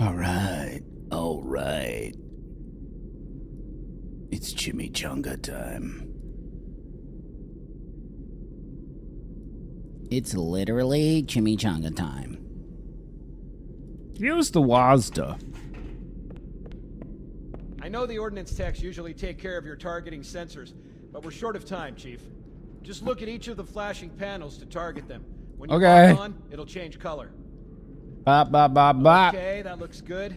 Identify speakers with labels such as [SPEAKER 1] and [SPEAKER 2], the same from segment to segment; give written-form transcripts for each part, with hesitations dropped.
[SPEAKER 1] All right. It's chimichanga time. It's literally chimichanga time.
[SPEAKER 2] Use the WASDA.
[SPEAKER 3] I know the ordnance techs usually take care of your targeting sensors, but we're short of time, Chief. Just look at each of the flashing panels to target them. When you lock on, it'll change color. Okay, that looks good.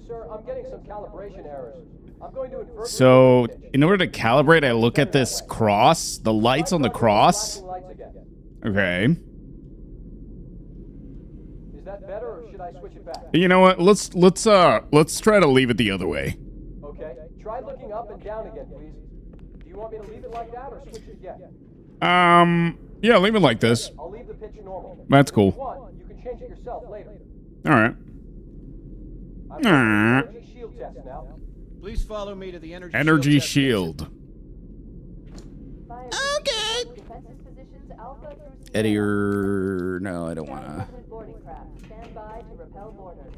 [SPEAKER 4] Sir, I'm getting some calibration errors. I'm going to invert.
[SPEAKER 2] So, in order to calibrate, I look at this cross, the lights on the cross. Okay.
[SPEAKER 4] Is that better, or should I switch it back?
[SPEAKER 2] You know what? Let's try to leave it the other way.
[SPEAKER 4] Okay. Try looking up and down again, please. Do you want me to leave it like that or switch it again?
[SPEAKER 2] Yeah, leave it like this.
[SPEAKER 4] I'll leave the pitch normal.
[SPEAKER 2] That's cool.
[SPEAKER 4] If you want, you can change it yourself later.
[SPEAKER 2] All right.
[SPEAKER 4] I'm doing the energy shield test now.
[SPEAKER 3] Please follow me to the
[SPEAKER 2] Energy shield.
[SPEAKER 1] Okay. Eddie, no, I don't wanna.
[SPEAKER 5] Stand by to repel boarders.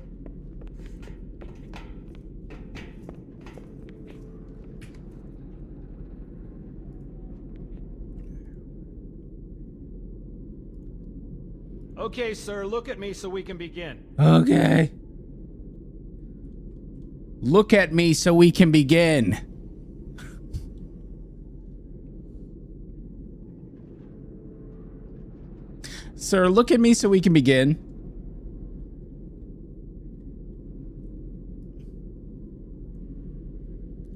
[SPEAKER 3] Okay, sir, look at me so we can begin.
[SPEAKER 1] Okay. Look at me so we can begin. Sir, look at me so we can begin.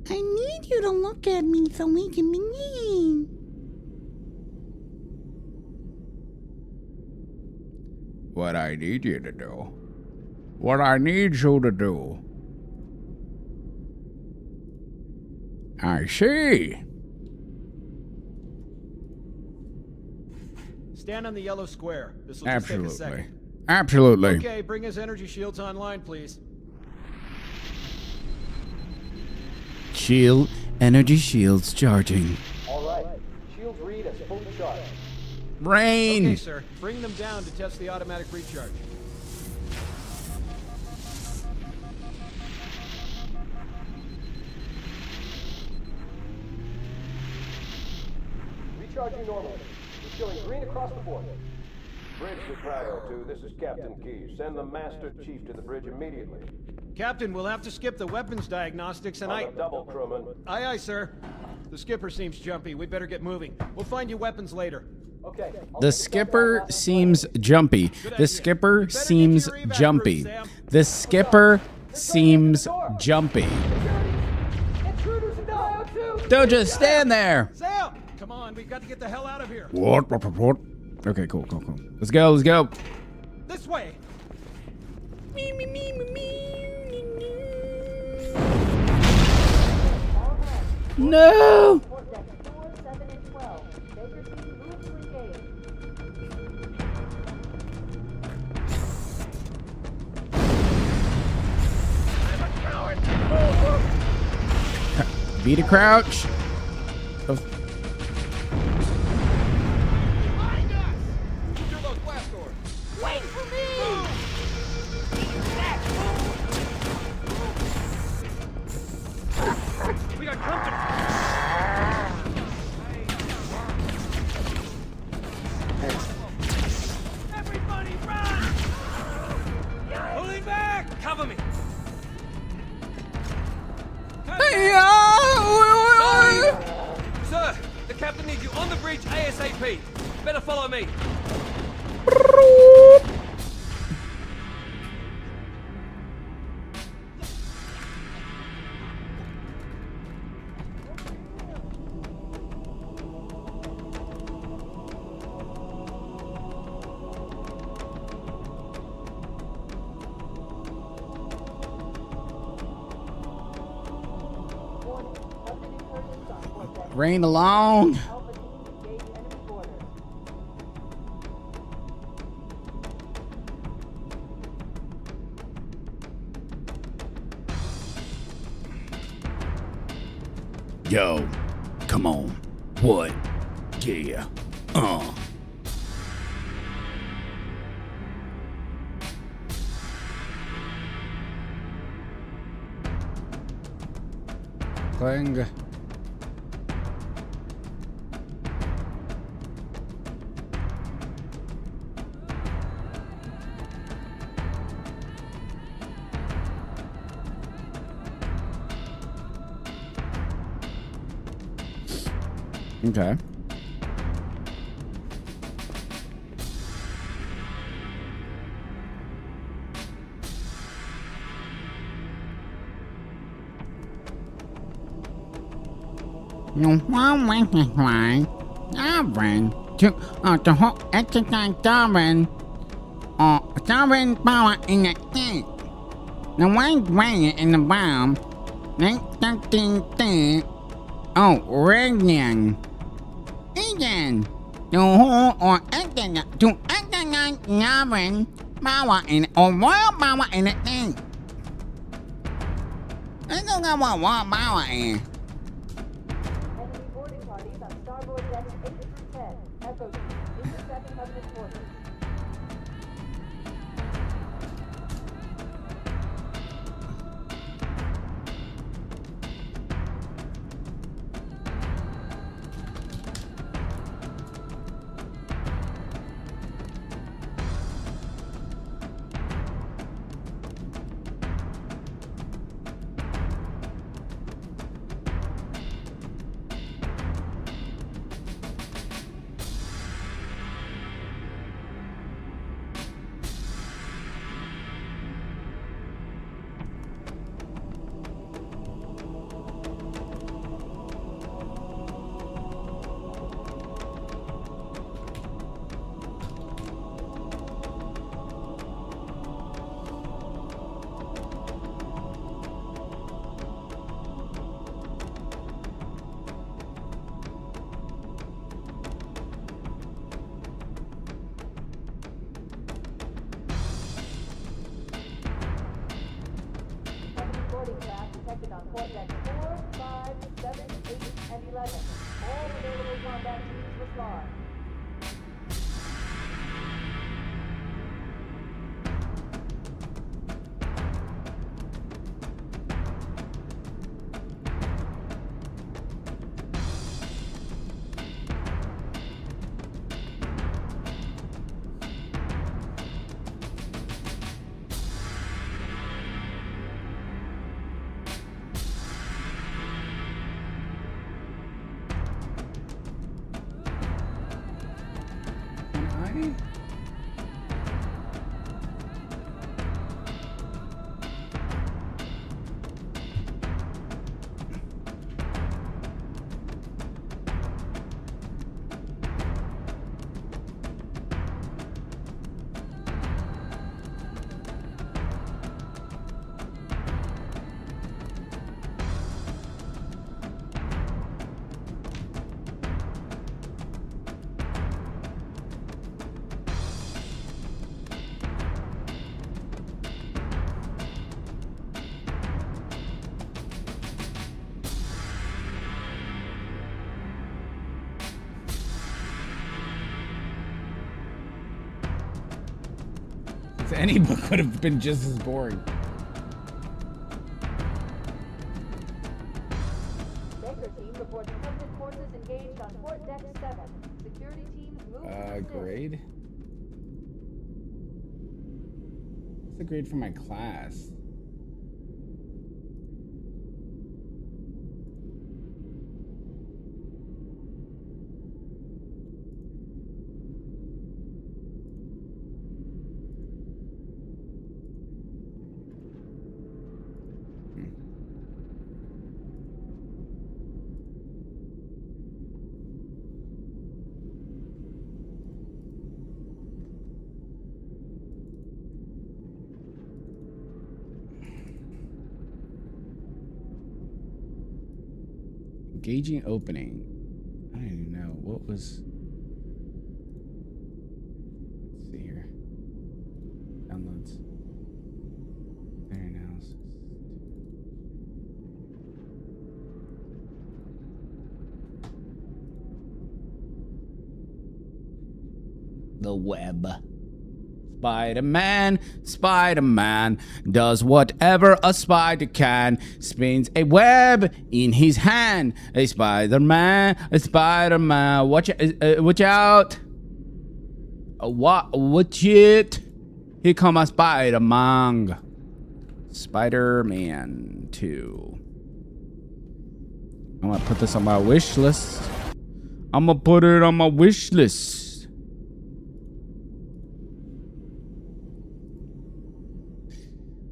[SPEAKER 1] I need you to look at me so we can begin. What I need you to do. What I need you to do. I see.
[SPEAKER 3] Stand on the yellow square. This will just take a second.
[SPEAKER 1] Absolutely.
[SPEAKER 3] Okay, bring his energy shields online, please.
[SPEAKER 1] Energy shields charging.
[SPEAKER 4] All right. Shields read as fully charged.
[SPEAKER 1] Rain.
[SPEAKER 3] Okay, sir. Bring them down to test the automatic recharge.
[SPEAKER 4] Recharging normally. It's showing green across the board.
[SPEAKER 6] Bridge Chicago 2, this is Captain Key. Send the Master Chief to the bridge immediately.
[SPEAKER 3] Captain, we'll have to skip the weapons diagnostics and
[SPEAKER 6] On the double, crewman.
[SPEAKER 3] Aye, aye, sir. The skipper seems jumpy. We better get moving. We'll find you weapons later.
[SPEAKER 4] Okay.
[SPEAKER 1] The skipper seems jumpy. The skipper seems jumpy. The skipper seems jumpy.
[SPEAKER 4] Intruders in the IO2!
[SPEAKER 1] Don't just stand there.
[SPEAKER 3] Sail! Come on, we've got to get the hell out of here.
[SPEAKER 1] What? Okay, cool. Let's go.
[SPEAKER 3] This way.
[SPEAKER 1] No!
[SPEAKER 5] Report decks 4, 7, and 12. Baker team move to engage.
[SPEAKER 1] Beat a crouch. Oh.
[SPEAKER 3] Behind us! Secure those blast doors.
[SPEAKER 5] Wait for me!
[SPEAKER 3] We got company. Everybody run! Pulling back! Cover me!
[SPEAKER 7] Sir, the captain needs you on the bridge ASAP. Better follow me.
[SPEAKER 1] Rain along.
[SPEAKER 5] Alpha team engage enemy boarders.
[SPEAKER 1] Yo, come on. What? Yeah. Cling. Okay.
[SPEAKER 8] To hold exercise Darwin or Darwin power in the state. The white way in the bomb, 13 oh, radiant. Again, to hold or exercise Darwin power in or royal power in the state. I don't know what royal power is.
[SPEAKER 5] Enemy boarding parties on starboard decks 8 through 10. Echo team, intercept Covenant forces. Boarding craft detected on port deck 4, 5, 7, 8, and 11. All available combat teams respond.
[SPEAKER 1] Any book would have been just as boring.
[SPEAKER 5] Baker team reports Covenant forces engaged on port deck 7. Security teams move to assist.
[SPEAKER 1] Grade? What's the grade for my class? Engaging opening. I don't even know what was. Let's see here. Downloads. There analysis. The web. Spider-Man, Spider-Man does whatever a spider can. Spins a web in his hand. A Spider-Man, watch out. Watch it. Here come a Spider-Man. Spider-Man 2. I'm gonna put this on my wish list. I'm gonna put it on my wish list.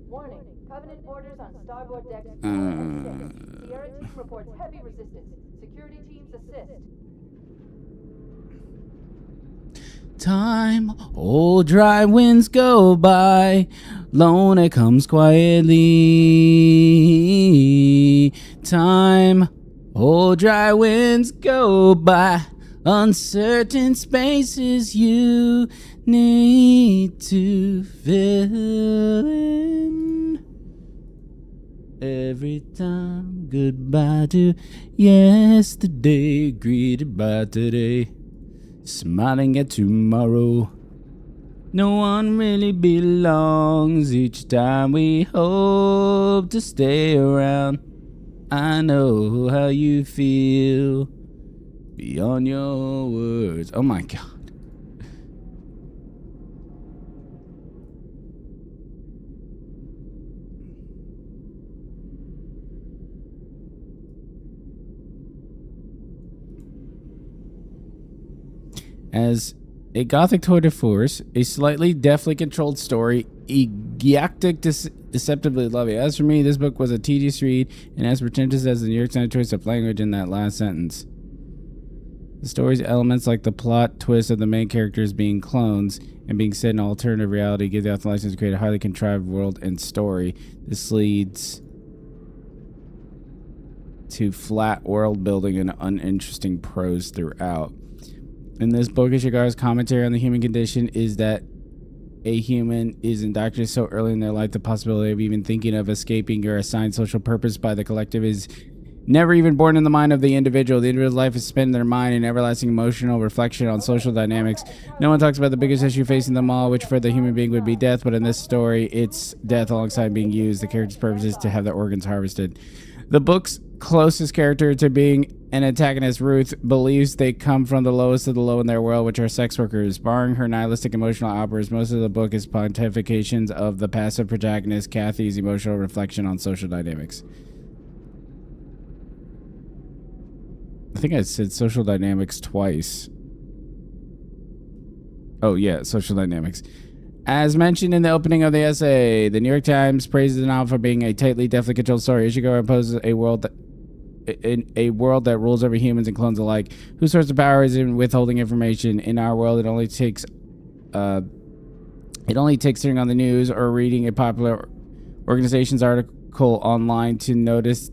[SPEAKER 5] Warning. Covenant orders on starboard deck. Sierra team reports heavy resistance. Security teams assist.
[SPEAKER 1] Time, old dry winds go by. Lone it comes quietly. Time, old dry winds go by. Uncertain spaces you need to fill in. Every time goodbye to yesterday, greeted by today, smiling at tomorrow. No one really belongs each time we hope to stay around. I know how you feel beyond your words. Oh my God. As a gothic tour de force, a slightly deftly controlled story, egotic, deceptively lovely. As for me, this book was a tedious read, and as pretentious as the New York Times choice of language in that last sentence. The story's elements, like the plot twist of the main characters being clones and being set in an alternative reality, give the author license to create a highly contrived world and story. This leads to flat world building and uninteresting prose throughout. In this book, Ishigar's commentary on the human condition is that a human is indoctrinated so early in their life the possibility of even thinking of escaping your assigned social purpose by the collective is never even born in the mind of the individual. The individual's life is spent in their mind in everlasting emotional reflection on social dynamics. No one talks about the biggest issue facing them all, which for the human being would be death, but in this story, it's death alongside being used. The character's purpose is to have their organs harvested. The book's closest character to being an antagonist, Ruth, believes they come from the lowest of the low in their world, which are sex workers. Barring her nihilistic emotional outbursts, most of the book is pontifications of the passive protagonist, Kathy's emotional reflection on social dynamics. I think I said social dynamics twice. Oh, yeah, social dynamics. As mentioned in the opening of the essay, the New York Times praises the novel for being a tightly, deftly controlled story. Ishiguro imposes a world that rules over humans and clones alike, whose source of power is in withholding information. In our world, it only takes turning on the news or reading a popular organization's article online to notice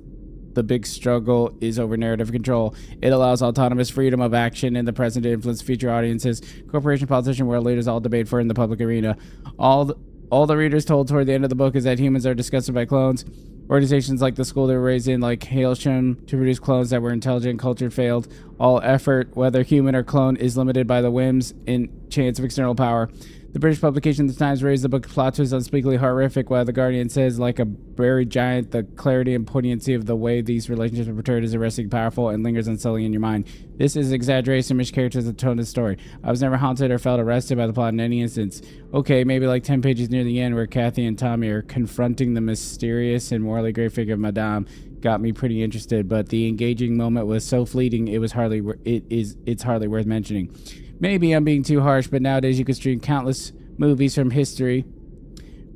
[SPEAKER 1] the big struggle is over narrative control. It allows autonomous freedom of action in the present to influence future audiences. Corporation, politician, world leaders all debate for in the public arena. All the readers told toward the end of the book is that humans are disgusted by clones. Organizations like the school they were raised in, like Hailsham, to produce clones that were intelligent and cultured, failed. All effort, whether human or clone, is limited by the whims and chance of external power. The British publication The Times raised the book's plot twist unspeakably horrific, while The Guardian says, like a buried giant, the clarity and poignancy of the way these relationships are portrayed is arresting, powerful, and lingers unsettling in your mind. This is exaggeration, mischaracters the tone of the story. I was never haunted or felt arrested by the plot in any instance. Okay, maybe like 10 pages near the end where Kathy and Tommy are confronting the mysterious and morally great figure of Madame got me pretty interested, but the engaging moment was so fleeting it's hardly worth mentioning. Maybe I'm being too harsh, but nowadays you can stream countless movies from history,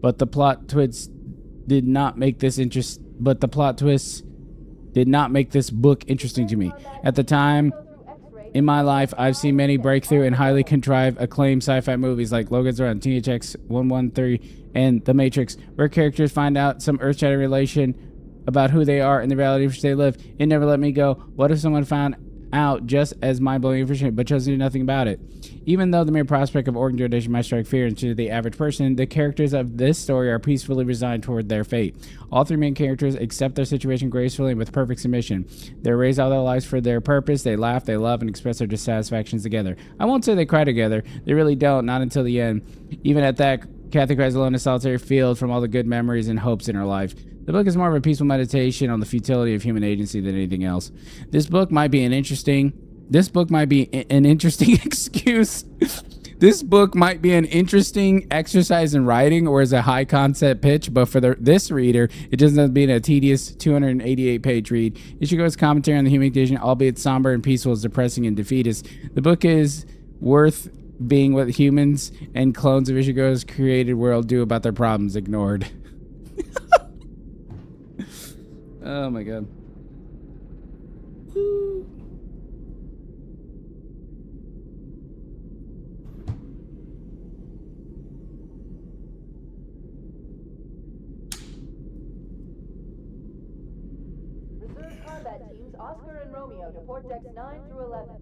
[SPEAKER 1] but the plot twists did not make this book interesting to me. At the time in my life, I've seen many breakthrough and highly contrived, acclaimed sci-fi movies like Logan's Run, Teenage X 113, and The Matrix, where characters find out some earth-shattering relation about who they are and the reality in which they live. It never let me go. What if someone found out just as mind-blowing and frustrating, but chose to do nothing about it. Even though the mere prospect of organ donation might strike fear into the average person, the characters of this story are peacefully resigned toward their fate. All three main characters accept their situation gracefully and with perfect submission. They're raised all their lives for their purpose. They laugh, they love, and express their dissatisfactions together. I won't say they cry together. They really don't, not until the end. Even at that, Kathy cries alone in a solitary field from all the good memories and hopes in her life. The book is more of a peaceful meditation on the futility of human agency than anything else. This book might be an interesting excuse. This book might be an interesting exercise in writing or as a high concept pitch, but for this reader, it doesn't have to be a tedious 288-page read. It should go as commentary on the human condition, albeit somber and peaceful, as depressing and defeatist. The book is worth being what humans and clones of Ishigo's created world do about their problems ignored. Oh my god.
[SPEAKER 5] Reserve combat teams Oscar and Romeo to port decks 9 through 11.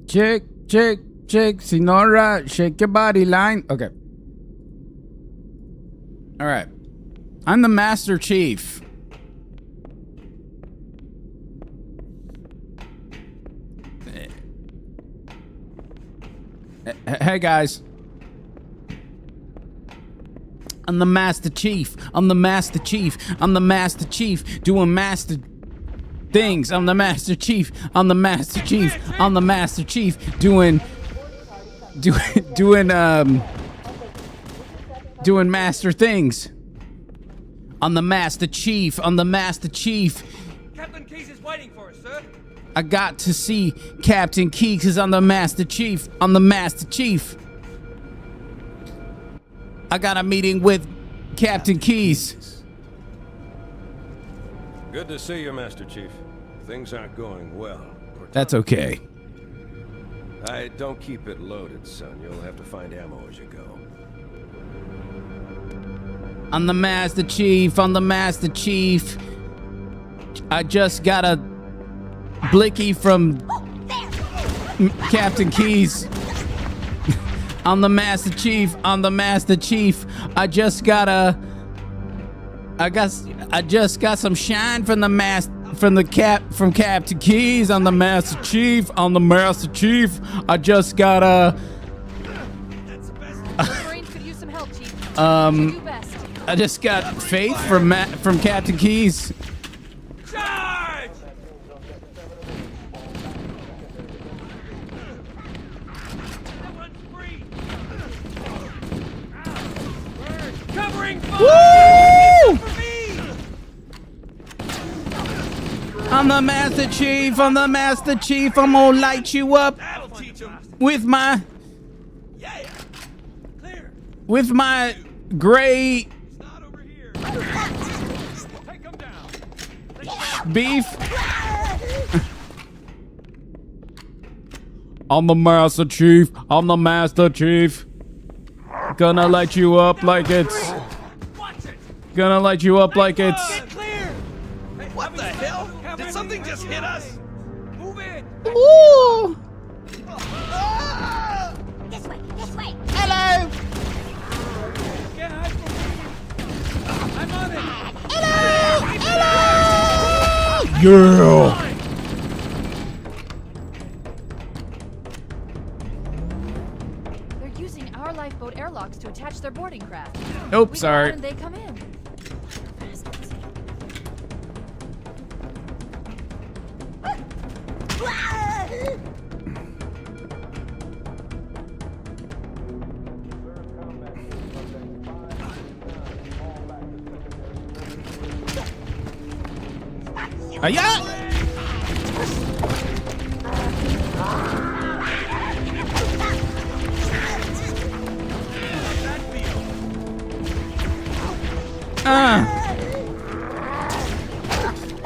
[SPEAKER 1] Check, check, check, Sinora, shake your body line. Okay. All right. I'm the Master Chief. Hey guys. I'm the Master Chief. I'm the Master Chief. I'm the Master Chief doing master things. I'm the Master Chief. I'm the Master Chief. I'm the Master Chief doing master things. I'm the Master Chief. I'm the Master Chief.
[SPEAKER 7] Captain Keyes is waiting for us, sir.
[SPEAKER 1] I got to see Captain Key because I'm the Master Chief. I'm the Master Chief. I got a meeting with Captain Keyes.
[SPEAKER 6] Good to see you, Master Chief. Things aren't going well.
[SPEAKER 1] That's okay.
[SPEAKER 6] Don't keep it loaded, son. You'll have to find ammo as you go.
[SPEAKER 1] I'm the Master Chief. I'm the Master Chief. I just got a blicky from Captain Keyes. I'm the Master Chief. I'm the Master Chief. I just got some shine from Captain Keyes. I'm the Master Chief. I'm the Master Chief. I just got
[SPEAKER 5] Marines could use some help, Chief. Do best.
[SPEAKER 1] I just got faith from Captain Keyes.
[SPEAKER 7] Charge! Everyone's free. Covering fire!
[SPEAKER 1] Woo!
[SPEAKER 7] For me!
[SPEAKER 1] I'm the Master Chief. I'm the Master Chief. I'm gonna light you up
[SPEAKER 7] That'll teach them.
[SPEAKER 1] with my
[SPEAKER 7] Yeah. Clear.
[SPEAKER 1] gray
[SPEAKER 7] It's not over here. Take them down.
[SPEAKER 1] beef. I'm the Master Chief. I'm the Master Chief. Gonna light you up like it's.
[SPEAKER 7] Watch it.
[SPEAKER 1] Gonna light you up like it's.
[SPEAKER 7] Get clear. Hey, what the hell? Did something just hit us? Move in.
[SPEAKER 1] Ooh.
[SPEAKER 2] Yeah.
[SPEAKER 5] They're using our lifeboat airlocks to attach their boarding craft.
[SPEAKER 1] Nope,
[SPEAKER 5] We go
[SPEAKER 1] sorry.
[SPEAKER 5] out and they come in. Bastards.
[SPEAKER 1] Yeah.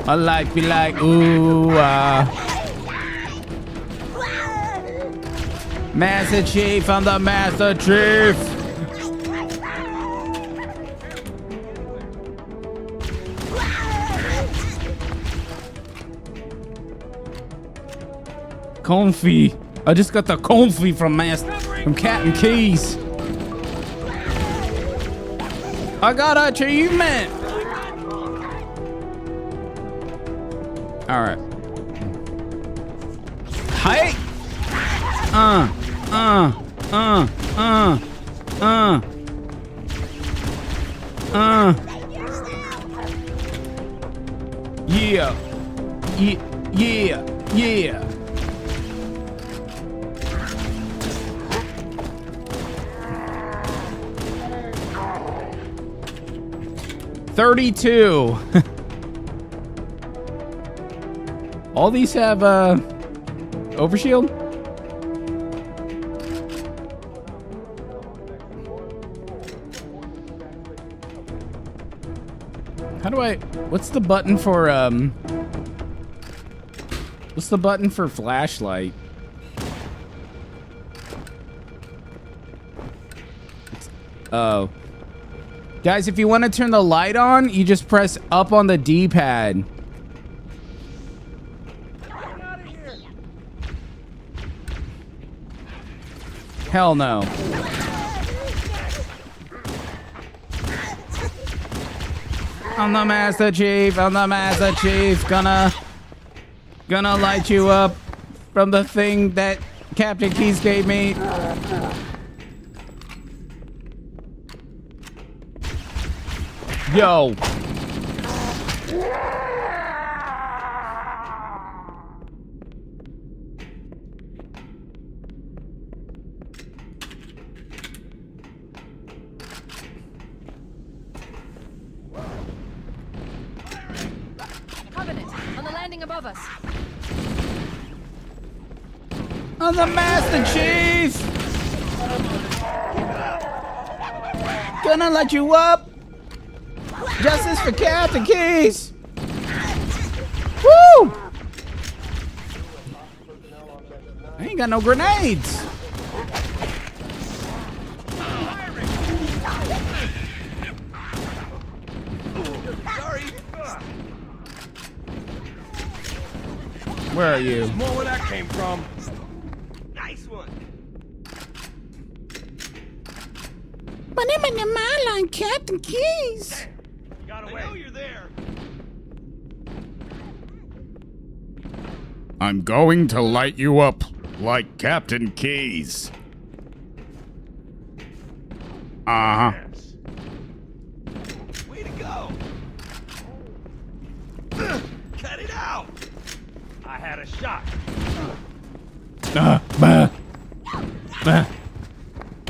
[SPEAKER 1] My life be like, ooh, Master Chief, I'm the Master Chief. Comfy. I just got the comfy from Captain Keys. I got an achievement. All right. Hey. Yeah. Yeah. 32. All these have overshield. How do I? What's the button for What's the button for flashlight? Oh. Guys, if you want to turn the light on, you just press up on the D-pad. Hell no. I'm the Master Chief. I'm the Master Chief. Gonna light you up from the thing that Captain Keys gave me. Yo.
[SPEAKER 5] Covenant, on the landing above us.
[SPEAKER 1] I'm the Master Chief. Gonna let you up. Justice for Captain Keys. Woo! I ain't got no grenades.
[SPEAKER 7] Sorry.
[SPEAKER 1] Where are you?
[SPEAKER 7] More where that came from. Nice one.
[SPEAKER 8] My name is Mine, Captain Keys.
[SPEAKER 7] Got away. I know you're there.
[SPEAKER 2] I'm going to light you up like Captain Keys. Uh-huh.
[SPEAKER 7] Yes. Way to go. Cut it out. I had a shot.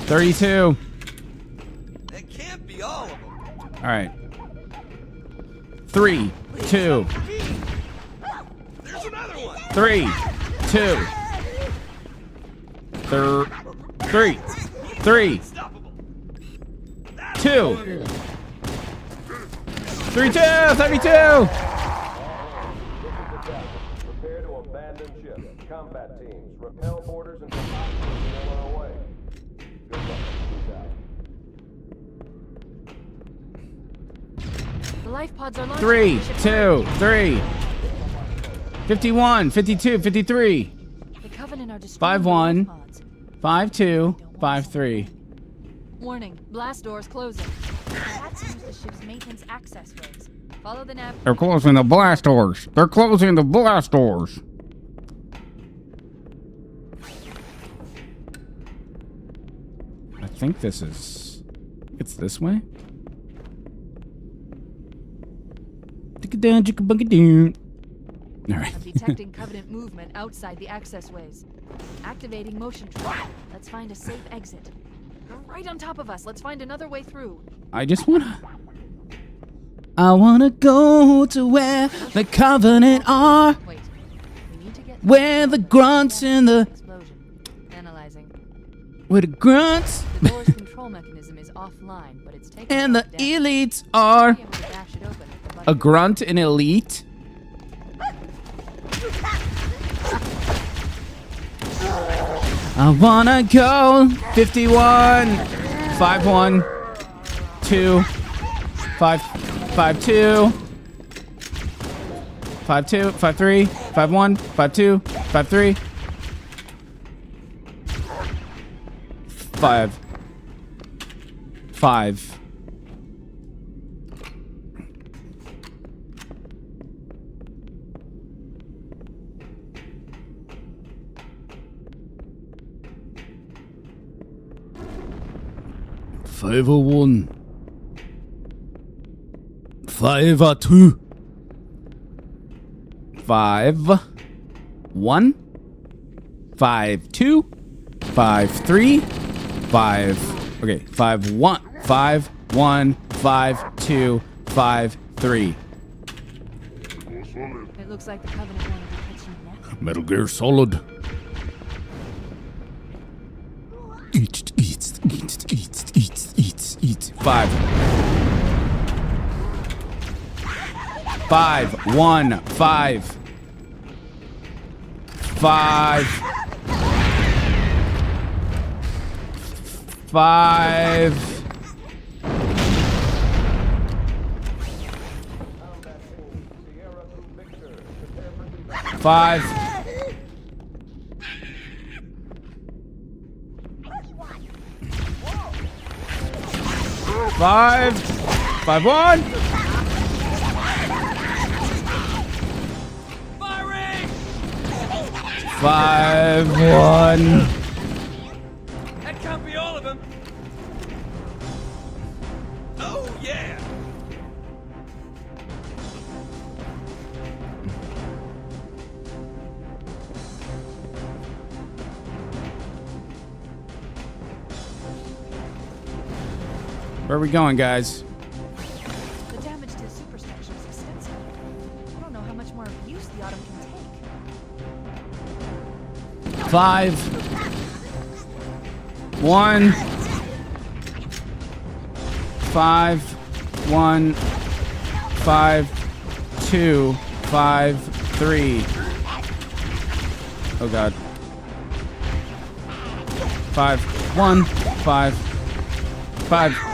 [SPEAKER 1] 32.
[SPEAKER 7] That can't be all of them.
[SPEAKER 1] All right. 3, 2,
[SPEAKER 7] There's another one.
[SPEAKER 1] 3, 2. 3, 3,
[SPEAKER 7] Unstoppable.
[SPEAKER 1] 2. 3, 2, 32.
[SPEAKER 6] Prepare to abandon ship. Combat teams, repel boarders and personnel on our way. Good luck.
[SPEAKER 5] The life pods are launching.
[SPEAKER 1] 3, 2, 3. 51, 52, 53.
[SPEAKER 5] The Covenant are destroying
[SPEAKER 1] 5,
[SPEAKER 5] the
[SPEAKER 1] 1.
[SPEAKER 5] life pods.
[SPEAKER 1] 5, 2, 5, 3.
[SPEAKER 5] Warning, blast doors closing. That's to use the ship's maintenance entrance access ways. Follow the nav.
[SPEAKER 8] They're closing the blast doors. They're closing the blast doors.
[SPEAKER 1] I think this is... It's this way? Alright.
[SPEAKER 5] I'm detecting Covenant movement outside the access ways. Activating motion trap. Let's find a safe exit. They're right on top of us. Let's find another way through.
[SPEAKER 1] I just wanna... I wanna go to where the Covenant are.
[SPEAKER 5] Wait. We need to get
[SPEAKER 1] Where the grunts and the...
[SPEAKER 5] explosion. Analyzing.
[SPEAKER 1] Where the grunts
[SPEAKER 5] The door's control mechanism is offline, but it's taking
[SPEAKER 1] and the
[SPEAKER 5] down.
[SPEAKER 1] elites are...
[SPEAKER 5] Be able to bash it open with the
[SPEAKER 1] A
[SPEAKER 5] button.
[SPEAKER 1] grunt and elite? I wanna go 51 51 2 5 5 2 5 2 5 3 5 1 5 2 5 3 5 5 501 502 5 1 5 2 5 3 5 okay 5 1 5 1 5 2 5 3
[SPEAKER 5] It looks like the Covenant wanted to catch you next.
[SPEAKER 1] Metal Gear Solid. Eat. 5 5 1 5 5 5 5 5 5 1
[SPEAKER 7] Firing!
[SPEAKER 1] 5 1
[SPEAKER 7] That can't be all of them. Oh, yeah!
[SPEAKER 1] Where are we going, guys?
[SPEAKER 5] The damage to the superstructure is extensive. I don't know how much more abuse the Autumn can take.
[SPEAKER 1] 5 1 5 1 5 2 5 3 Oh god 5 1 5 5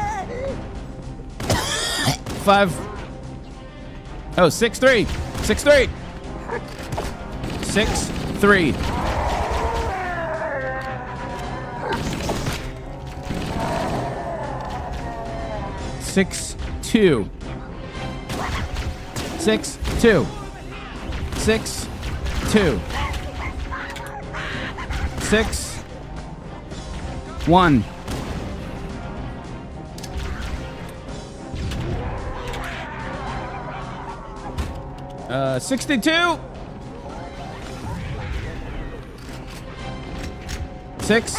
[SPEAKER 1] 5 Oh 6 3 6 3 6 3 6 2 6 2 6 2 6 1 62 6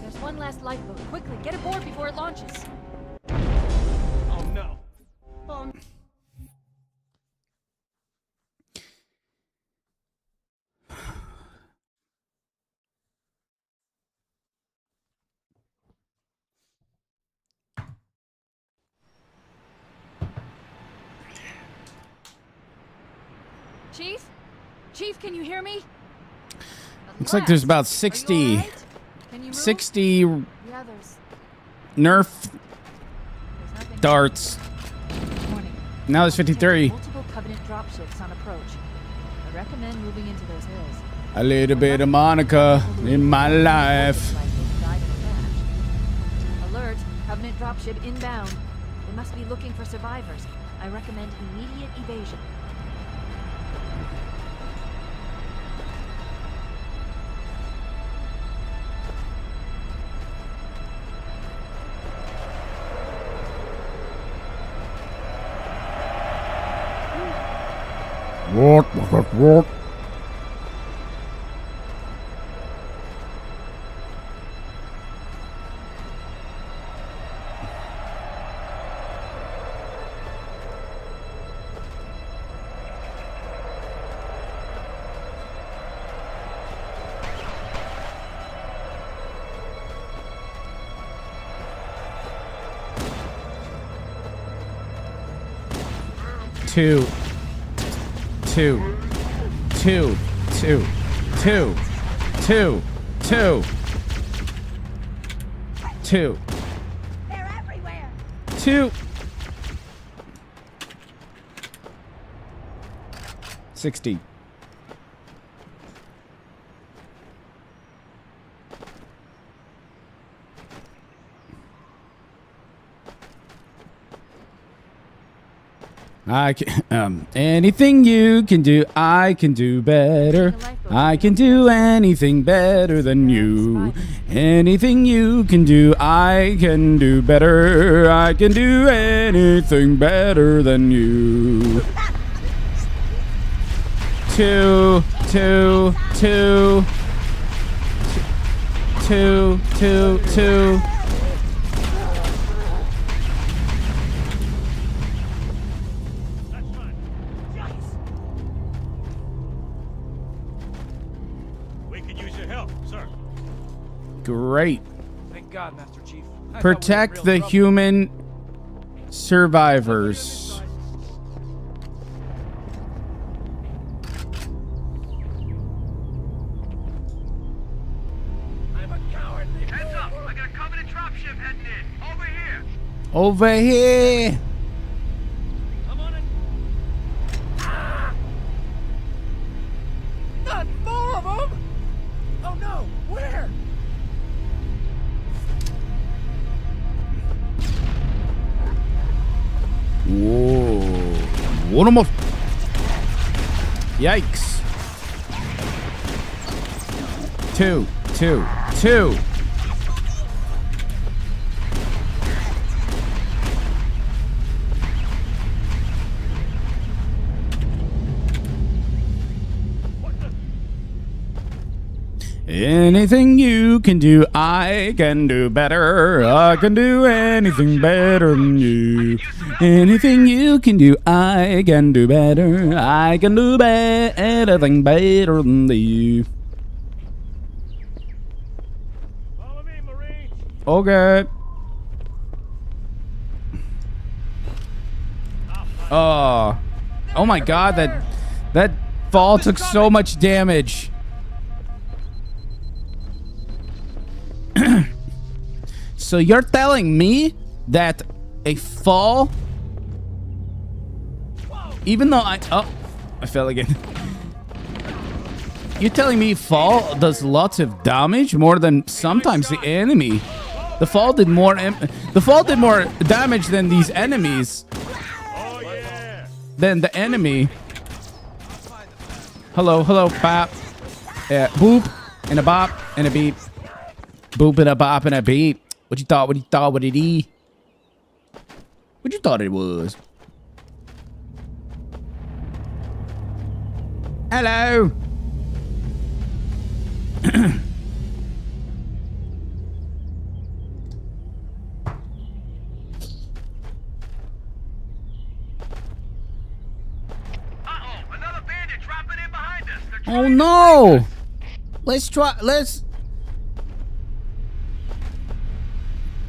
[SPEAKER 5] There's one last lifeboat. Quickly, get aboard before it launches.
[SPEAKER 7] Oh, no. Oh, no.
[SPEAKER 5] Chief? Chief, can you hear me?
[SPEAKER 1] Looks like there's about
[SPEAKER 5] Are you
[SPEAKER 1] 60
[SPEAKER 5] all right? Can you move?
[SPEAKER 1] 60
[SPEAKER 5] The others.
[SPEAKER 1] Nerf
[SPEAKER 5] There's nothing.
[SPEAKER 1] darts.
[SPEAKER 5] Warning.
[SPEAKER 1] Now there's 53.
[SPEAKER 5] Multiple Covenant dropships on approach. I recommend moving into those hills.
[SPEAKER 1] A little bit of Monica in my life.
[SPEAKER 5] Likely died in a crash. Alert! Covenant dropship inbound. They must be looking for survivors. I recommend immediate evasion.
[SPEAKER 2] What? 2 2 2 2 2 2 2 2
[SPEAKER 5] They're everywhere.
[SPEAKER 2] 2 60. I can, anything you can do, I can do better. I can do anything better than you. Anything you can do, I can do better. I can do anything better than you. 2 2 2 2 2 2. Great.
[SPEAKER 7] Thank God, Master Chief. I thought we were
[SPEAKER 2] Protect
[SPEAKER 7] real
[SPEAKER 2] the
[SPEAKER 7] trouble.
[SPEAKER 2] human survivors.
[SPEAKER 7] I'm a coward. Heads up! I got a Covenant dropship heading in. Over here.
[SPEAKER 2] Over here.
[SPEAKER 7] I'm on it. Ah! Not more of them! Oh no! Where?
[SPEAKER 2] Whoa. One more. Yikes. 2 2 2. Anything you can do, I can do better. I can do anything better than you. Anything you can do, I can do better. I can do anything better than you.
[SPEAKER 7] Follow me, Marine.
[SPEAKER 2] Okay. Oh my God! That fall took so much damage. So you're telling me that a fall, even though I fell again. You're telling me fall does lots of damage, more than sometimes the enemy. The fall did more damage than these enemies.
[SPEAKER 7] Oh yeah.
[SPEAKER 2] Than the enemy. Hello, bop. Boop and a bop and a beep. Boop and a bop and a beep. What you thought what it is? What you thought it was? Hello.
[SPEAKER 7] Another bandit dropping in behind us.
[SPEAKER 2] Oh no.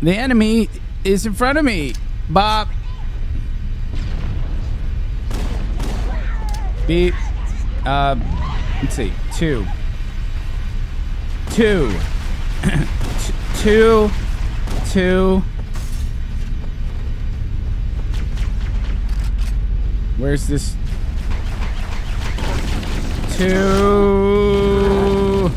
[SPEAKER 2] The enemy is in front of me. Bop. Beep. Let's see. 2. 2. 2. 2. Where's this? 2.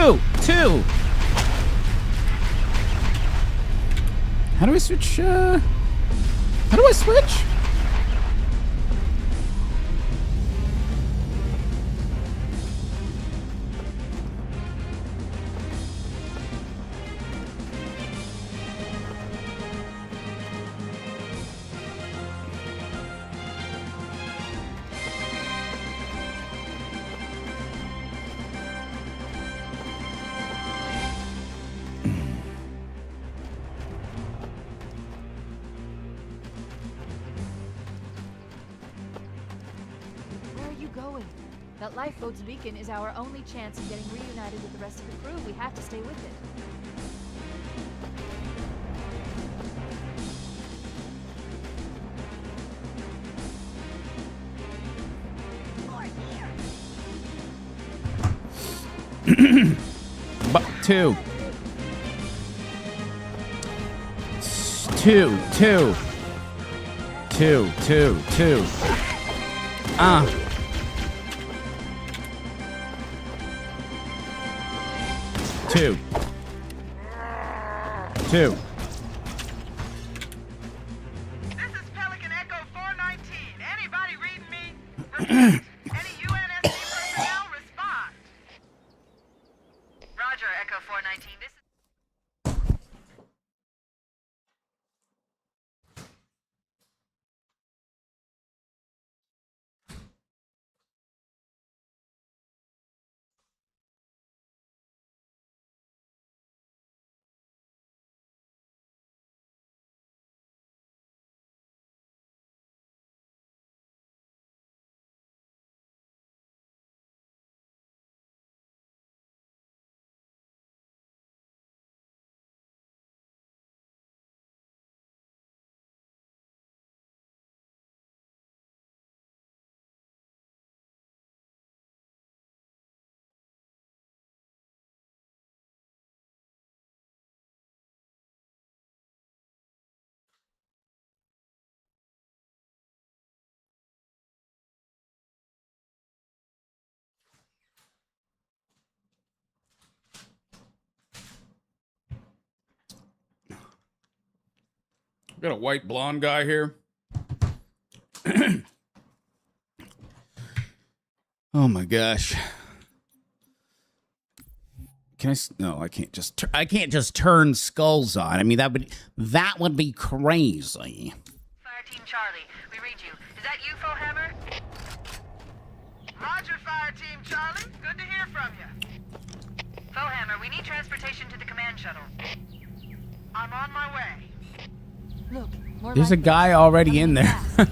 [SPEAKER 2] Two. How do I switch? How do I switch?
[SPEAKER 5] Going. That lifeboat's beacon is our only chance of getting reunited with the rest of the crew. We have to stay with it.
[SPEAKER 2] Two. Two.
[SPEAKER 7] This is Pelican Echo 419. Anybody reading me? Repeat. Any UNSC personnel respond. Roger, Echo 419. This is...
[SPEAKER 2] Got a white blonde guy here. Oh my gosh. Can I? No, I can't just. I can't just turn skulls on. I mean, that would be crazy.
[SPEAKER 7] Fire Team Charlie, we read you. Is that you, Fohammer? Roger, Fire Team Charlie. Good to hear from you. Fohammer, we need transportation to the command shuttle. I'm on my way.
[SPEAKER 5] Look, more
[SPEAKER 2] There's a
[SPEAKER 5] lifeboats.
[SPEAKER 2] guy already
[SPEAKER 5] Coming
[SPEAKER 2] in there.
[SPEAKER 5] fast.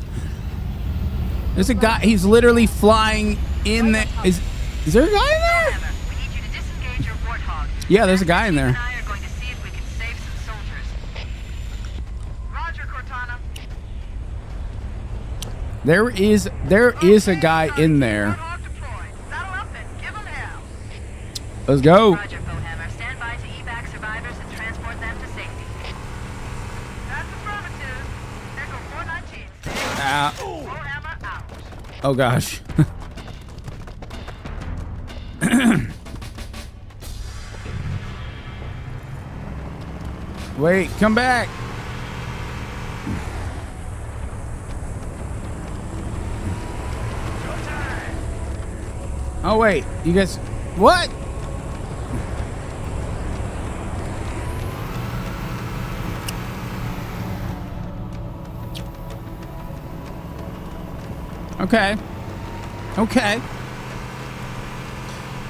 [SPEAKER 2] There's a guy. He's literally flying in there. Is there a guy in there?
[SPEAKER 7] Fohammer, we need you to disengage your warthog.
[SPEAKER 2] Yeah, there's a guy in
[SPEAKER 7] Master
[SPEAKER 2] there.
[SPEAKER 7] Chief and I are going to see if we can save some soldiers. Roger, Cortana.
[SPEAKER 2] There is a guy in there.
[SPEAKER 7] Warthog deployed. Saddle up and give 'em hell.
[SPEAKER 2] Let's go.
[SPEAKER 7] Roger, Fohammer. Stand by to evac survivors and transport them to safety. That's affirmative. Echo 419. Fohammer out.
[SPEAKER 2] Oh gosh. Wait, come back. Oh wait, you guys, what? Okay. Okay.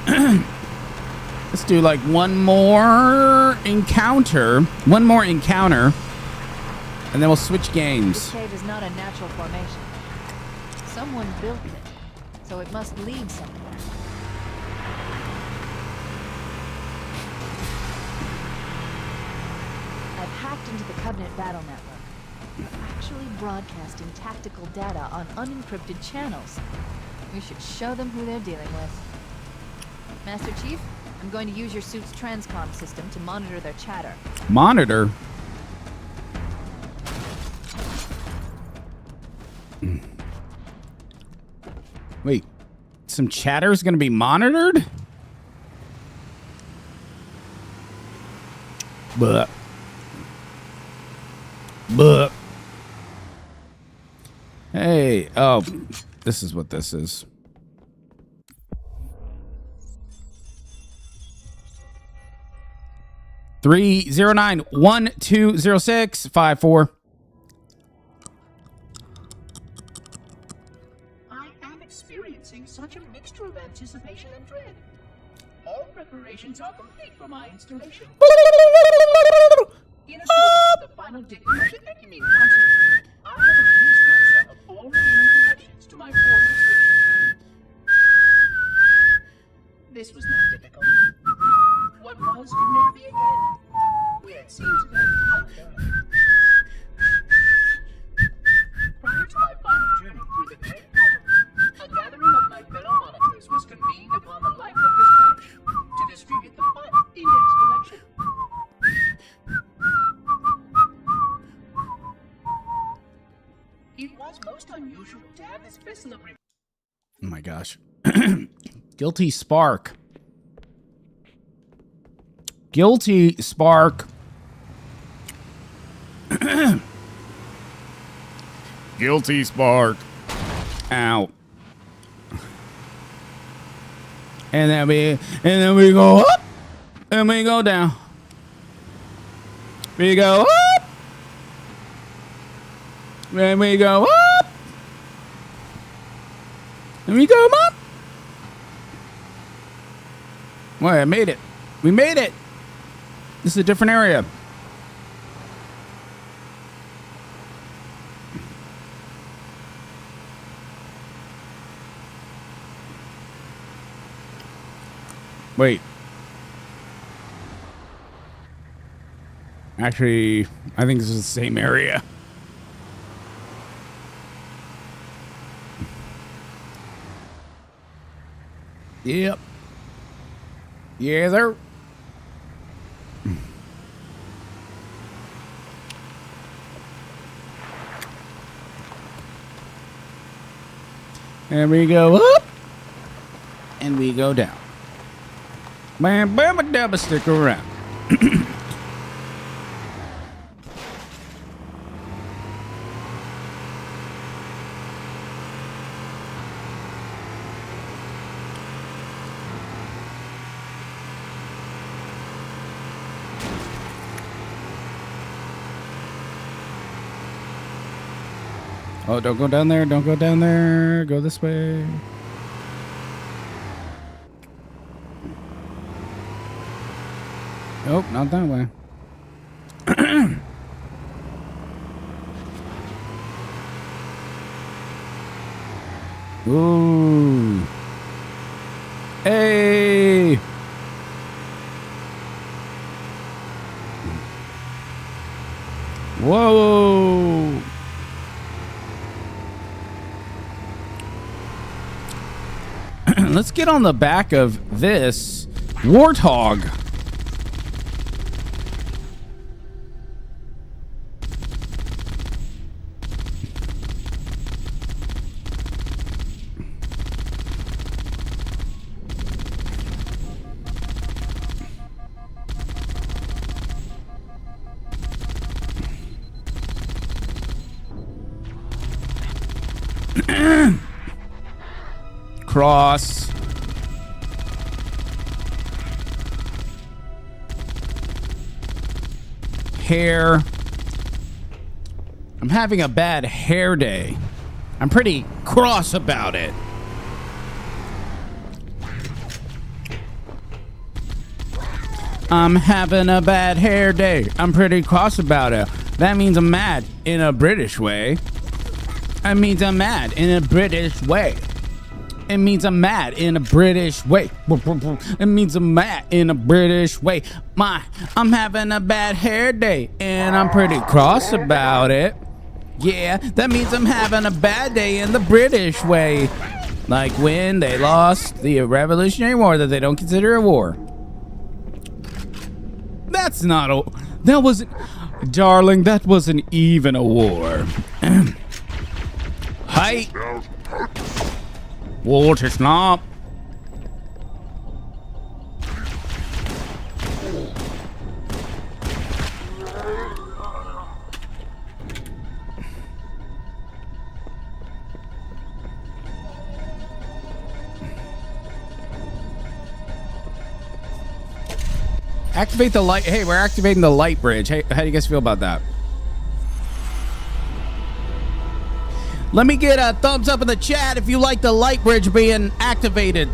[SPEAKER 2] Let's do like one more encounter, and then we'll switch
[SPEAKER 5] This
[SPEAKER 2] games.
[SPEAKER 5] cave is not a natural formation. Someone built it, so it must lead somewhere. I've hacked into the Covenant battle network. We're actually broadcasting tactical data on unencrypted channels. We should show them who they're dealing with. Master Chief, I'm going to use your suit's transcom system to monitor their chatter.
[SPEAKER 2] Monitor. Wait, some chatter is going to be monitored? But. Hey, oh, this is what this is. Three 09-1206-54.
[SPEAKER 9] I am experiencing such a mixture of anticipation and dread. All preparations are complete for my installation. In accordance with the final declaration, I have released myself of all remaining connections to my former station. This was not difficult. What was could never be again. We had seen together how it done. Prior to my final journey through the Great Problem, a gathering of my fellow monitors was convened upon the Lightworkers Bench to distribute the final index collection. It was most unusual to have this vessel of
[SPEAKER 2] Oh my gosh. Guilty Spark. Guilty Spark. Guilty Spark. Ow. And then we go up and we go down. We go up. Then we go up. And we go up. Well, I made it. We made it. This is a different area. Wait. Actually, I think this is the same area. Yep. Yeah, there. And we go up. And we go down. Bam, bam, dabba, stick around. Oh, don't go down there. Don't go down there. Go this way. Nope, not that way. Ooh. Hey. Whoa. Let's get on the back of this warthog. Cross. Hair. I'm having a bad hair day. I'm pretty cross about it. I'm having a bad hair day. I'm pretty cross about it. That means I'm mad in a British way. That means I'm mad in a British way. It means I'm mad in a British way. It means I'm mad in a British way. I'm having a bad hair day and I'm pretty cross about it. Yeah, that means I'm having a bad day in the British way. Like when they lost the Revolutionary War that they don't consider a war. That's not a... That wasn't... Darling, that wasn't even a war. Hi. Water snap. Activate the light. Hey, we're activating the light bridge. Hey, how do you guys feel about that? Let me get a thumbs up in the chat if you like the light bridge being activated.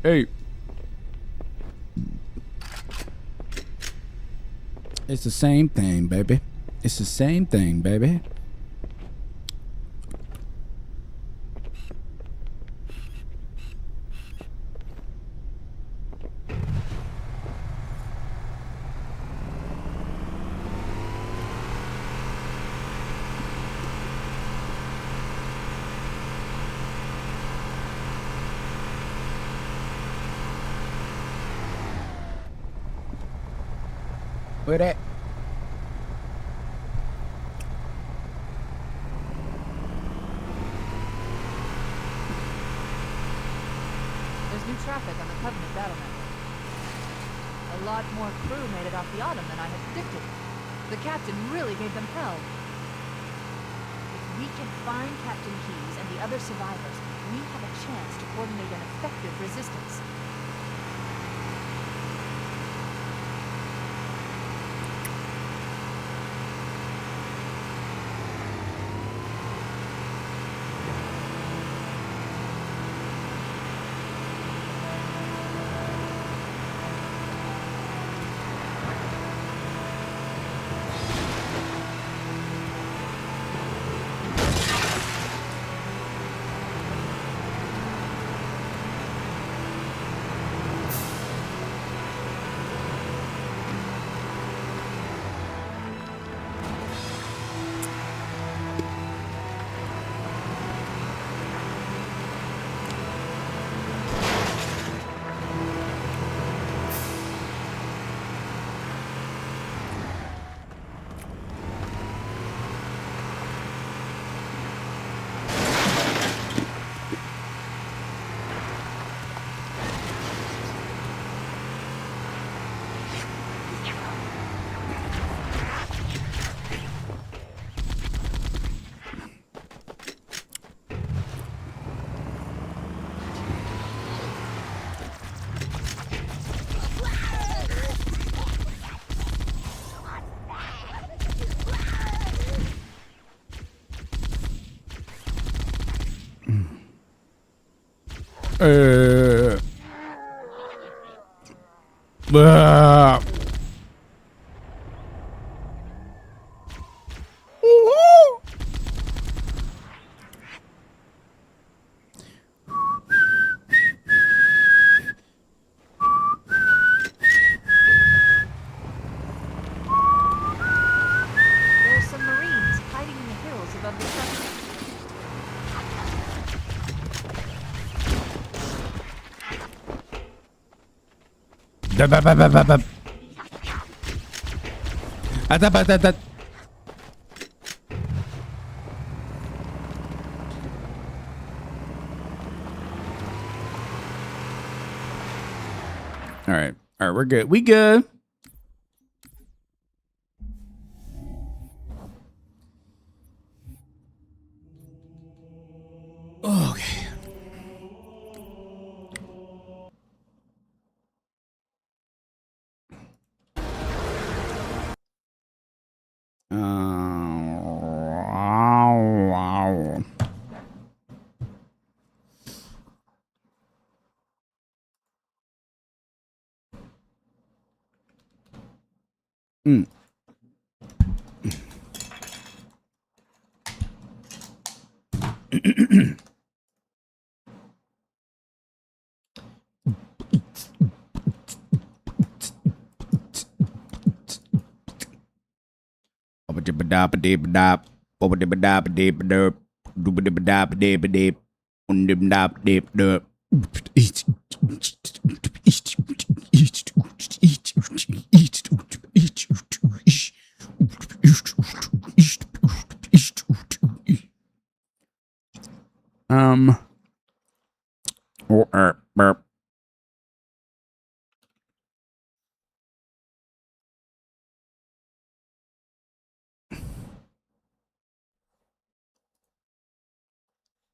[SPEAKER 2] Hey. It's the same thing, baby. It's the same thing, baby. Where that?
[SPEAKER 5] There's new traffic on the Covenant battle network. A lot more crew made it off the Autumn than I had predicted. The captain really gave them hell. If we can find Captain Keyes and the other survivors, we have a chance to coordinate an effective resistance.
[SPEAKER 2] Blah.
[SPEAKER 5] There's some Marines hiding in the hills above the structure.
[SPEAKER 2] All right. All right, we're good. We good. Okay. Wow. Mm.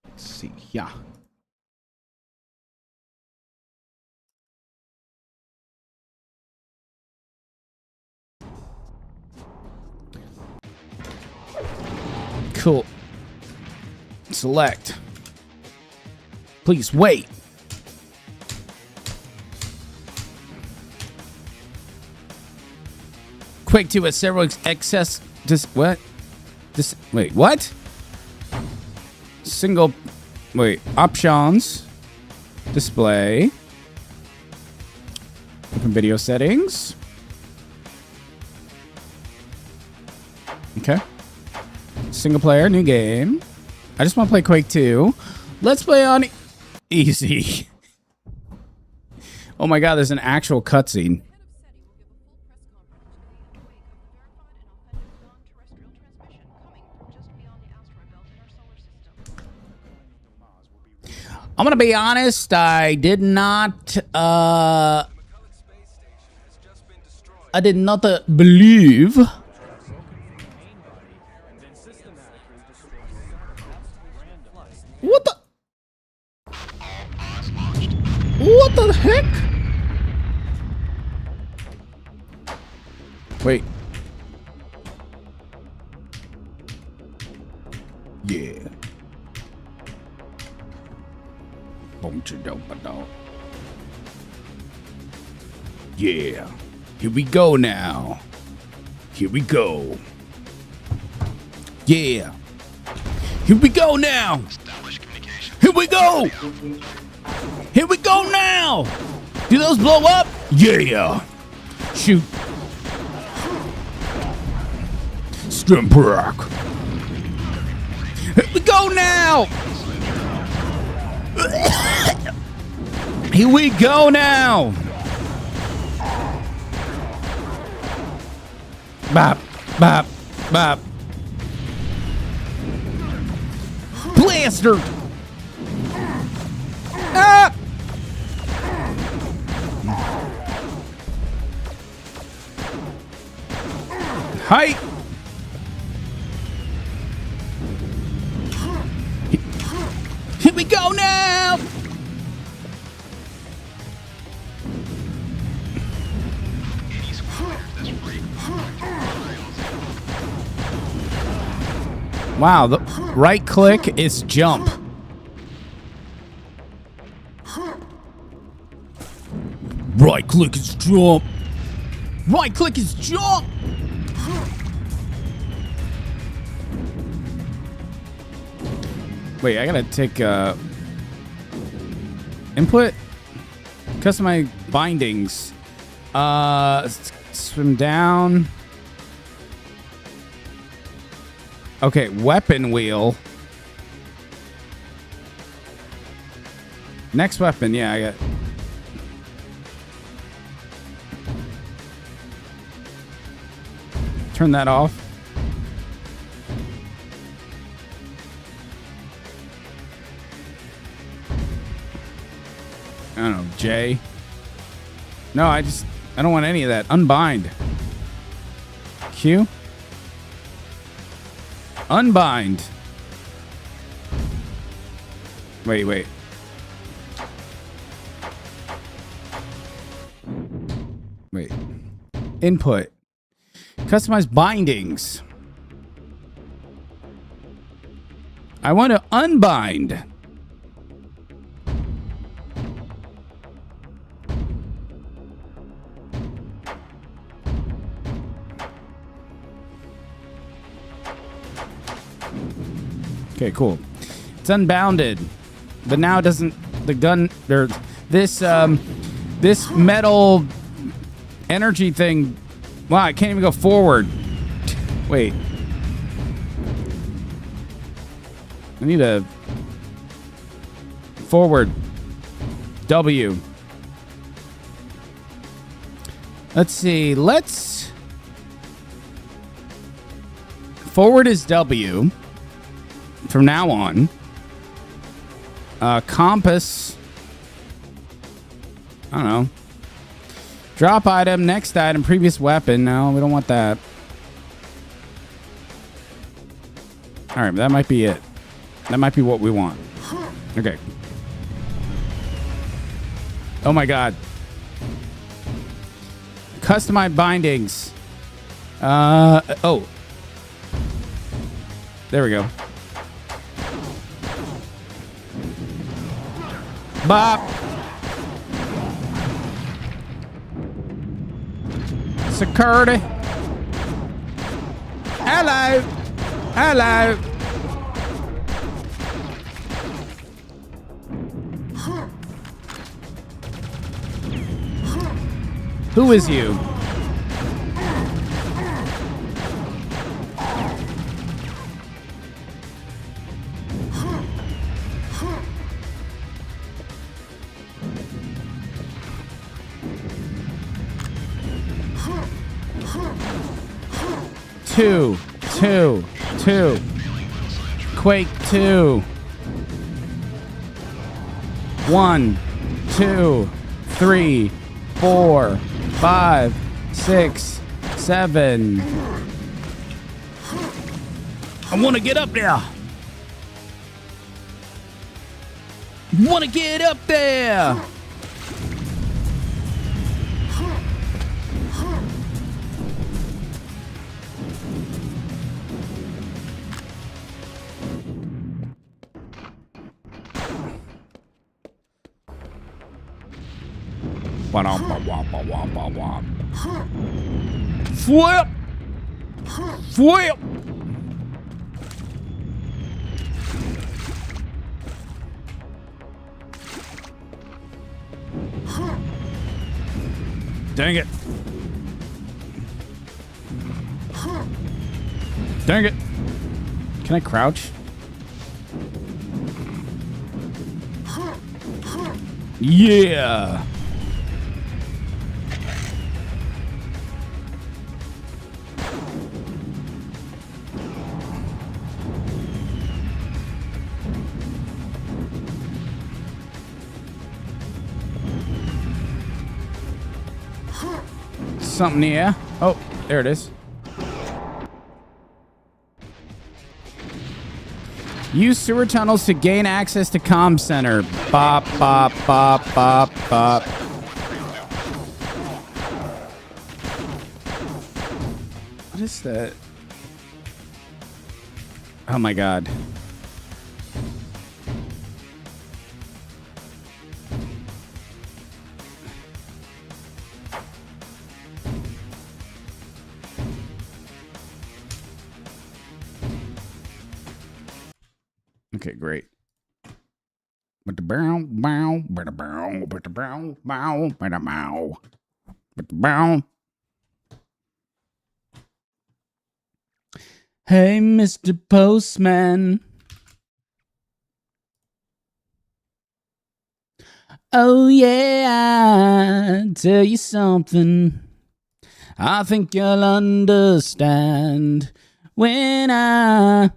[SPEAKER 2] Let's see. Yeah. Cool. Select. Please wait. Quick 2 has several excess. What? Wait, what? Single. Wait. Options. Display. Open video settings. Okay. Single player, new game. I just want to play Quake 2. Let's play on easy. Oh my god, there's an actual cutscene. I'm gonna be honest, I did not believe. What the? What the heck? Wait. Yeah. Yeah. Here we go now. Here we go. Yeah. Here we go now. Here we go. Here we go now. Do those blow up? Yeah. Shoot. Stimperk. Here we go now. Here we go now. Bop, bop, bop. Blaster. Ah! Hi. Here we go now. Wow, the right click is jump. Right click is jump. Right click is jump. Wait, I gotta take input. Customize bindings. Swim down. Okay, weapon wheel. Next weapon, yeah, I got. Turn that off. I don't know, J. No, I don't want any of that. Unbind. Q. Unbind. Wait. Input. Customize bindings. I want to unbind. Okay, cool. It's unbounded, but now it doesn't. The gun or this metal energy thing. Wow, I can't even go forward. Wait. I need a forward W. Let's see. Forward is W from now on. Compass. I don't know. Drop item, next item, previous weapon. No, we don't want that. All right, that might be it. That might be what we want. Okay. Oh my God. Customize bindings. Oh. There we go. Bop. Security. Hello. Hello. Who is you? Two. Quake 2. 1, 2, 3, 4, 5, 6, 7. I want to get up there. Want to get up there. Flip! Flip! Dang it. Dang it. Can I crouch? Yeah. Something here. Oh, there it is. Use sewer tunnels to gain access to comm center. Bop, bop, bop, bop, bop. What is that? Oh my God. Okay, great. But the bow, bow, but the bow, but the bow, bow, but the bow, but the bow. Hey, Mr. Postman. Oh yeah, I'll tell you something. I think you'll understand when I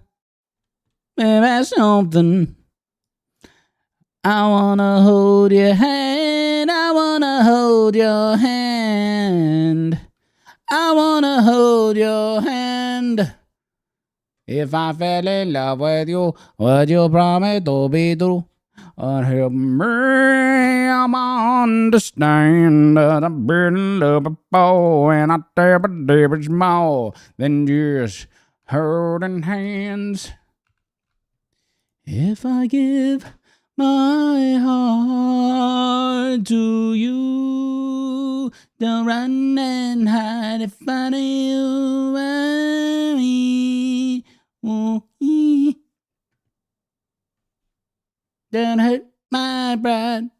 [SPEAKER 2] maybe something. I wanna hold your hand And I wanna hold your hand. I wanna hold your hand. If I fell in love with you, would you promise to be true? Or help me, I understand that I've been in love before, and I tell but it's more than just holding hands. If I give my heart to you, don't run and hide if I do you and me. Don't hurt my pride.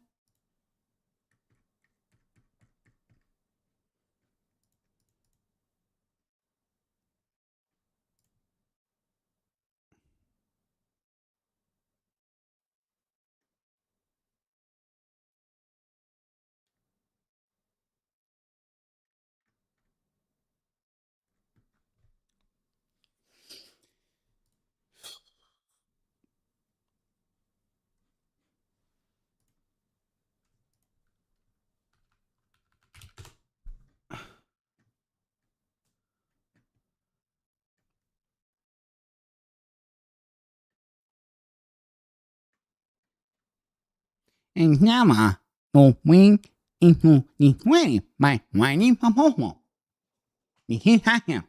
[SPEAKER 8] And Yama, no wing, into the way, my whining from home. The hit him.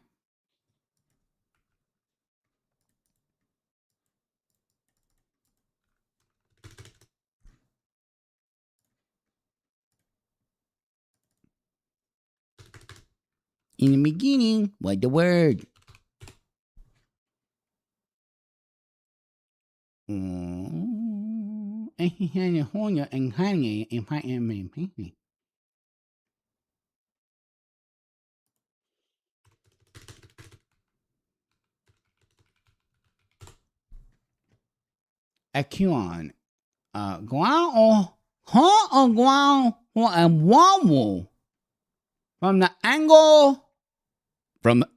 [SPEAKER 8] In the beginning was the word. And he had a horn and hanging in my painting. A Q-on. Guao, huh? Or guao, or a wobble. From the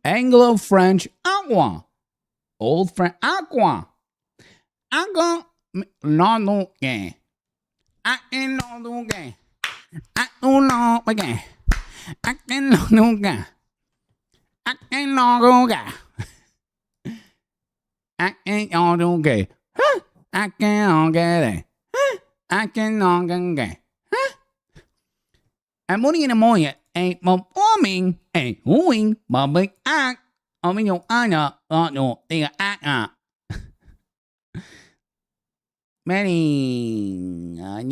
[SPEAKER 8] Anglo-French agua. Old French agua. Agua, no, no, gay. I can no do gay. I do no gay. I can no do gay. I can no go gay. I can no do gay. I can no gay. I can no gay. I'm only in a morning. A performing a wooing public act. I mean, your honor, no, the act. Many. I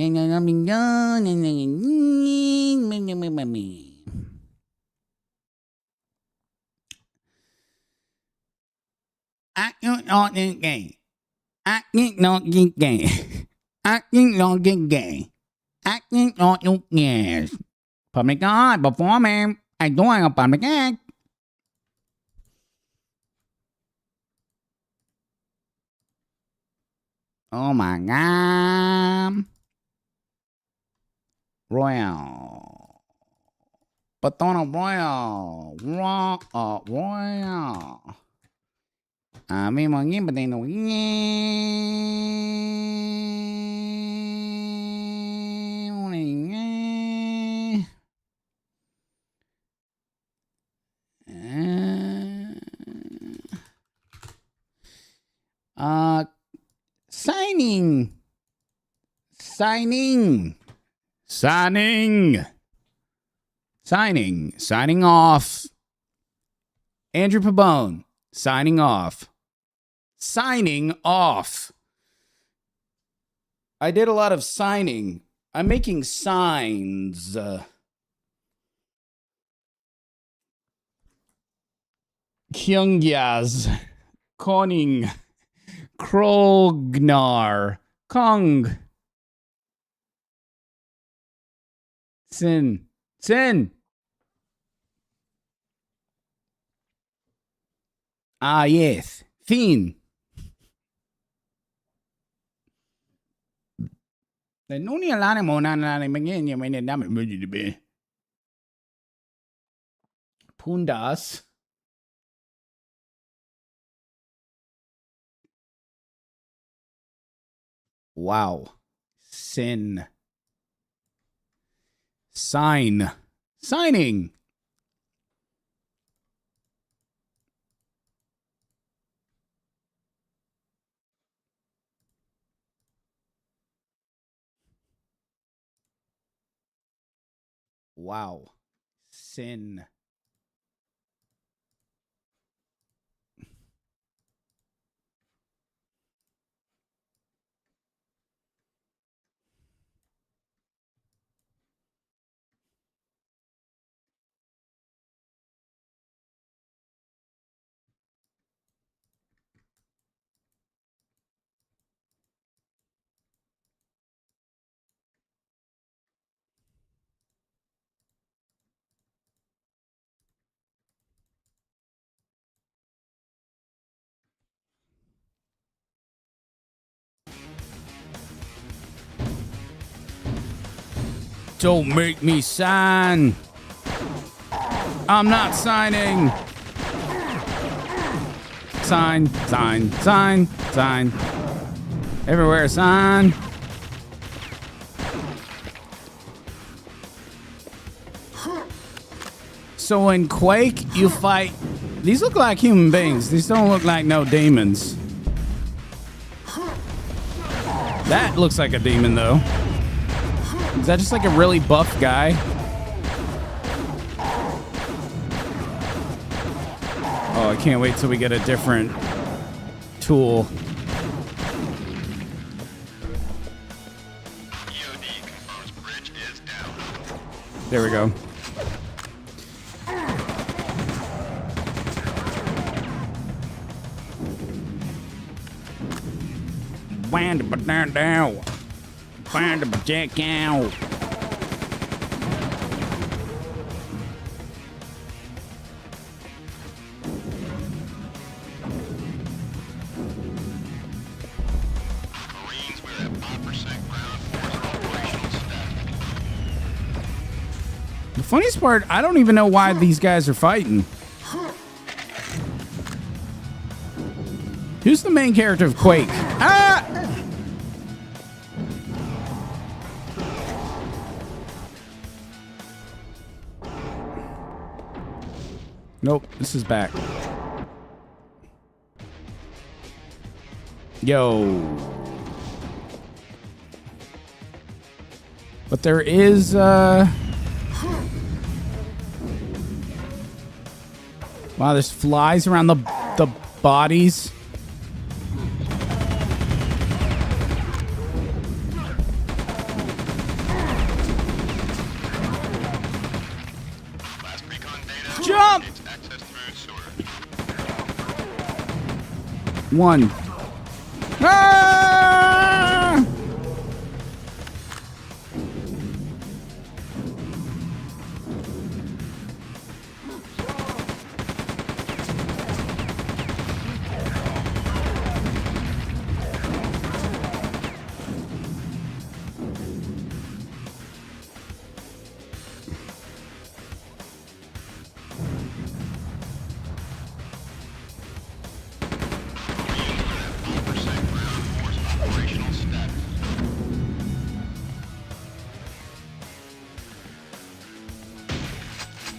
[SPEAKER 8] don't know the game. I think not get gay. I think not get gay. I think not you yes. Public art performing. I doing a public act. Oh my god. Royal. Patona Royal. Royal. May mga ngin patay no.
[SPEAKER 2] Signing off. Andrew Pabone, signing off. Signing off. I did a lot of signing. I'm making signs. Kyungyaz, Koning, Krognar, Kong, Sin. Ah, yes, Fin. The Nuni Alani Monana Magin, you may not have to be. Pundas. Wow. Sin. Signing. Wow. Sin. Don't make me sign. I'm not signing. Sign. Everywhere, sign. So in Quake, you fight. These look like human beings. These don't look like no demons. That looks like a demon, though. Is that just like a really buff guy? Oh, I can't wait till we get a different tool. There we go. Find the jack out.
[SPEAKER 6] Marines, we're at 5% ground force operational status.
[SPEAKER 2] The funniest part, I don't even know why these guys are fighting. Who's the main character of Quake? Ah! Nope, this is back. Yo. But there is, wow, there's flies around the bodies. Jump! One. Ah!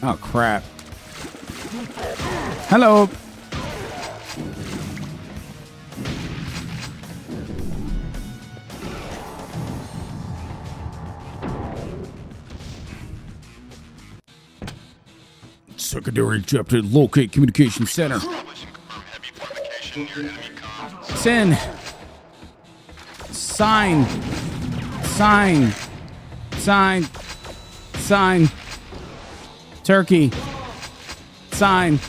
[SPEAKER 2] Oh, crap. Hello. Secondary chapter, locate communication center. Sin. Sign. Turkey. Sign.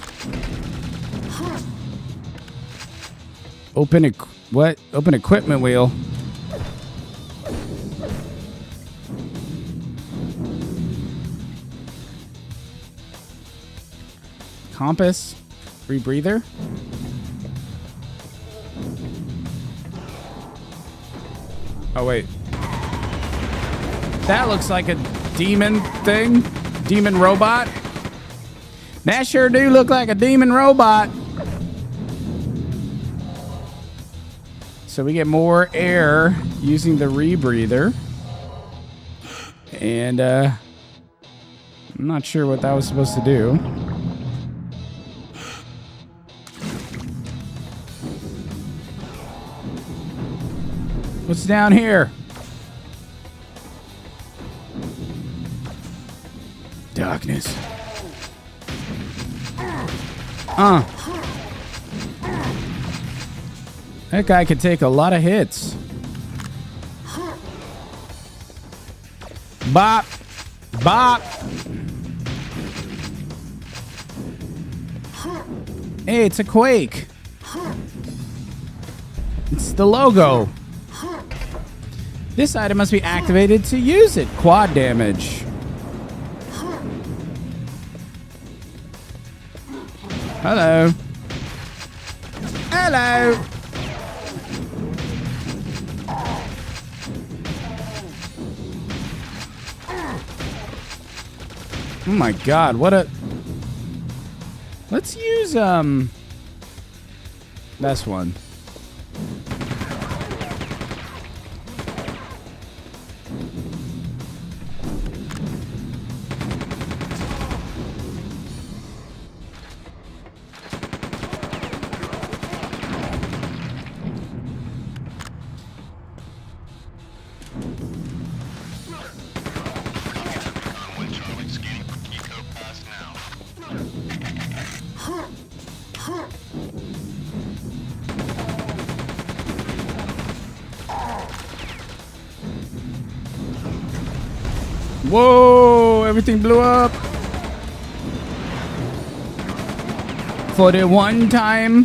[SPEAKER 2] Open what? Open equipment wheel. Compass. Rebreather. Oh, wait. That looks like a demon thing. Demon robot. That sure do look like a demon robot. So we get more air using the rebreather. And I'm not sure what that was supposed to do. What's down here? Darkness. That guy could take a lot of hits. Bop. Bop. Hey, it's a Quake. It's the logo. This item must be activated to use it. Quad damage. Hello. Hello. Oh my god, what a... Let's use, this one. Whoa, everything blew up. For the one time.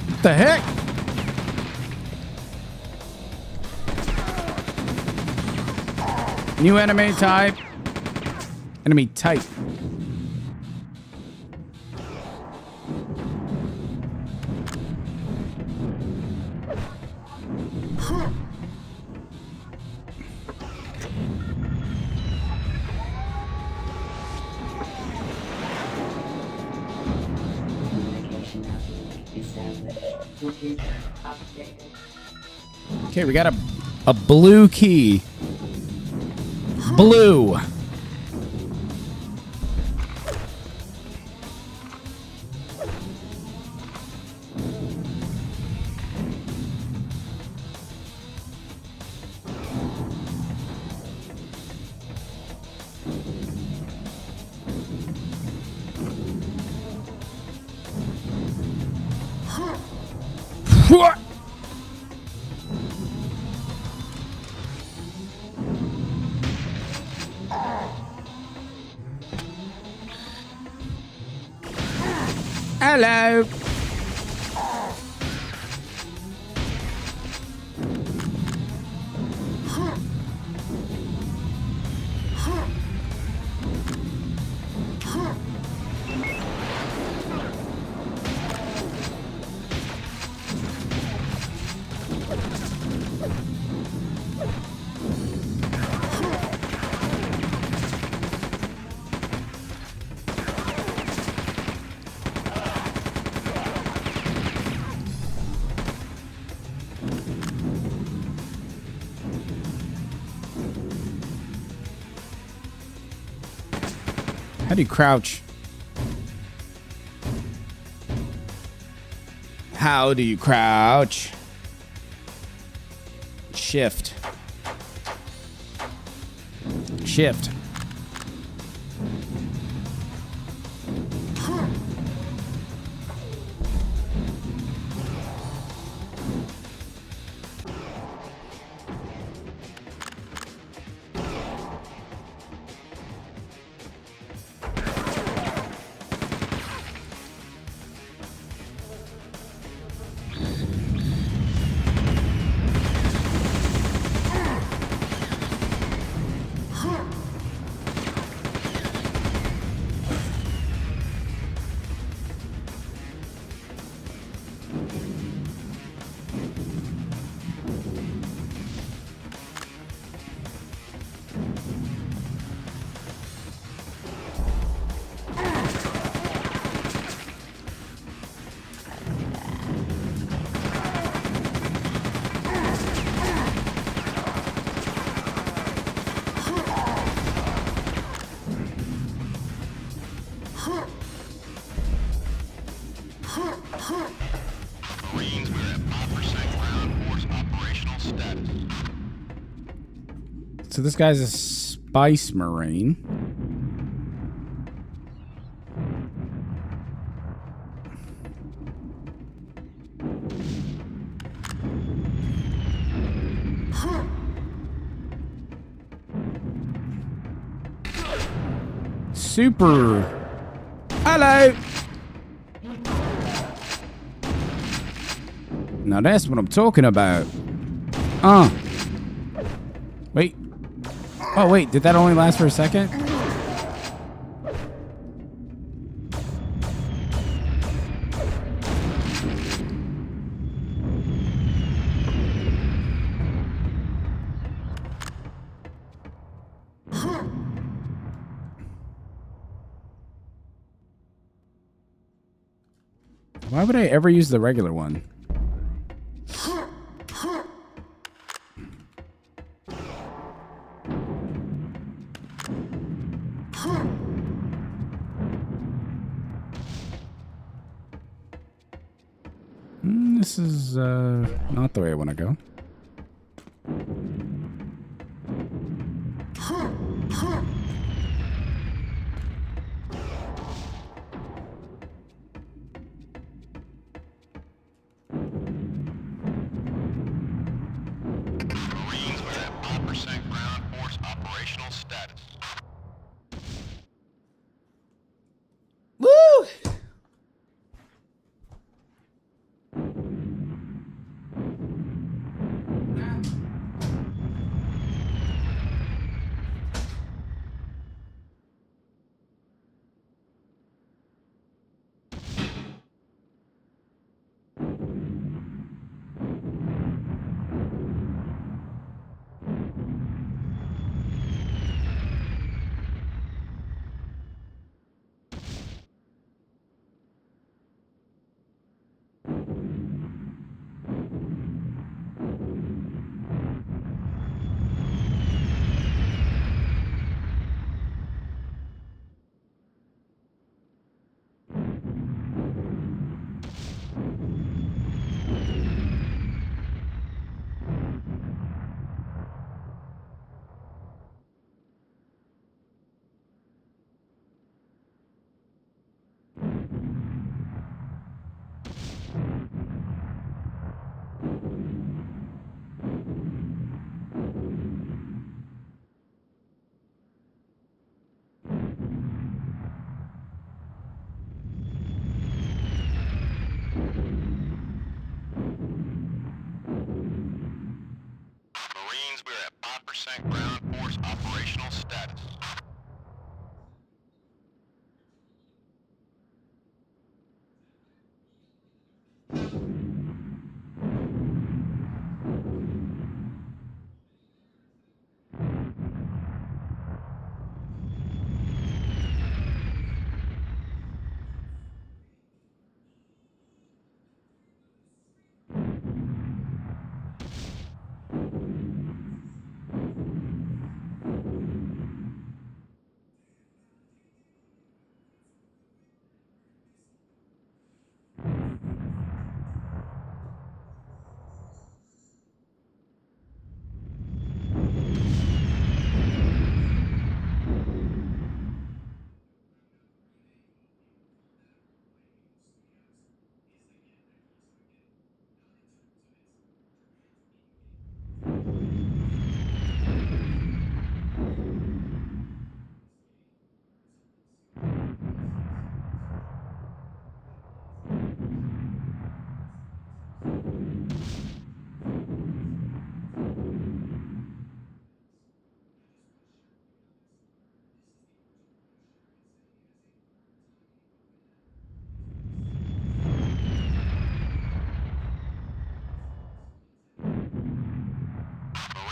[SPEAKER 2] What the heck? New enemy type. Enemy type. Okay, we got a blue key. Blue. What? Hello. How do you crouch? How do you crouch? Shift. Shift.
[SPEAKER 6] Marines, we're at 5% ground force operational status.
[SPEAKER 2] So this guy's a Spice Marine. Super. Hello. Now that's what I'm talking about. Wait. Oh, wait. Did that only last for a second? Why would I ever use the regular one? This is not the way I want to go.
[SPEAKER 6] Marines, we're at 5% ground force operational status.
[SPEAKER 2] Woo!
[SPEAKER 6] Marines, we're at 5% ground force operational status.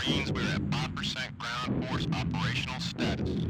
[SPEAKER 6] Marines, we're at 5% ground force operational status.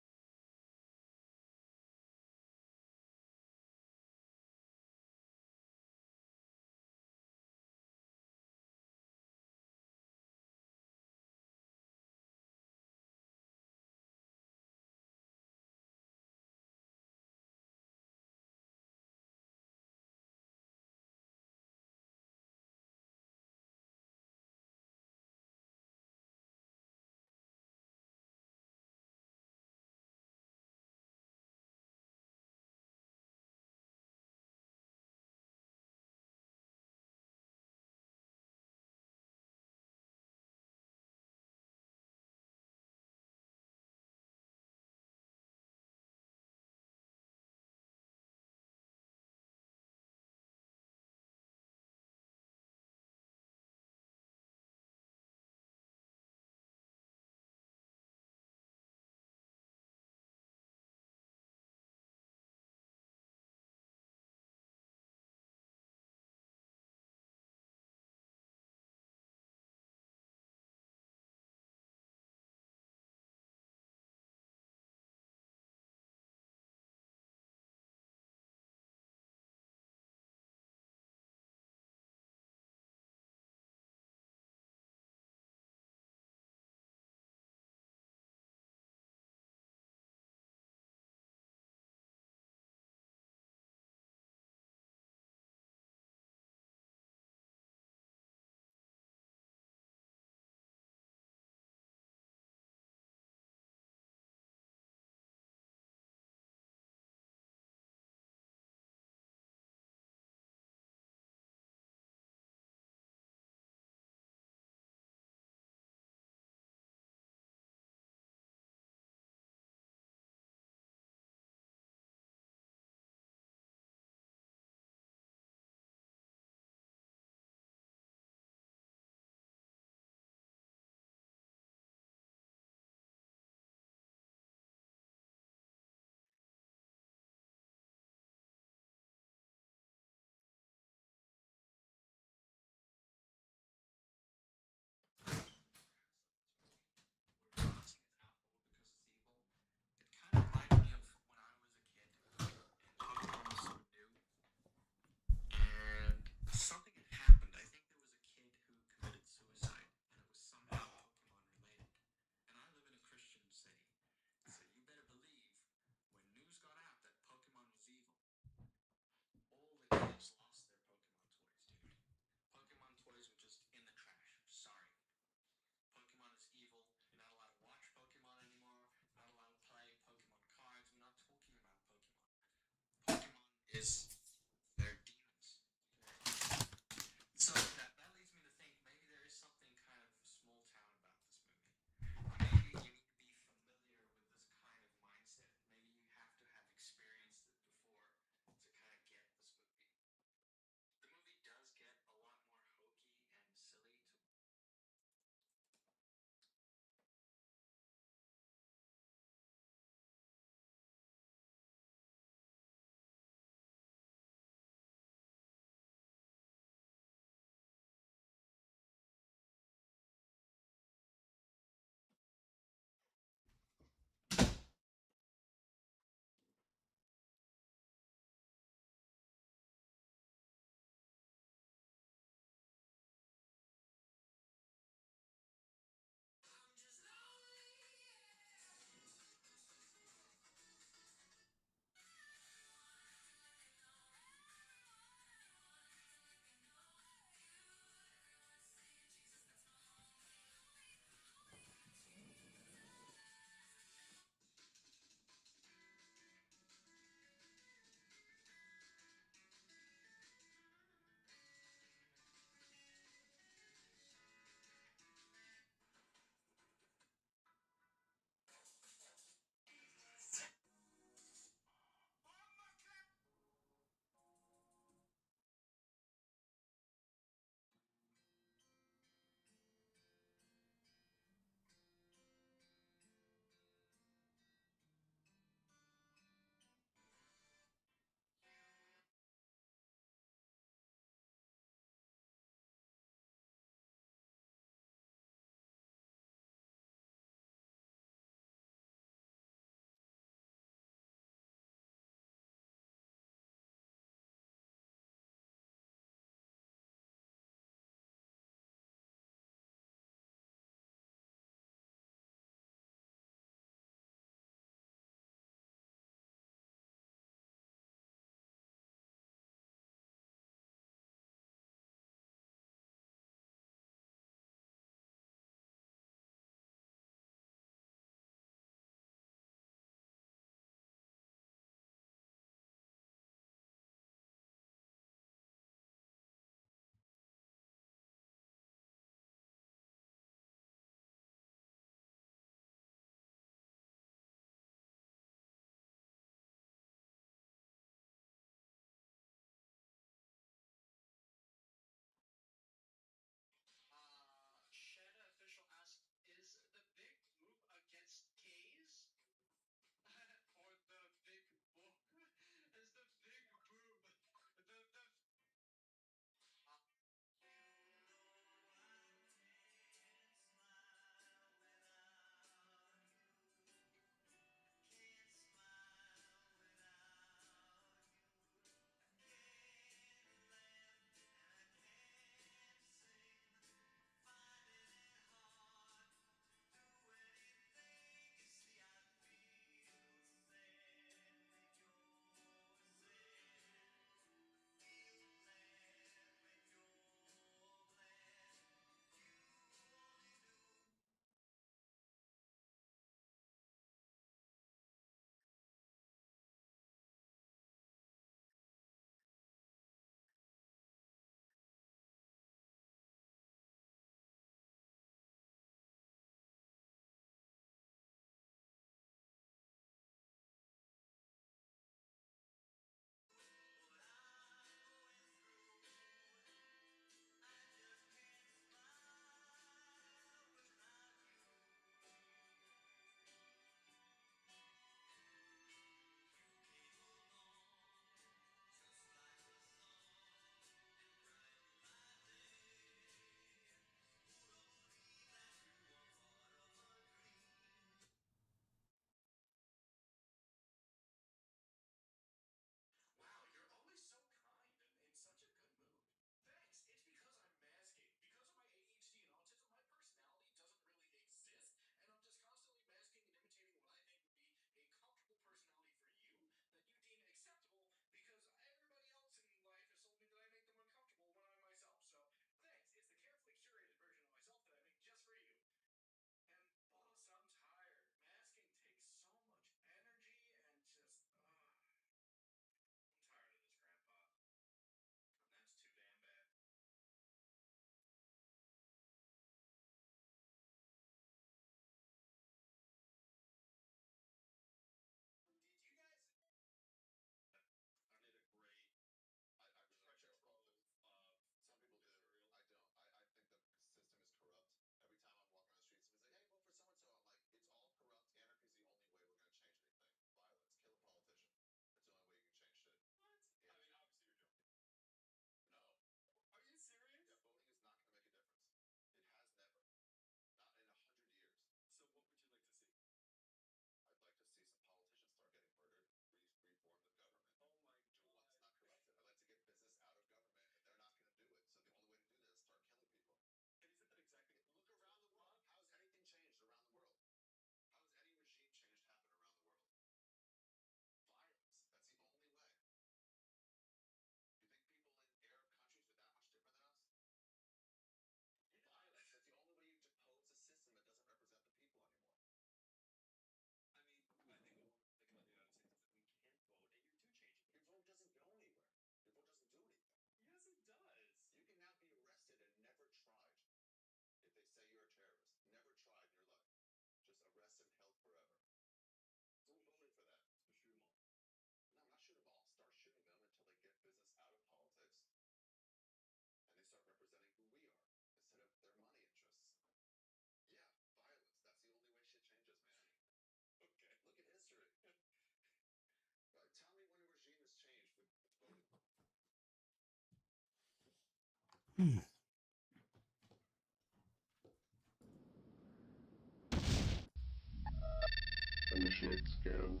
[SPEAKER 6] Initiate scan.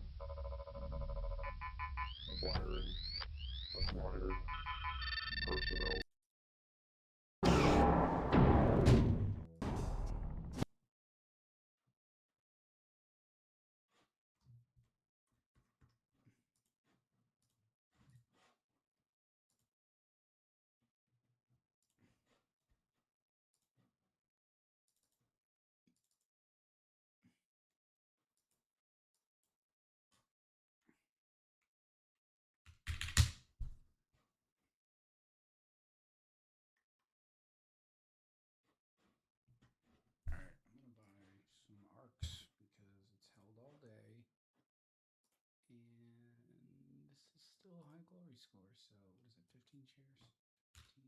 [SPEAKER 6] Acquiring. Acquired. Personnel.
[SPEAKER 2] Some arcs because it's held all day. And this is still a high glory score. So what is it? 15 shares? 15.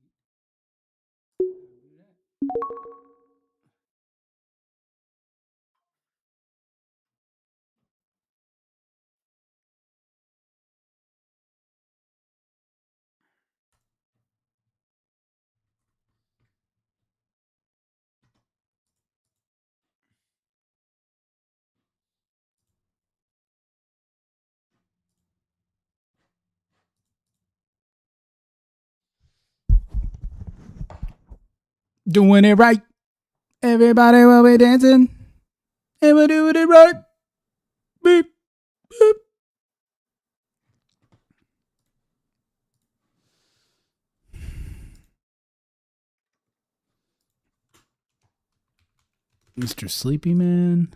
[SPEAKER 2] Do that.
[SPEAKER 1] Doing it right. Everybody will be dancing. And we're doing it right. Beep, beep. Mr. Sleepy Man.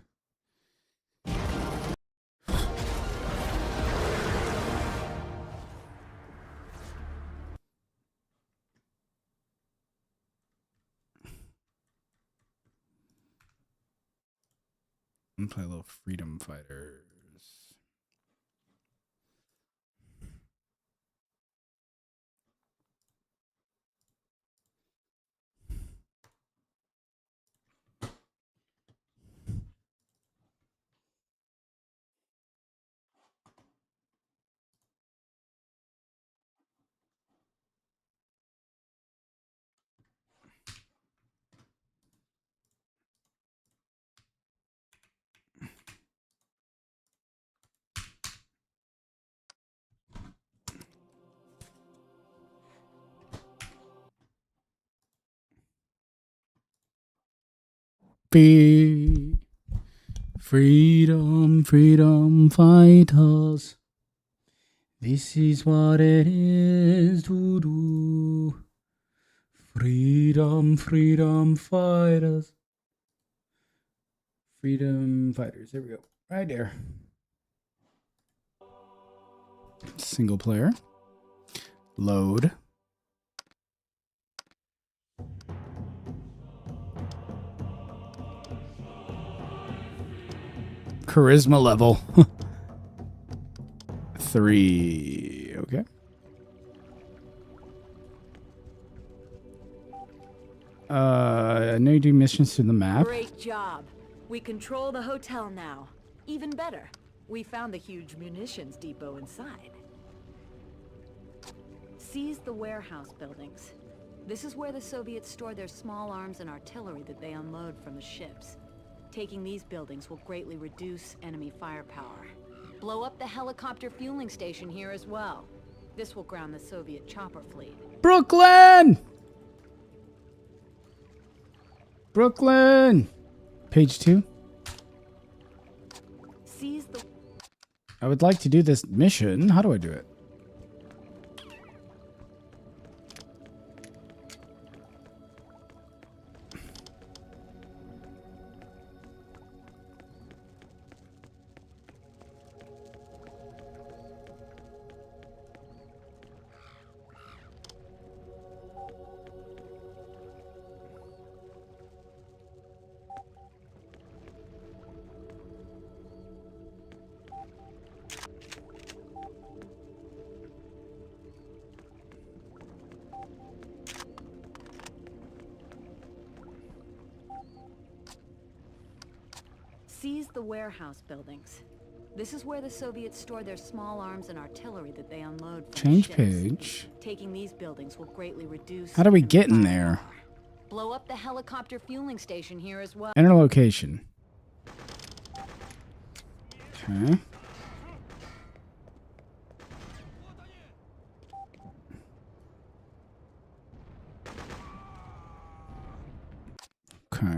[SPEAKER 1] I'm gonna play a little Freedom Fighters. Freedom, freedom fighters. This is what it is to do. Freedom, freedom fighters. Freedom fighters. There we go. Right there. Single player. Load. Charisma level. 3. Okay. I know you do missions to the map.
[SPEAKER 10] Great job. We control the hotel now. Even better, we found the huge munitions depot inside. Seize the warehouse buildings. This is where the Soviets store their small arms and artillery that they unload from the ships. Taking these buildings will greatly reduce enemy firepower. Blow up the helicopter fueling station here as well. This will ground the Soviet chopper fleet.
[SPEAKER 1] Brooklyn! Brooklyn! Page 2.
[SPEAKER 10] Seize the...
[SPEAKER 1] I would like to do this mission. How do I do it?
[SPEAKER 10] Seize the warehouse buildings. This is where the Soviets store their small arms and artillery that they unload from
[SPEAKER 2] Change
[SPEAKER 10] ships.
[SPEAKER 2] page.
[SPEAKER 10] Taking these buildings will greatly reduce.
[SPEAKER 2] How do we
[SPEAKER 10] enemy
[SPEAKER 2] get in
[SPEAKER 10] firepower.
[SPEAKER 2] there?
[SPEAKER 10] Blow up the helicopter fueling station here as well.
[SPEAKER 2] Enter location. Okay.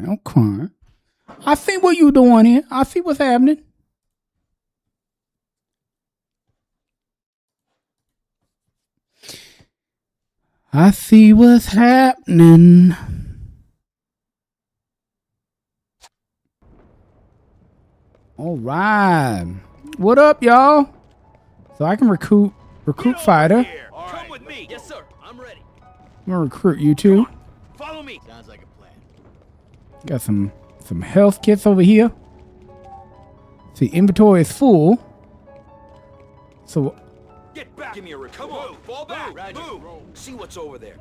[SPEAKER 2] Okay. I see what you doing here. I see what's happening. I see what's happening. All right. What up, y'all? So I can recruit fighter.
[SPEAKER 3] Come with me. Yes, sir. I'm ready.
[SPEAKER 2] I'm gonna recruit you two.
[SPEAKER 3] Follow me. Sounds like a plan.
[SPEAKER 2] Got some health kits over here. See, inventory is full. So
[SPEAKER 3] Get back. Give me a report. Come on. Fall back. Move. See what's over there.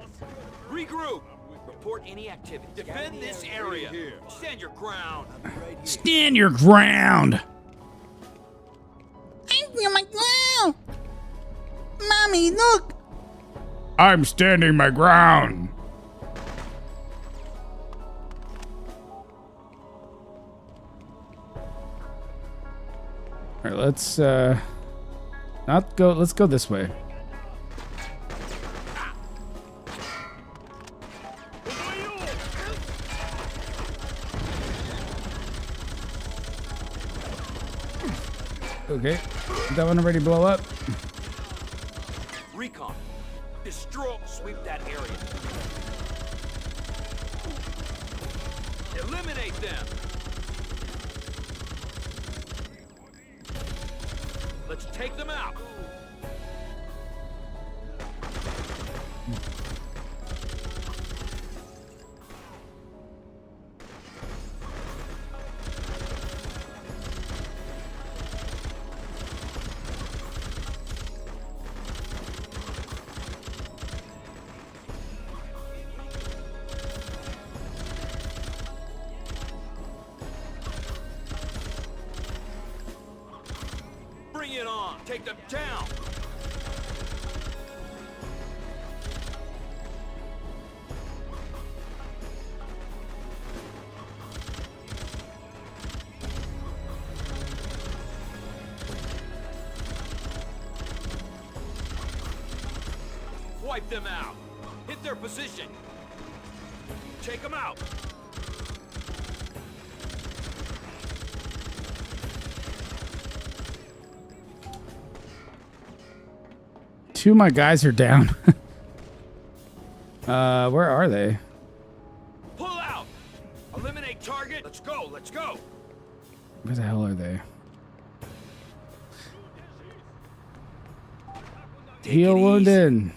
[SPEAKER 3] Regroup. Report any activity. Defend this area. Stand your ground.
[SPEAKER 2] stand your ground.
[SPEAKER 8] I'm my ground. Mommy, look.
[SPEAKER 2] I'm standing my ground. All right, let's not go. Let's go this way. Okay, did that one already blow up?
[SPEAKER 3] Recon. Destroy. Sweep that area. Eliminate them. Let's take them out. Bring it on. Take them down. Wipe them out. Hit their position. Take them out.
[SPEAKER 2] Two of my guys are down. Where are they?
[SPEAKER 3] Pull out. Eliminate target. Let's go. Let's go.
[SPEAKER 2] Where the hell are they?
[SPEAKER 3] Take
[SPEAKER 2] Heal
[SPEAKER 3] it
[SPEAKER 2] wounded.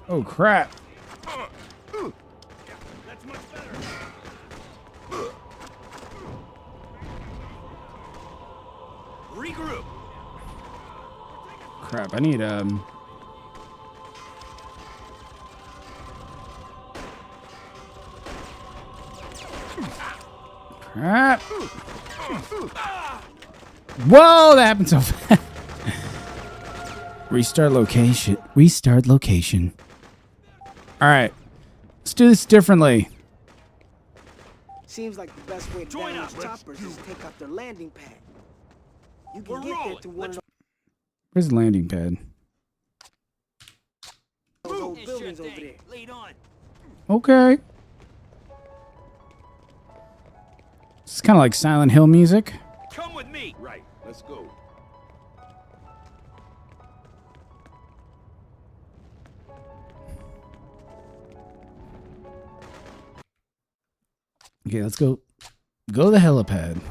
[SPEAKER 2] Oh crap.
[SPEAKER 3] That's much better. Regroup.
[SPEAKER 2] Crap, I need crap. Whoa, that happened so fast. Restart location. Restart location. Alright. Let's do this differently.
[SPEAKER 11] Seems like the best way to
[SPEAKER 3] Join
[SPEAKER 11] damage
[SPEAKER 3] up.
[SPEAKER 11] choppers is to take out their landing pad. You can
[SPEAKER 3] We're
[SPEAKER 11] get there
[SPEAKER 3] rolling.
[SPEAKER 11] to one of
[SPEAKER 2] Where's the landing pad?
[SPEAKER 11] those old buildings over there.
[SPEAKER 3] Lead on.
[SPEAKER 2] Okay. It's kind of like Silent Hill music.
[SPEAKER 3] Come with me. Right. Let's go.
[SPEAKER 2] Okay, let's go. Go to the helipad.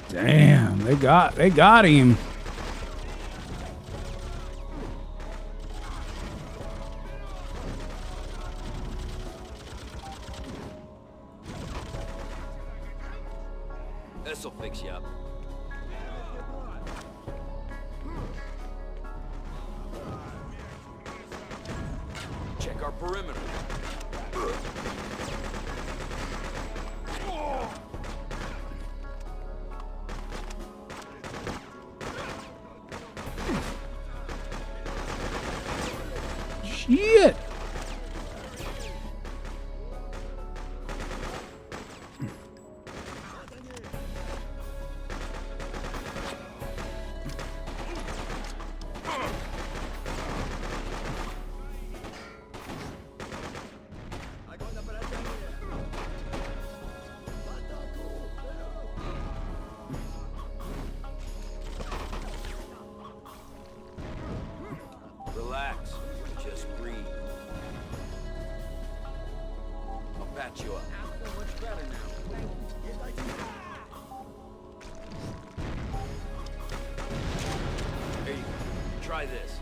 [SPEAKER 2] Damn, they got him.
[SPEAKER 3] This'll fix you up.
[SPEAKER 2] Shit.
[SPEAKER 12] Relax. Just breathe. I'll patch you up. Much better now. Here you go. Try this.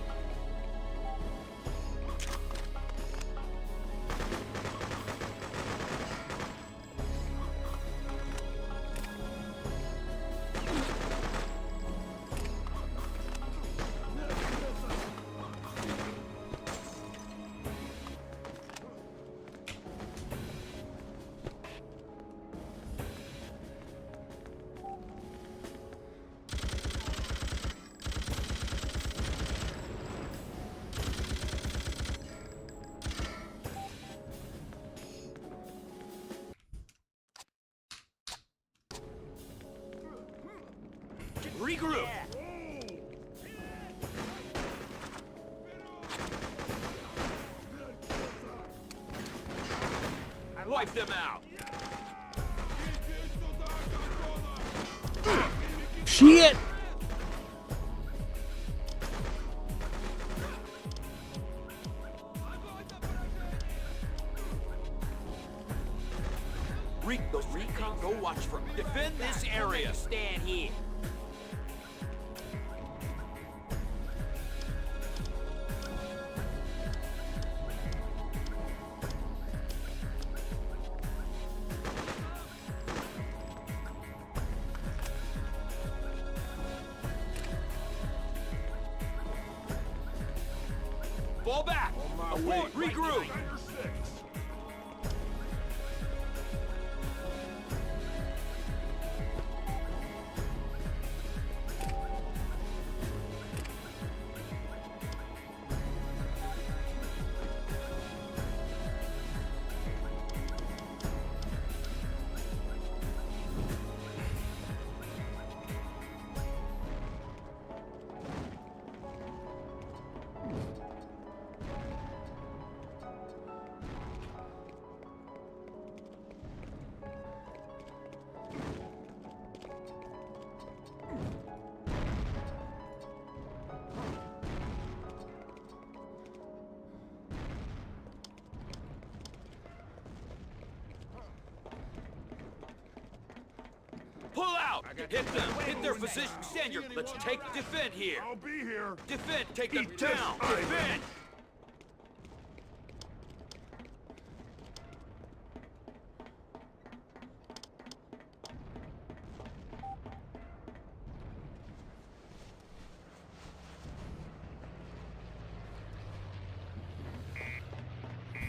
[SPEAKER 12] Regroup! Wipe them out!
[SPEAKER 2] Shit.
[SPEAKER 12] Those recon, go watch for me. Defend this area. Stand here. Fall back! Avoid! Regroup! Pull out! Hit them! Hit their position! Stand your... Let's take defend here!
[SPEAKER 6] I'll be here.
[SPEAKER 12] Defend! Take them down! Defend!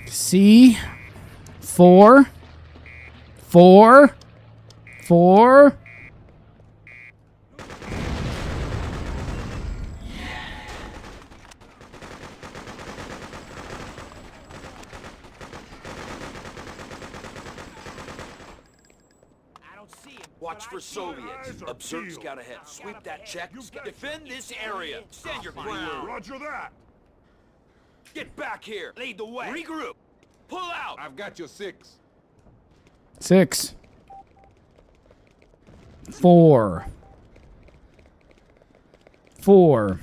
[SPEAKER 2] C. 4. 4. 4.
[SPEAKER 12] Watch for Soviets. Observe scout ahead. Sweep that check. Defend this area. Stand your ground.
[SPEAKER 6] Roger that.
[SPEAKER 12] Get back here. Lead the way. Regroup. Pull out.
[SPEAKER 6] I've got your 6.
[SPEAKER 2] 6. 4. 4.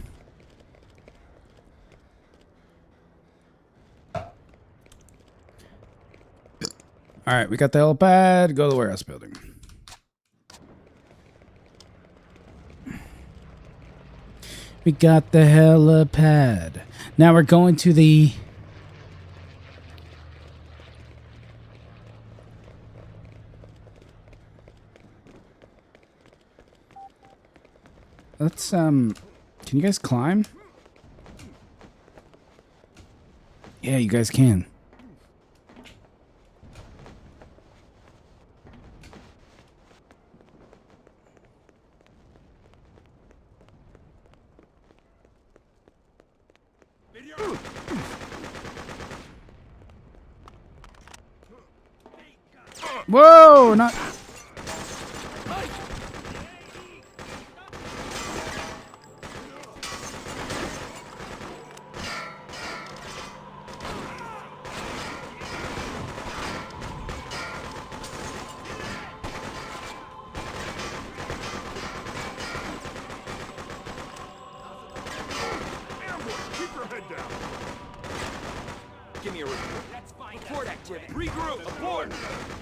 [SPEAKER 2] All right, we got the helipad. Go to the warehouse building. We got the helipad. Now we're going to the... Let's, can you guys climb? Yeah, you guys can. Whoa, not.
[SPEAKER 12] Give me a report. Report activity. Regroup. Abort.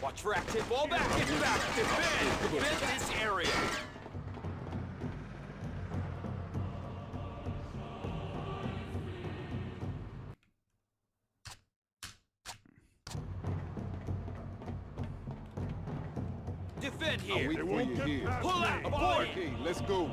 [SPEAKER 12] Watch for activity. Fall back. Get back. Defend. Defend this area. Defend here.
[SPEAKER 6] Wait for you here.
[SPEAKER 12] Pull out. Abort.
[SPEAKER 6] Okay, let's go.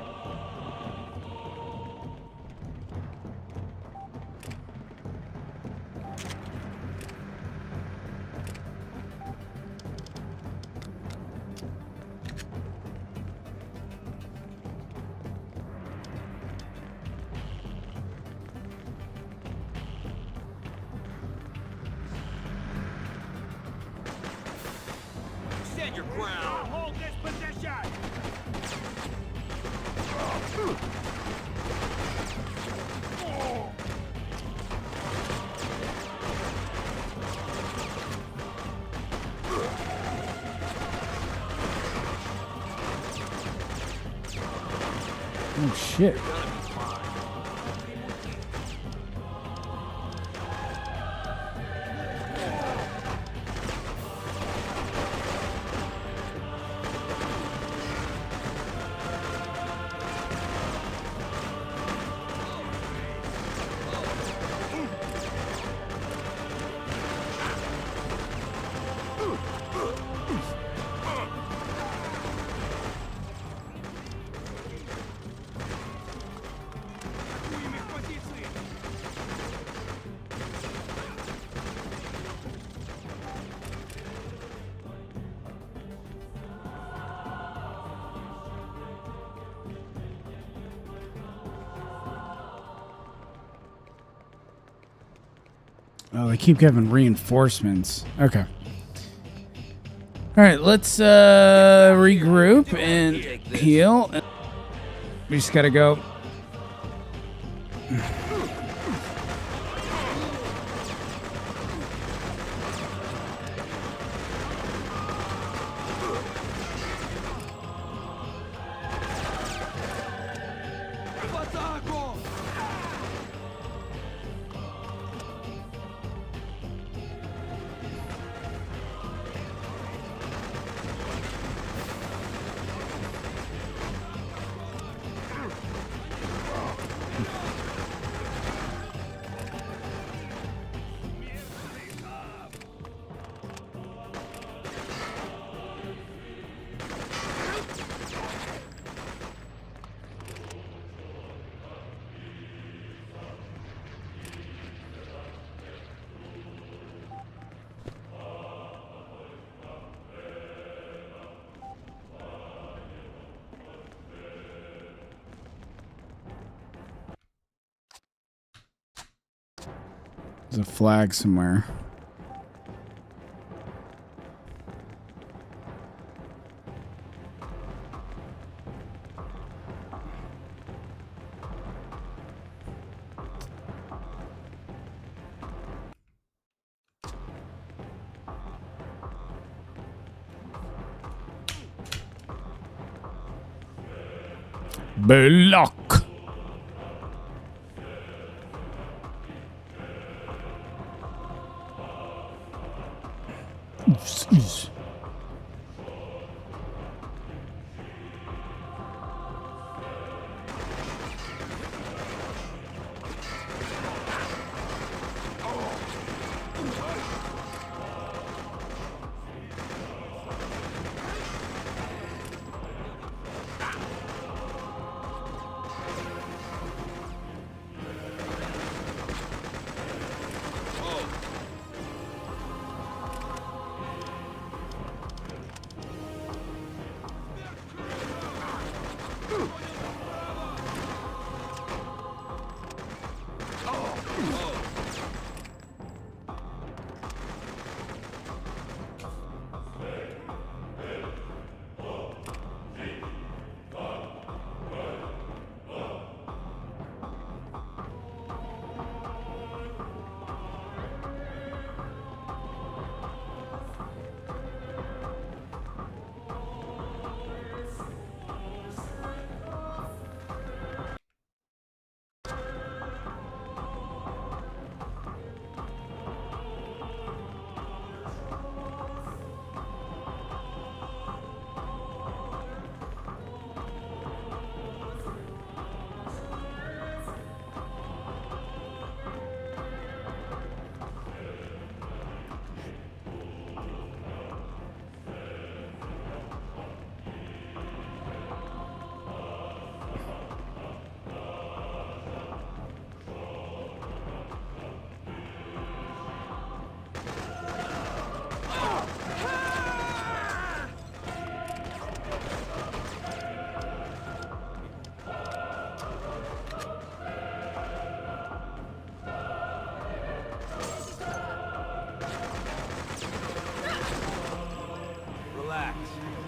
[SPEAKER 12] Stand your ground. Hold this position.
[SPEAKER 2] Oh shit. Oh, they keep giving reinforcements. Okay. All right, let's regroup and heal. We just gotta go. There's a flag somewhere. Block.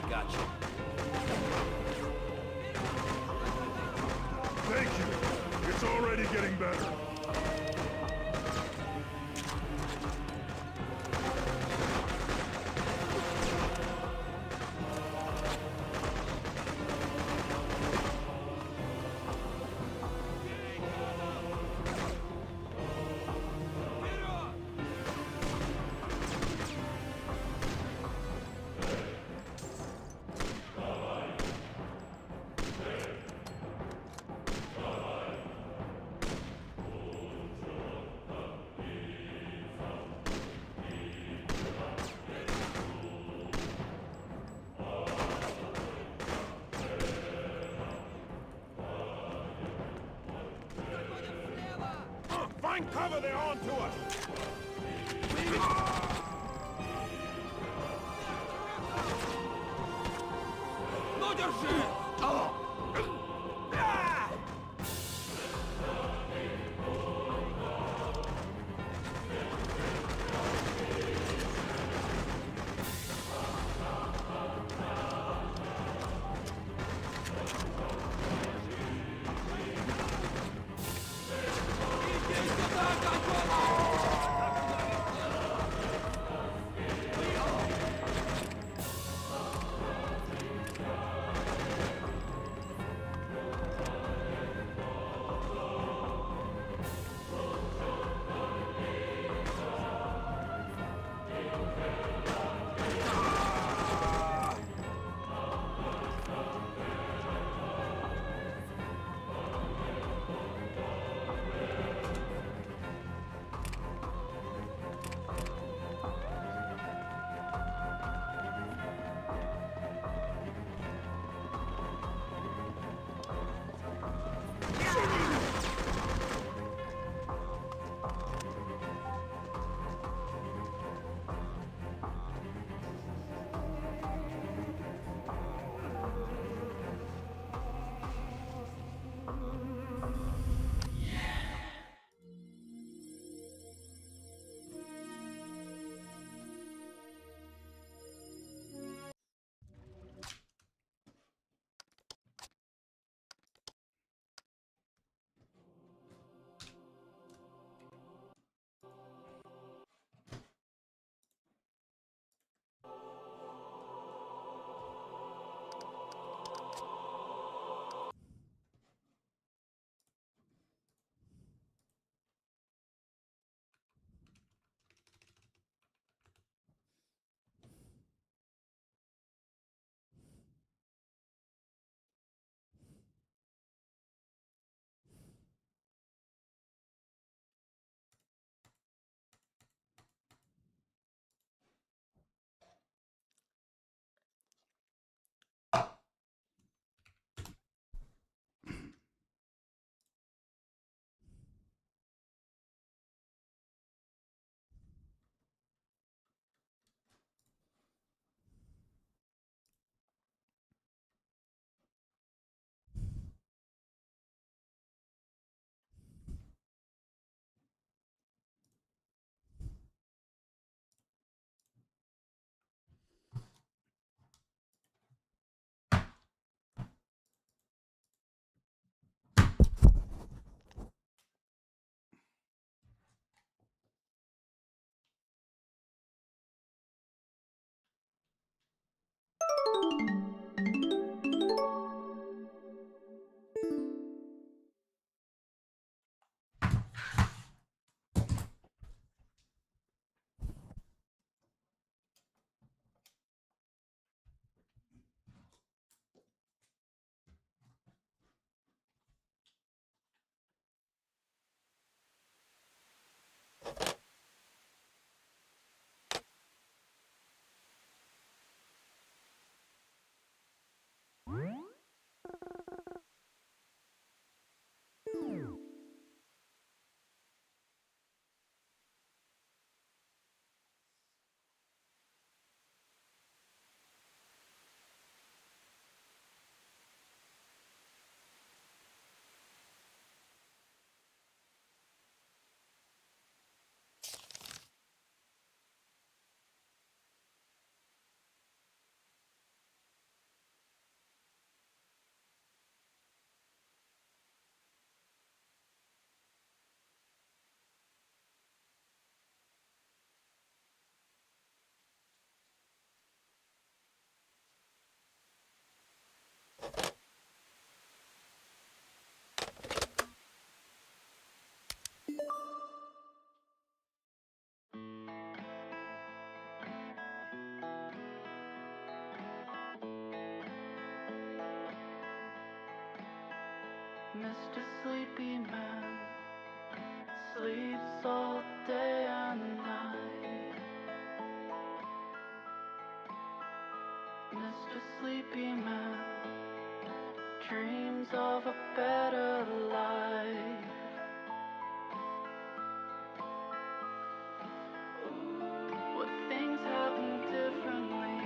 [SPEAKER 12] Gotcha.
[SPEAKER 6] Thank you. It's already getting better. Find cover, they're on to us!
[SPEAKER 12] No держи!
[SPEAKER 13] Mr. Sleepy Man sleeps all day and night. Mr. Sleepy Man dreams of a better life. Would things happen differently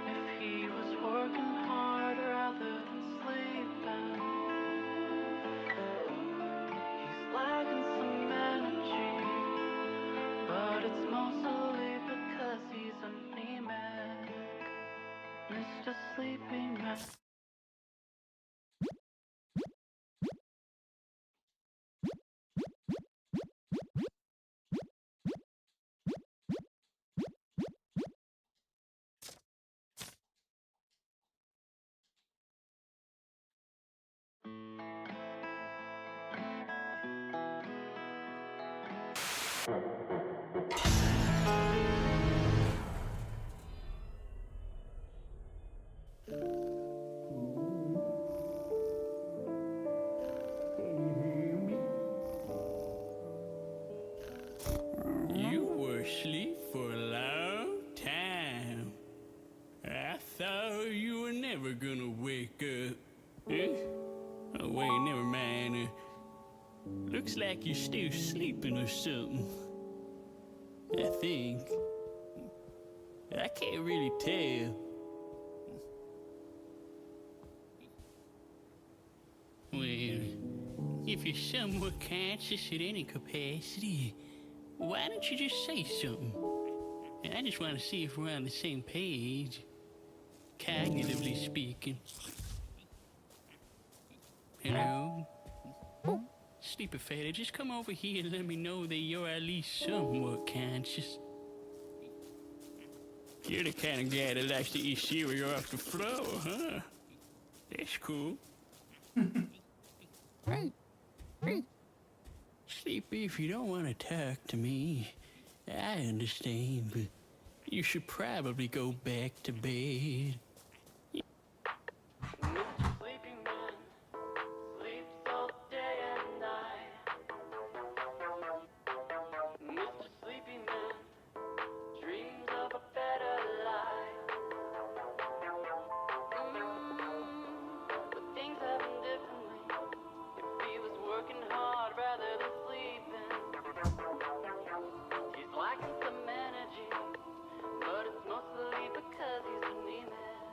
[SPEAKER 13] if he was working hard rather than sleeping? He's lacking some energy, but it's mostly because he's anemic. Mr. Sleepy Man.
[SPEAKER 14] You were asleep for a long time. I thought you were never gonna wake up. Oh, wait, never mind. Looks like you're still sleeping or something. I think. I can't really tell. Well, if you're somewhat conscious at any capacity, why don't you just say something? I just want to see if we're on the same page, cognitively speaking. Hello? Sleepy fella, just come over here and let me know that you're at least somewhat conscious. You're the kind of guy that likes to eat cereal off the floor, huh? That's cool. Sleepy, if you don't want to talk to me, I understand, but you should probably go back to bed.
[SPEAKER 13] Mr. Sleepy Man sleeps all day and night. Mr. Sleepy Man dreams of a better life. But things happen differently if he was working hard rather than sleeping. He's lacking some energy, but it's mostly because he's anemic.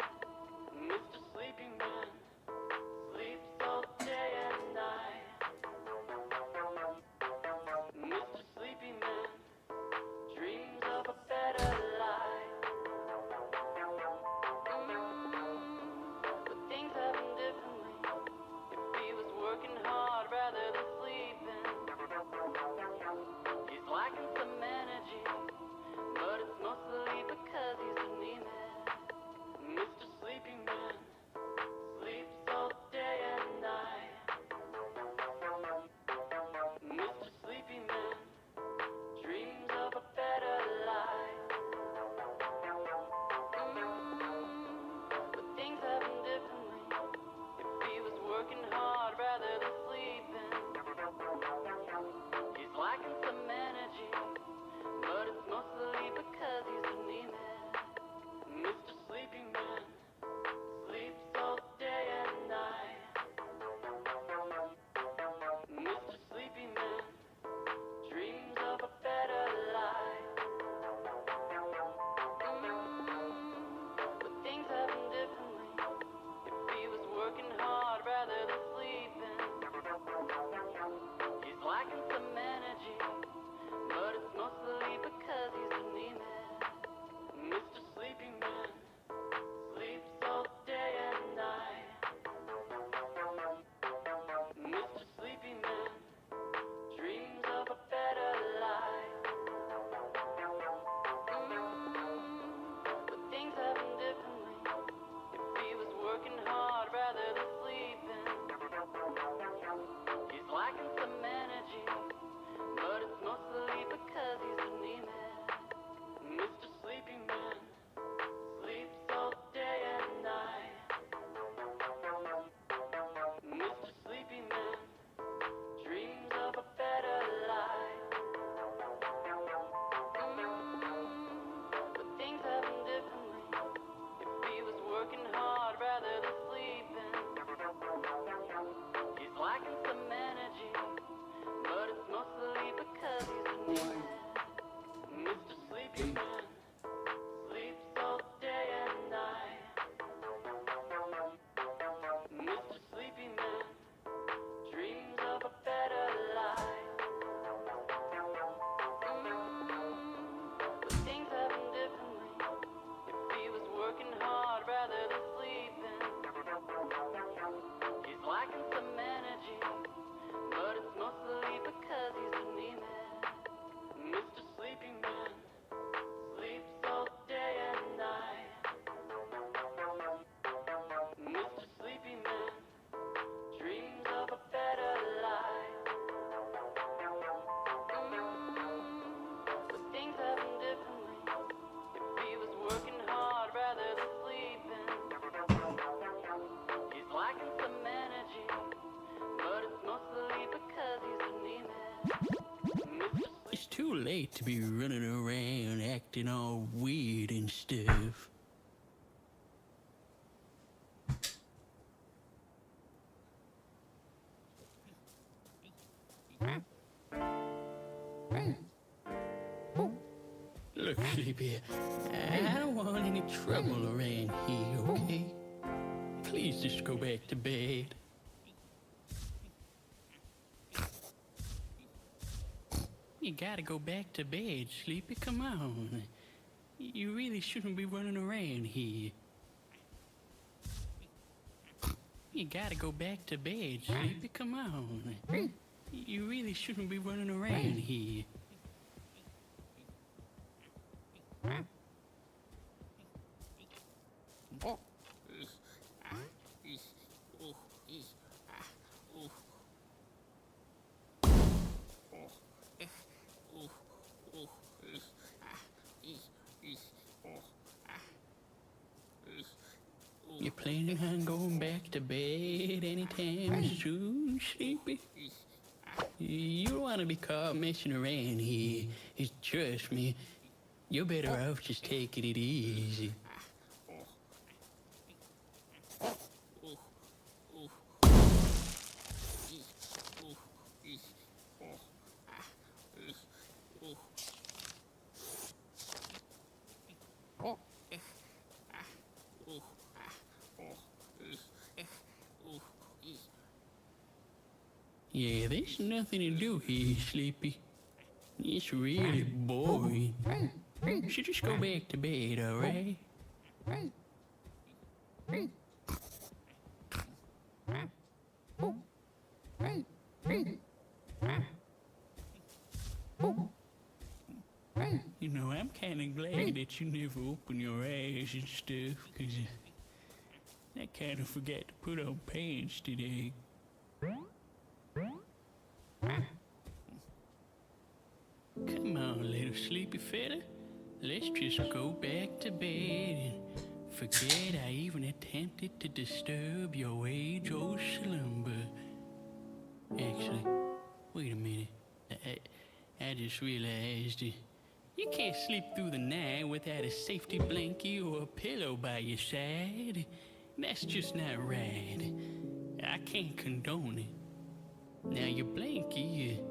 [SPEAKER 14] too late to be running around acting all weird and stuff. Look, Sleepy, I don't want any trouble around here, okay? Please just go back to bed. You gotta go back to bed, Sleepy. Come on. You really shouldn't be running around here. You gotta go back to bed, Sleepy. Come on. You really shouldn't be running around here. You planning on going back to bed anytime soon, Sleepy? You don't want to be caught messing around here. Trust me, you're better off just taking it easy. Yeah, there's nothing to do here, Sleepy. It's really boring. You should just go back to bed, alright? You know, I'm kind of glad that you never open your eyes and stuff, because I kind of forgot to put on pants today. Come on, little sleepy fella. Let's just go back to bed and forget I even attempted to disturb your age-old slumber. Actually, wait a minute. I just realized you can't sleep through the night without a safety blanket or a pillow by your side. That's just not right. I can't condone it. Now, your blanket,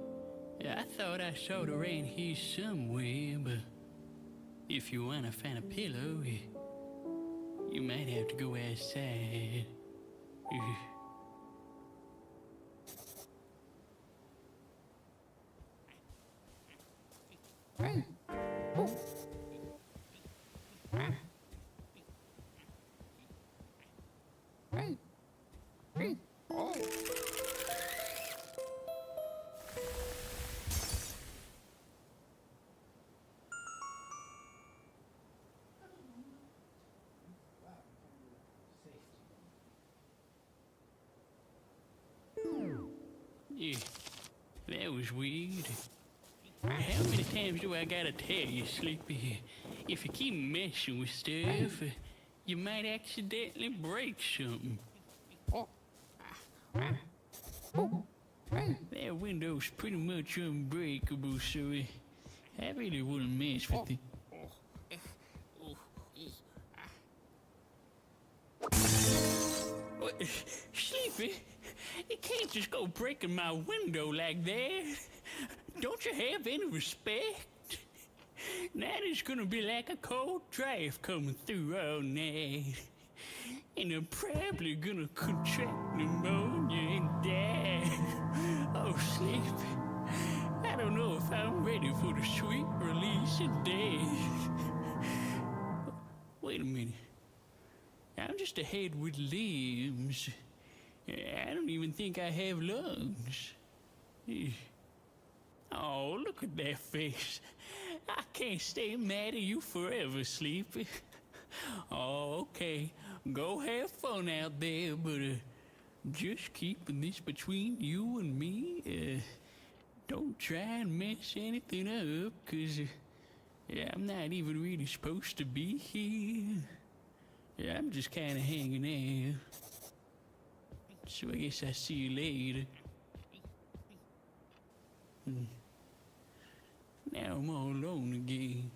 [SPEAKER 14] I thought I saw it around here somewhere, but if you want to find a pillow, you might have to go outside. Yeah, that was weird. How many times do I gotta tell you, Sleepy? If you keep messing with stuff, you might accidentally break something. That window's pretty much unbreakable, so I really wouldn't mess with it. What? Sleepy? You can't just go breaking my window like that. Don't you have any respect? That is gonna be like a cold draft coming through all night. And I'm probably gonna contract pneumonia and die. Oh, Sleepy, I don't know if I'm ready for the sweet release of death. Wait a minute. I'm just a head with limbs. I don't even think I have lungs. Oh, look at that face. I can't stay mad at you forever, Sleepy. Oh, okay. Go have fun out there, but just keeping this between you and me. Don't try and mess anything up, 'cause I'm not even really supposed to be here. I'm just kind of hanging out. So I guess I'll see you later. Now I'm all alone again.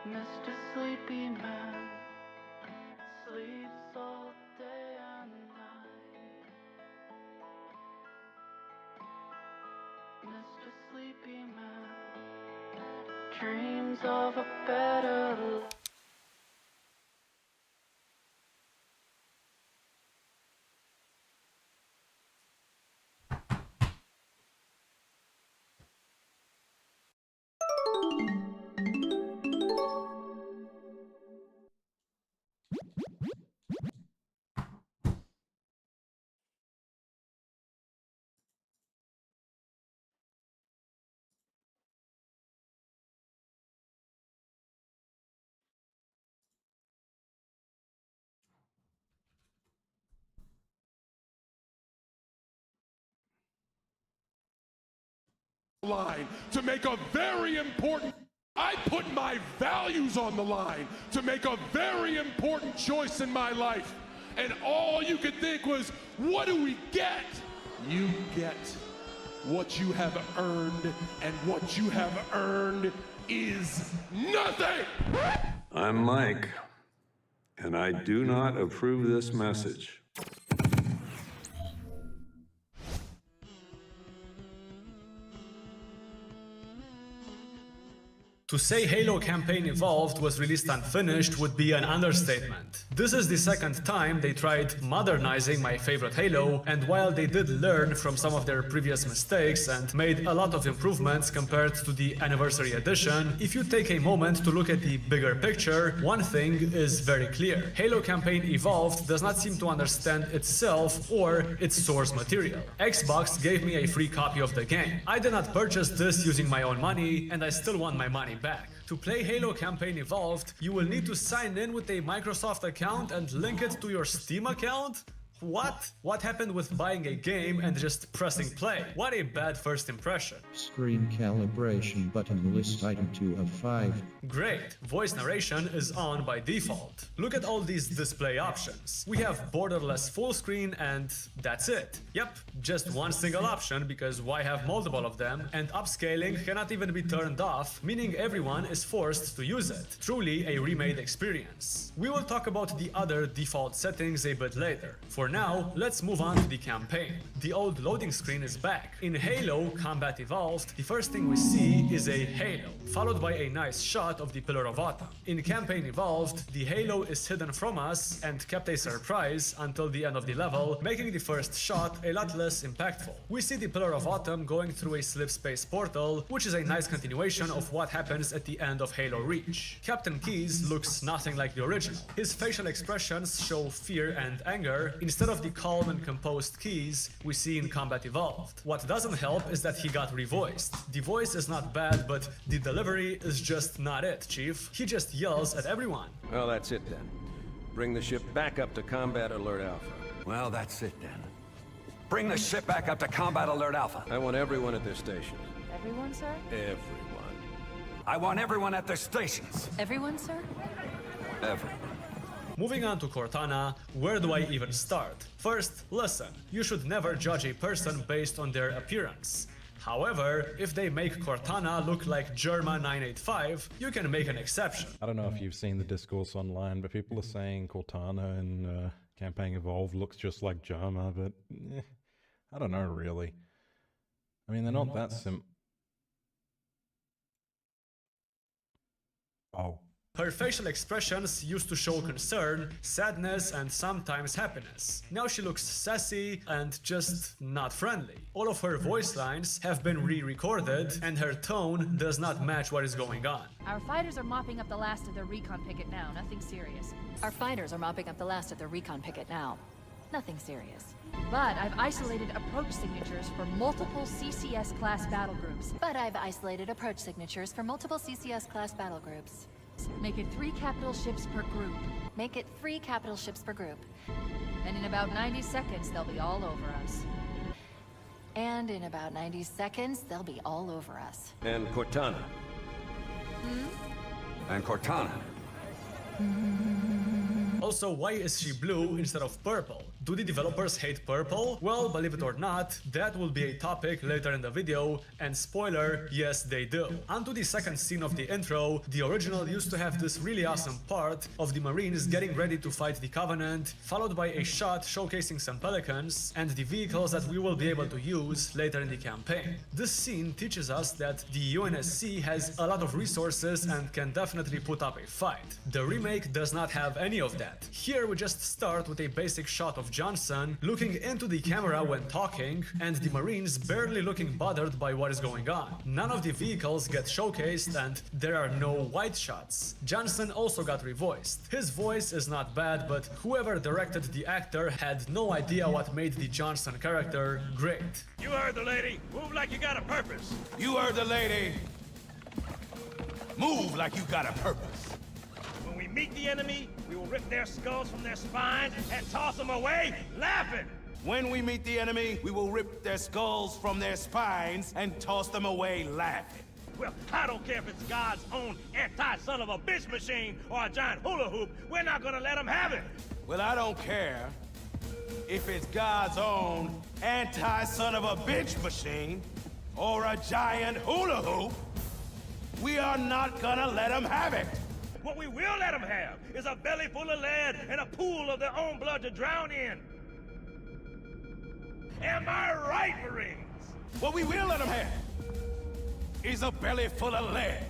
[SPEAKER 13] Mr. Sleepy Man sleeps all day and night. Mr. Sleepy Man dreams of a better life.
[SPEAKER 15] Line to make a very important. I put my values on the line to make a very important choice in my life, and all you could think was, what do we get? You get what you have earned, and what you have earned is nothing.
[SPEAKER 6] I'm Mike, and I do not approve this message.
[SPEAKER 16] To say Halo Campaign Evolved was released unfinished would be an understatement. This is the second time they tried modernizing my favorite Halo, and while they did learn from some of their previous mistakes and made a lot of improvements compared to the Anniversary Edition, if you take a moment to look at the bigger picture, one thing is very clear. Halo Campaign Evolved does not seem to understand itself or its source material. Xbox gave me a free copy of the game. I did not purchase this using my own money, and I still want my money back. To play Halo Campaign Evolved, you will need to sign in with a Microsoft account and link it to your Steam account? What? What happened with buying a game and just pressing play? What a bad first impression.
[SPEAKER 17] Screen calibration button list item 2 of 5.
[SPEAKER 16] Great, voice narration is on by default. Look at all these display options. We have borderless full screen and that's it. Yep, just one single option because why have multiple of them? And upscaling cannot even be turned off, meaning everyone is forced to use it. Truly a remade experience. We will talk about the other default settings a bit later. For now, let's move on to the campaign. The old loading screen is back. In Halo Combat Evolved, the first thing we see is a halo, followed by a nice shot of the Pillar of Autumn. In Campaign Evolved, the halo is hidden from us and kept a surprise until the end of the level, making the first shot a lot less impactful. We see the Pillar of Autumn going through a slip space portal, which is a nice continuation of what happens at the end of Halo Reach. Captain Keyes looks nothing like the original. His facial expressions show fear and anger, instead of the calm and composed Keyes we see in Combat Evolved. What doesn't help is that he got revoiced. The voice is not bad, but the delivery is just not it, Chief. He just yells at everyone.
[SPEAKER 6] Well, that's it then. Bring the ship back up to Combat Alert Alpha.
[SPEAKER 18] Well, that's it then. Bring the ship back up to Combat Alert Alpha.
[SPEAKER 6] I want everyone at their station.
[SPEAKER 5] Everyone, sir?
[SPEAKER 6] Everyone.
[SPEAKER 18] I want everyone at their stations.
[SPEAKER 5] Everyone, sir?
[SPEAKER 18] Everyone.
[SPEAKER 16] Moving on to Cortana, where do I even start? First, listen, you should never judge a person based on their appearance. However, if they make Cortana look like Germa 985, you can make an exception.
[SPEAKER 19] I don't know if you've seen the discourse online, but people are saying Cortana in Campaign Evolved looks just like Germa, but I don't know really. I mean, they're not that Oh.
[SPEAKER 16] Her facial expressions used to show concern, sadness, and sometimes happiness. Now she looks sassy and just not friendly. All of her voice lines have been re-recorded, and her tone does not match what is going on.
[SPEAKER 5] Our fighters are mopping up the last of their recon picket now. Nothing serious.
[SPEAKER 10] Our fighters are mopping up the last of their recon picket now. Nothing serious.
[SPEAKER 5] But I've isolated approach signatures for multiple CCS class battle groups. Make it 3 capital ships per group.
[SPEAKER 10] Make it 3 capital ships per group.
[SPEAKER 5] And in about 90 seconds, they'll be all over us.
[SPEAKER 10] And in about 90 seconds, they'll be all over us.
[SPEAKER 6] And Cortana.
[SPEAKER 18] And Cortana.
[SPEAKER 16] Also, why is she blue instead of purple? Do the developers hate purple? Well, believe it or not, that will be a topic later in the video, and spoiler, yes they do. Onto the second scene of the intro, the original used to have this really awesome part of the Marines getting ready to fight the Covenant, followed by a shot showcasing some Pelicans and the vehicles that we will be able to use later in the campaign. This scene teaches us that the UNSC has a lot of resources and can definitely put up a fight. The remake does not have any of that. Here we just start with a basic shot of Johnson looking into the camera when talking, and the Marines barely looking bothered by what is going on. None of the vehicles get showcased and there are no wide shots. Johnson also got revoiced. His voice is not bad, but whoever directed the actor had no idea what made the Johnson character great.
[SPEAKER 12] You heard the lady. Move like you got a purpose.
[SPEAKER 20] You heard the lady. Move like you got a purpose.
[SPEAKER 12] When we meet the enemy, we will rip their skulls from their spines and toss them away, laughing.
[SPEAKER 20] When we meet the enemy, we will rip their skulls from their spines and toss them away laughing.
[SPEAKER 12] Well, I don't care if it's God's own anti-son-of-a-bitch machine or a giant hula hoop. We're not gonna let them have it.
[SPEAKER 20] Well, I don't care if it's God's own anti-son-of-a-bitch machine or a giant hula hoop. We are not gonna let them have it.
[SPEAKER 12] What we will let them have is a belly full of lead and a pool of their own blood to drown in. Am I right, Marines?
[SPEAKER 20] What we will let them have is a belly full of lead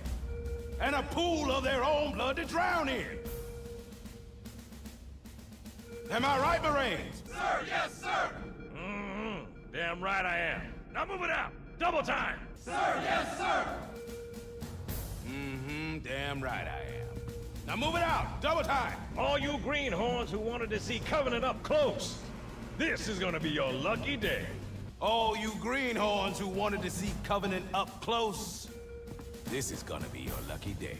[SPEAKER 20] and a pool of their own blood to drown in. Am I right, Marines?
[SPEAKER 12] Sir, yes, sir. Damn right I am. Now move it out. Double time.
[SPEAKER 20] Sir, yes, sir. Damn right I am. Now move it out. Double time.
[SPEAKER 12] All you greenhorns who wanted to see Covenant up close, this is gonna be your lucky day.
[SPEAKER 20] All you greenhorns who wanted to see Covenant up close, this is gonna be your lucky day.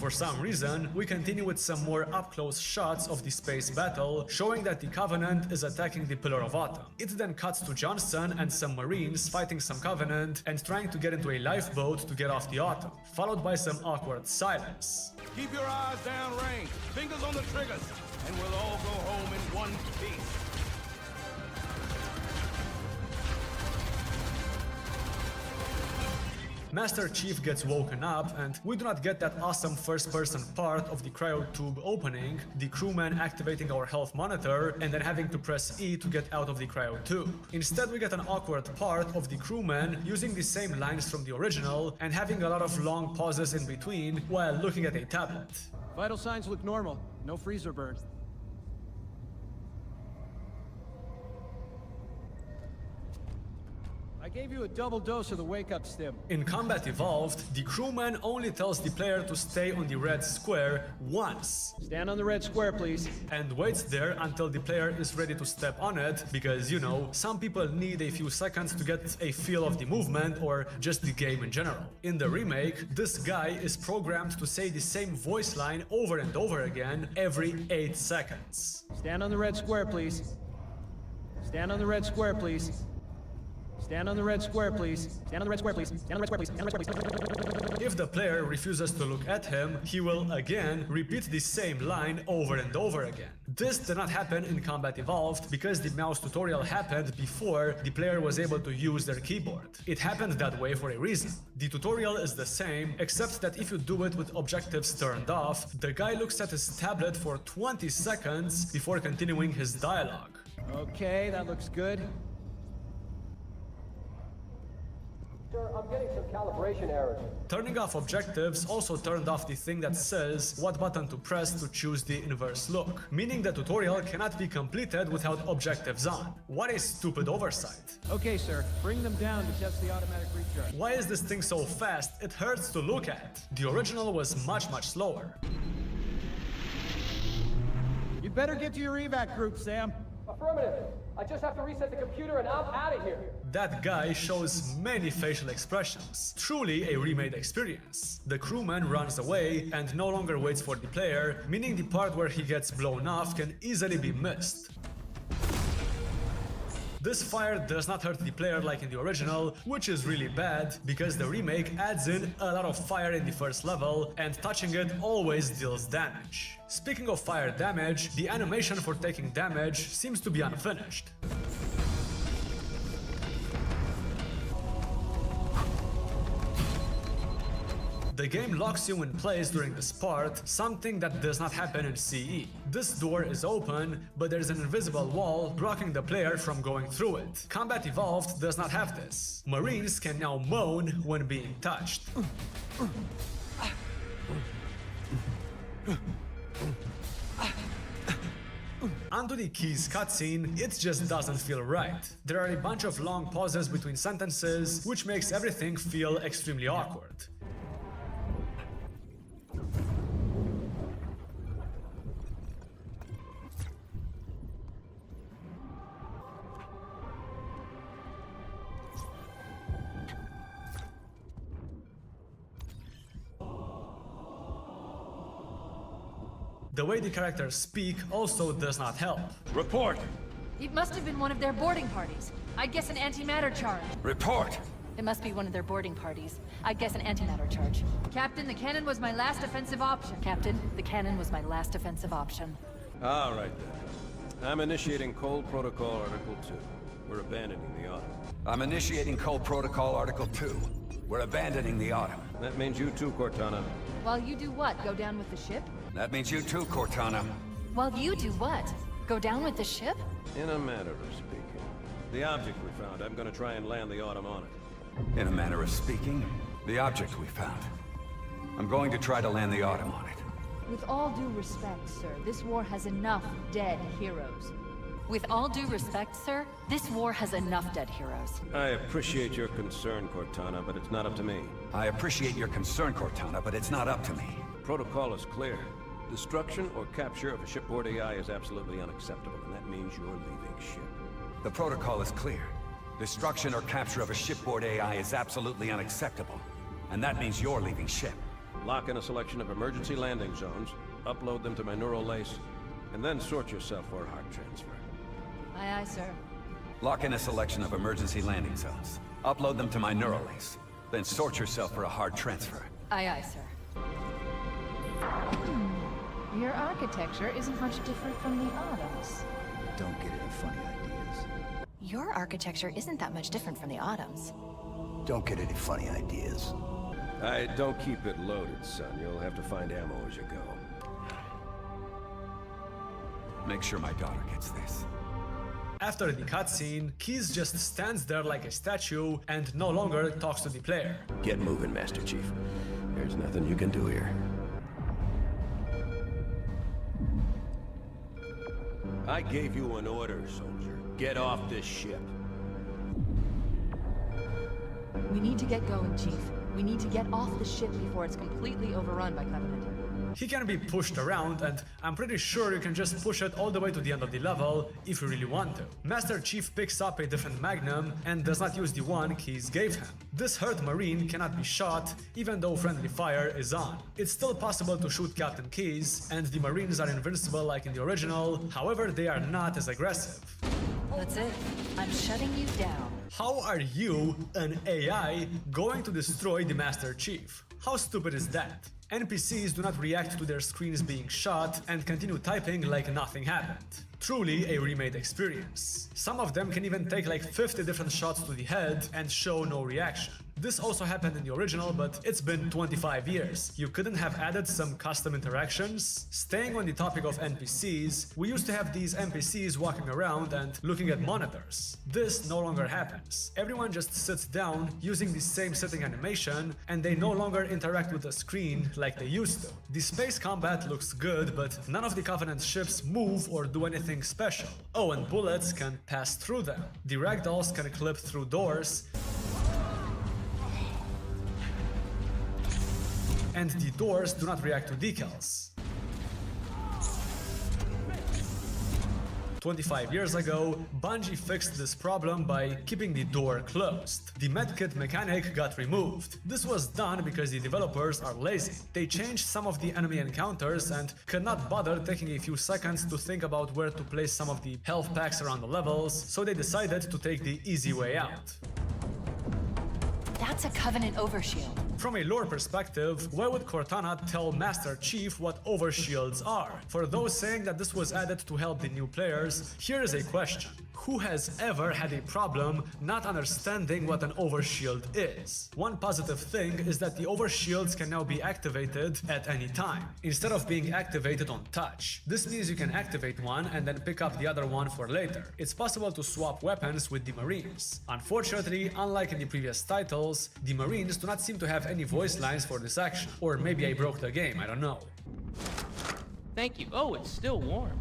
[SPEAKER 16] For some reason, we continue with some more up-close shots of the space battle, showing that the Covenant is attacking the Pillar of Autumn. It then cuts to Johnston and some Marines fighting some Covenant and trying to get into a lifeboat to get off the Autumn, followed by some awkward silence.
[SPEAKER 20] Keep your eyes downrange, fingers on the triggers, and we'll all go home in one piece.
[SPEAKER 16] Master Chief gets woken up, and we do not get that awesome first-person part of the cryo tube opening, the crewman activating our health monitor, and then having to press E to get out of the cryo tube. Instead, we get an awkward part of the crewman using the same lines from the original and having a lot of long pauses in between while looking at a tablet.
[SPEAKER 3] Vital signs look normal. No freezer burn. I gave you a double dose of the wake-up stim.
[SPEAKER 16] In Combat Evolved, the crewman only tells the player to stay on the red square once.
[SPEAKER 3] Stand on the red square, please.
[SPEAKER 16] And waits there until the player is ready to step on it, because, you know, some people need a few seconds to get a feel of the movement or just the game in general. In the remake, this guy is programmed to say the same voice line over and over again every 8 seconds.
[SPEAKER 3] Stand on the red square, please. Stand on the red square, please. Stand on the red square, please. Stand on the red square, please. Stand on the red square, please. Stand on the red square, please.
[SPEAKER 16] If the player refuses to look at him, he will again repeat the same line over and over again. This did not happen in Combat Evolved because the mouse tutorial happened before the player was able to use their keyboard. It happened that way for a reason. The tutorial is the same, except that if you do it with objectives turned off, the guy looks at his tablet for 20 seconds before continuing his dialogue.
[SPEAKER 3] Okay, that looks good.
[SPEAKER 4] Sir, I'm getting some calibration errors.
[SPEAKER 16] Turning off objectives also turned off the thing that says what button to press to choose the inverse look, meaning the tutorial cannot be completed without objectives on. What a stupid oversight.
[SPEAKER 3] Okay, sir. Bring them down to test the automatic recharge.
[SPEAKER 16] Why is this thing so fast? It hurts to look at. The original was much slower.
[SPEAKER 3] You'd better get to your evac group, Sam.
[SPEAKER 4] Affirmative. I just have to reset the computer and I'm out of here.
[SPEAKER 16] That guy shows many facial expressions. Truly a remade experience. The crewman runs away and no longer waits for the player, meaning the part where he gets blown off can easily be missed. This fire does not hurt the player like in the original, which is really bad, because the remake adds in a lot of fire in the first level, and touching it always deals damage. Speaking of fire damage, the animation for taking damage seems to be unfinished. The game locks you in place during this part, something that does not happen in CE. This door is open, but there's an invisible wall blocking the player from going through it. Combat Evolved does not have this. Marines can now moan when being touched. Onto the Keys cutscene, it just doesn't feel right. There are a bunch of long pauses between sentences, which makes everything feel extremely awkward. The way the characters speak also does not help.
[SPEAKER 12] Report!
[SPEAKER 5] It must have been one of their boarding parties. I'd guess an antimatter charge.
[SPEAKER 12] Report!
[SPEAKER 5] It must be one of their boarding parties. I'd guess an antimatter charge. Captain, the cannon was my last offensive option. Captain, the cannon was my last offensive option.
[SPEAKER 6] All right, then. I'm initiating Cole Protocol Article 2. We're abandoning the Autumn.
[SPEAKER 18] I'm initiating Cole Protocol Article 2. We're abandoning the Autumn.
[SPEAKER 6] That means you too, Cortana.
[SPEAKER 5] While you do what? Go down with the ship?
[SPEAKER 18] That means you too, Cortana.
[SPEAKER 5] While you do what? Go down with the ship?
[SPEAKER 6] In a manner of speaking. The object we found, I'm gonna try and land the Autumn on it.
[SPEAKER 18] In a manner of speaking, the object we found. I'm going to try to land the Autumn on it.
[SPEAKER 5] With all due respect, sir, this war has enough dead heroes. With all due respect, sir, this war has enough dead heroes.
[SPEAKER 6] I appreciate your concern, Cortana, but it's not up to me.
[SPEAKER 18] I appreciate your concern, Cortana, but it's not up to me.
[SPEAKER 6] Protocol is clear. Destruction or capture of a shipboard AI is absolutely unacceptable, and that means you're leaving ship.
[SPEAKER 18] The protocol is clear. Destruction or capture of a shipboard AI is absolutely unacceptable, and that means you're leaving ship.
[SPEAKER 6] Lock in a selection of emergency landing zones, upload them to my neural lace, and then sort yourself for a heart transfer.
[SPEAKER 5] Aye, aye, sir.
[SPEAKER 18] Lock in a selection of emergency landing zones. Upload them to my neural lace. Then sort yourself for a hard transfer.
[SPEAKER 5] Aye, aye, sir. Your architecture isn't much different from the Autumn's.
[SPEAKER 21] Don't get any funny ideas.
[SPEAKER 22] Your architecture isn't that much different from the Autumn's.
[SPEAKER 21] Don't get any funny ideas.
[SPEAKER 6] Don't keep it loaded, son. You'll have to find ammo as you go.
[SPEAKER 18] Make sure my daughter gets this.
[SPEAKER 16] After the cutscene, Keyes just stands there like a statue and no longer talks to the player.
[SPEAKER 6] Get moving, Master Chief. There's nothing you can do here. I gave you an order, soldier. Get off this ship.
[SPEAKER 5] We need to get going, Chief. We need to get off the ship before it's completely overrun by Covenant.
[SPEAKER 16] He can be pushed around, and I'm pretty sure you can just push it all the way to the end of the level if you really want to. Master Chief picks up a different Magnum and does not use the one Keyes gave him. This hurt Marine cannot be shot even though friendly fire is on. It's still possible to shoot Captain Keyes, and the Marines are invincible like in the original, however they are not as aggressive.
[SPEAKER 5] That's it. I'm shutting you down.
[SPEAKER 16] How are you, an AI, going to destroy the Master Chief? How stupid is that? NPCs do not react to their screens being shot and continue typing like nothing happened. Truly a remade experience. Some of them can even take like 50 different shots to the head and show no reaction. This also happened in the original, but it's been 25 years. You couldn't have added some custom interactions? Staying on the topic of NPCs, we used to have these NPCs walking around and looking at monitors. This no longer happens. Everyone just sits down using the same sitting animation, and they no longer interact with the screen like they used to. The space combat looks good, but none of the Covenant ships move or do anything special. Oh, and bullets can pass through them. The ragdolls can clip through doors, and the doors do not react to decals. 25 years ago, Bungie fixed this problem by keeping the door closed. The medkit mechanic got removed. This was done because the developers are lazy. They changed some of the enemy encounters and could not bother taking a few seconds to think about where to place some of the health packs around the levels, so they decided to take the easy way out.
[SPEAKER 22] That's a Covenant overshield.
[SPEAKER 16] From a lore perspective, why would Cortana tell Master Chief what overshields are? For those saying that this was added to help the new players, here is a question. Who has ever had a problem not understanding what an overshield is? One positive thing is that the overshields can now be activated at any time, instead of being activated on touch. This means you can activate one and then pick up the other one for later. It's possible to swap weapons with the Marines. Unfortunately, unlike in the previous titles, the Marines do not seem to have any voice lines for this action. Or maybe I broke the game, I don't know.
[SPEAKER 23] Thank you. Oh, it's still warm.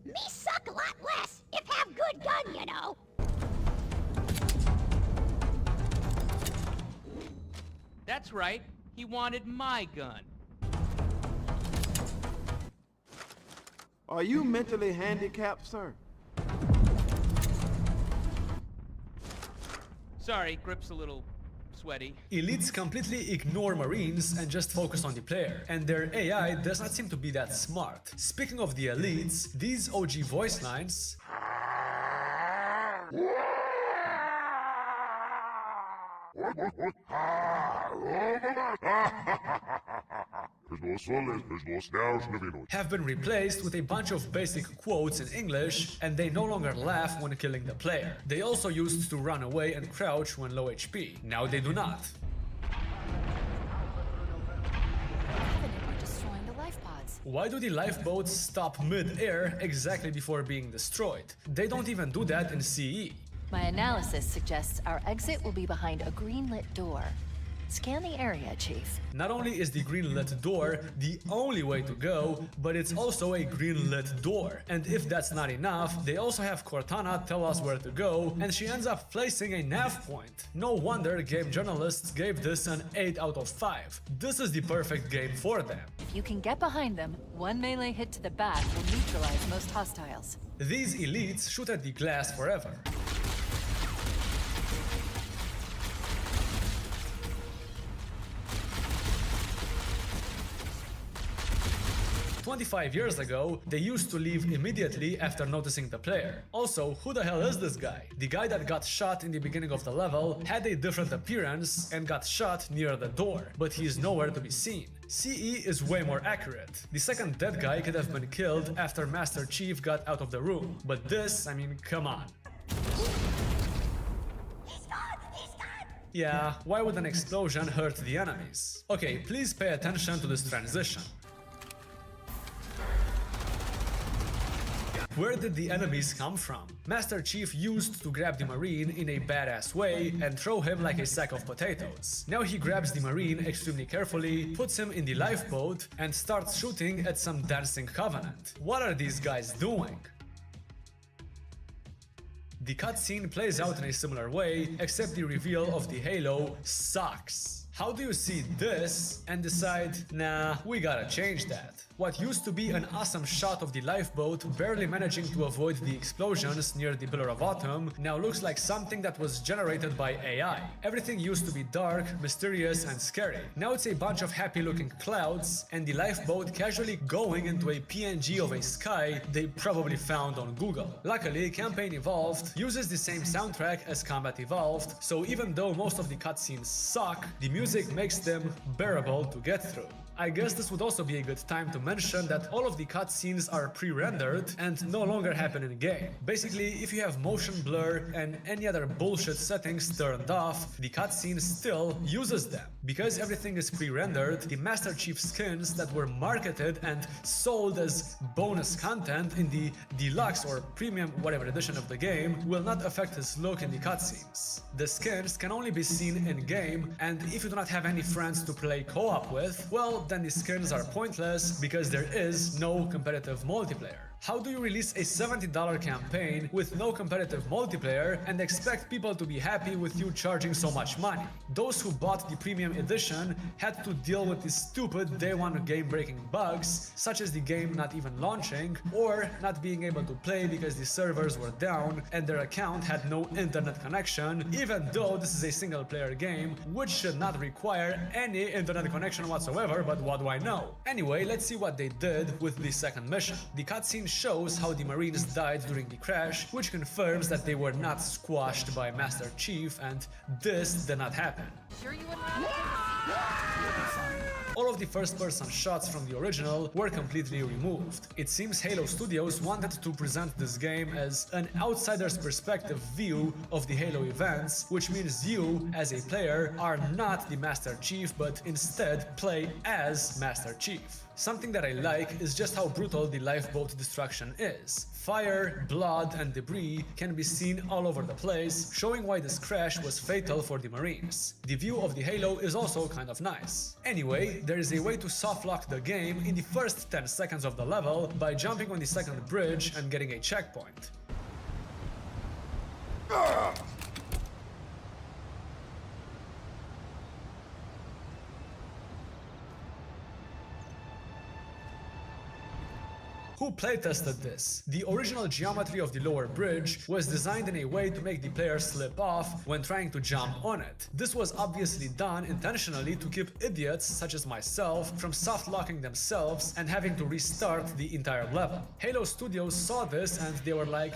[SPEAKER 24] Me suck a lot less if have good gun, you know.
[SPEAKER 23] That's right. He wanted my gun.
[SPEAKER 25] Are you mentally handicapped, sir?
[SPEAKER 23] Sorry, grip's a little sweaty.
[SPEAKER 16] Elites completely ignore Marines and just focus on the player, and their AI does not seem to be that smart. Speaking of the elites, these OG voice lines have been replaced with a bunch of basic quotes in English, and they no longer laugh when killing the player. They also used to run away and crouch when low HP. Now they do not.
[SPEAKER 22] Destroying the life pods.
[SPEAKER 16] Why do the lifeboats stop mid-air exactly before being destroyed? They don't even do that in CE.
[SPEAKER 5] My analysis suggests our exit will be behind a green-lit door. Scan the area, Chief.
[SPEAKER 16] Not only is the green-lit door the only way to go, but it's also a green-lit door. And if that's not enough, they also have Cortana tell us where to go, and she ends up placing a nav point. No wonder game journalists gave this an 8 out of 5. This is the perfect game for them.
[SPEAKER 5] If you can get behind them, one melee hit to the back will neutralize most hostiles.
[SPEAKER 16] These elites shoot at the glass forever. 25 years ago, they used to leave immediately after noticing the player. Also, who the hell is this guy? The guy that got shot in the beginning of the level had a different appearance and got shot near the door, but he is nowhere to be seen. CE is way more accurate. The second dead guy could have been killed after Master Chief got out of the room, but this, I mean, come on. Yeah, why would an explosion hurt the enemies? Okay, please pay attention to this transition. Where did the enemies come from? Master Chief used to grab the Marine in a badass way and throw him like a sack of potatoes. Now he grabs the Marine extremely carefully, puts him in the lifeboat, and starts shooting at some dancing Covenant. What are these guys doing? The cutscene plays out in a similar way, except the reveal of the halo sucks. How do you see this and decide, nah, we gotta change that? What used to be an awesome shot of the lifeboat barely managing to avoid the explosions near the Pillar of Autumn now looks like something that was generated by AI. Everything used to be dark, mysterious, and scary. Now it's a bunch of happy-looking clouds and the lifeboat casually going into a PNG of a sky they probably found on Google. Luckily, Campaign Evolved uses the same soundtrack as Combat Evolved, so even though most of the cutscenes suck, the music makes them bearable to get through. I guess this would also be a good time to mention that all of the cutscenes are pre-rendered and no longer happen in-game. Basically, if you have motion blur and any other bullshit settings turned off, the cutscene still uses them. Because everything is pre-rendered, the Master Chief skins that were marketed and sold as bonus content in the deluxe or premium whatever edition of the game will not affect his look in the cutscenes. The skins can only be seen in-game, and if you do not have any friends to play co-op with, well, then the skins are pointless because there is no competitive multiplayer. How do you release a $70 campaign with no competitive multiplayer and expect people to be happy with you charging so much money? Those who bought the premium edition had to deal with the stupid day one game-breaking bugs, such as the game not even launching, or not being able to play because the servers were down and their account had no internet connection, even though this is a single-player game, which should not require any internet connection whatsoever, but what do I know? Anyway, let's see what they did with the second mission. The cutscene shows how the Marines died during the crash, which confirms that they were not squashed by Master Chief, and this did not happen.
[SPEAKER 5] Sure you wouldn't rather
[SPEAKER 16] All of the first-person shots from the original were completely removed. It seems Halo Studios wanted to present this game as an outsider's perspective view of the Halo events, which means you, as a player, are not the Master Chief, but instead play as Master Chief. Something that I like is just how brutal the lifeboat destruction is. Fire, blood, and debris can be seen all over the place, showing why this crash was fatal for the Marines. The view of the Halo is also kind of nice. Anyway, there is a way to softlock the game in the first 10 seconds of the level by jumping on the second bridge and getting a checkpoint. Who playtested this? The original geometry of the lower bridge was designed in a way to make the player slip off when trying to jump on it. This was obviously done intentionally to keep idiots such as myself from soft-locking themselves and having to restart the entire level. Halo Studios saw this and they were like,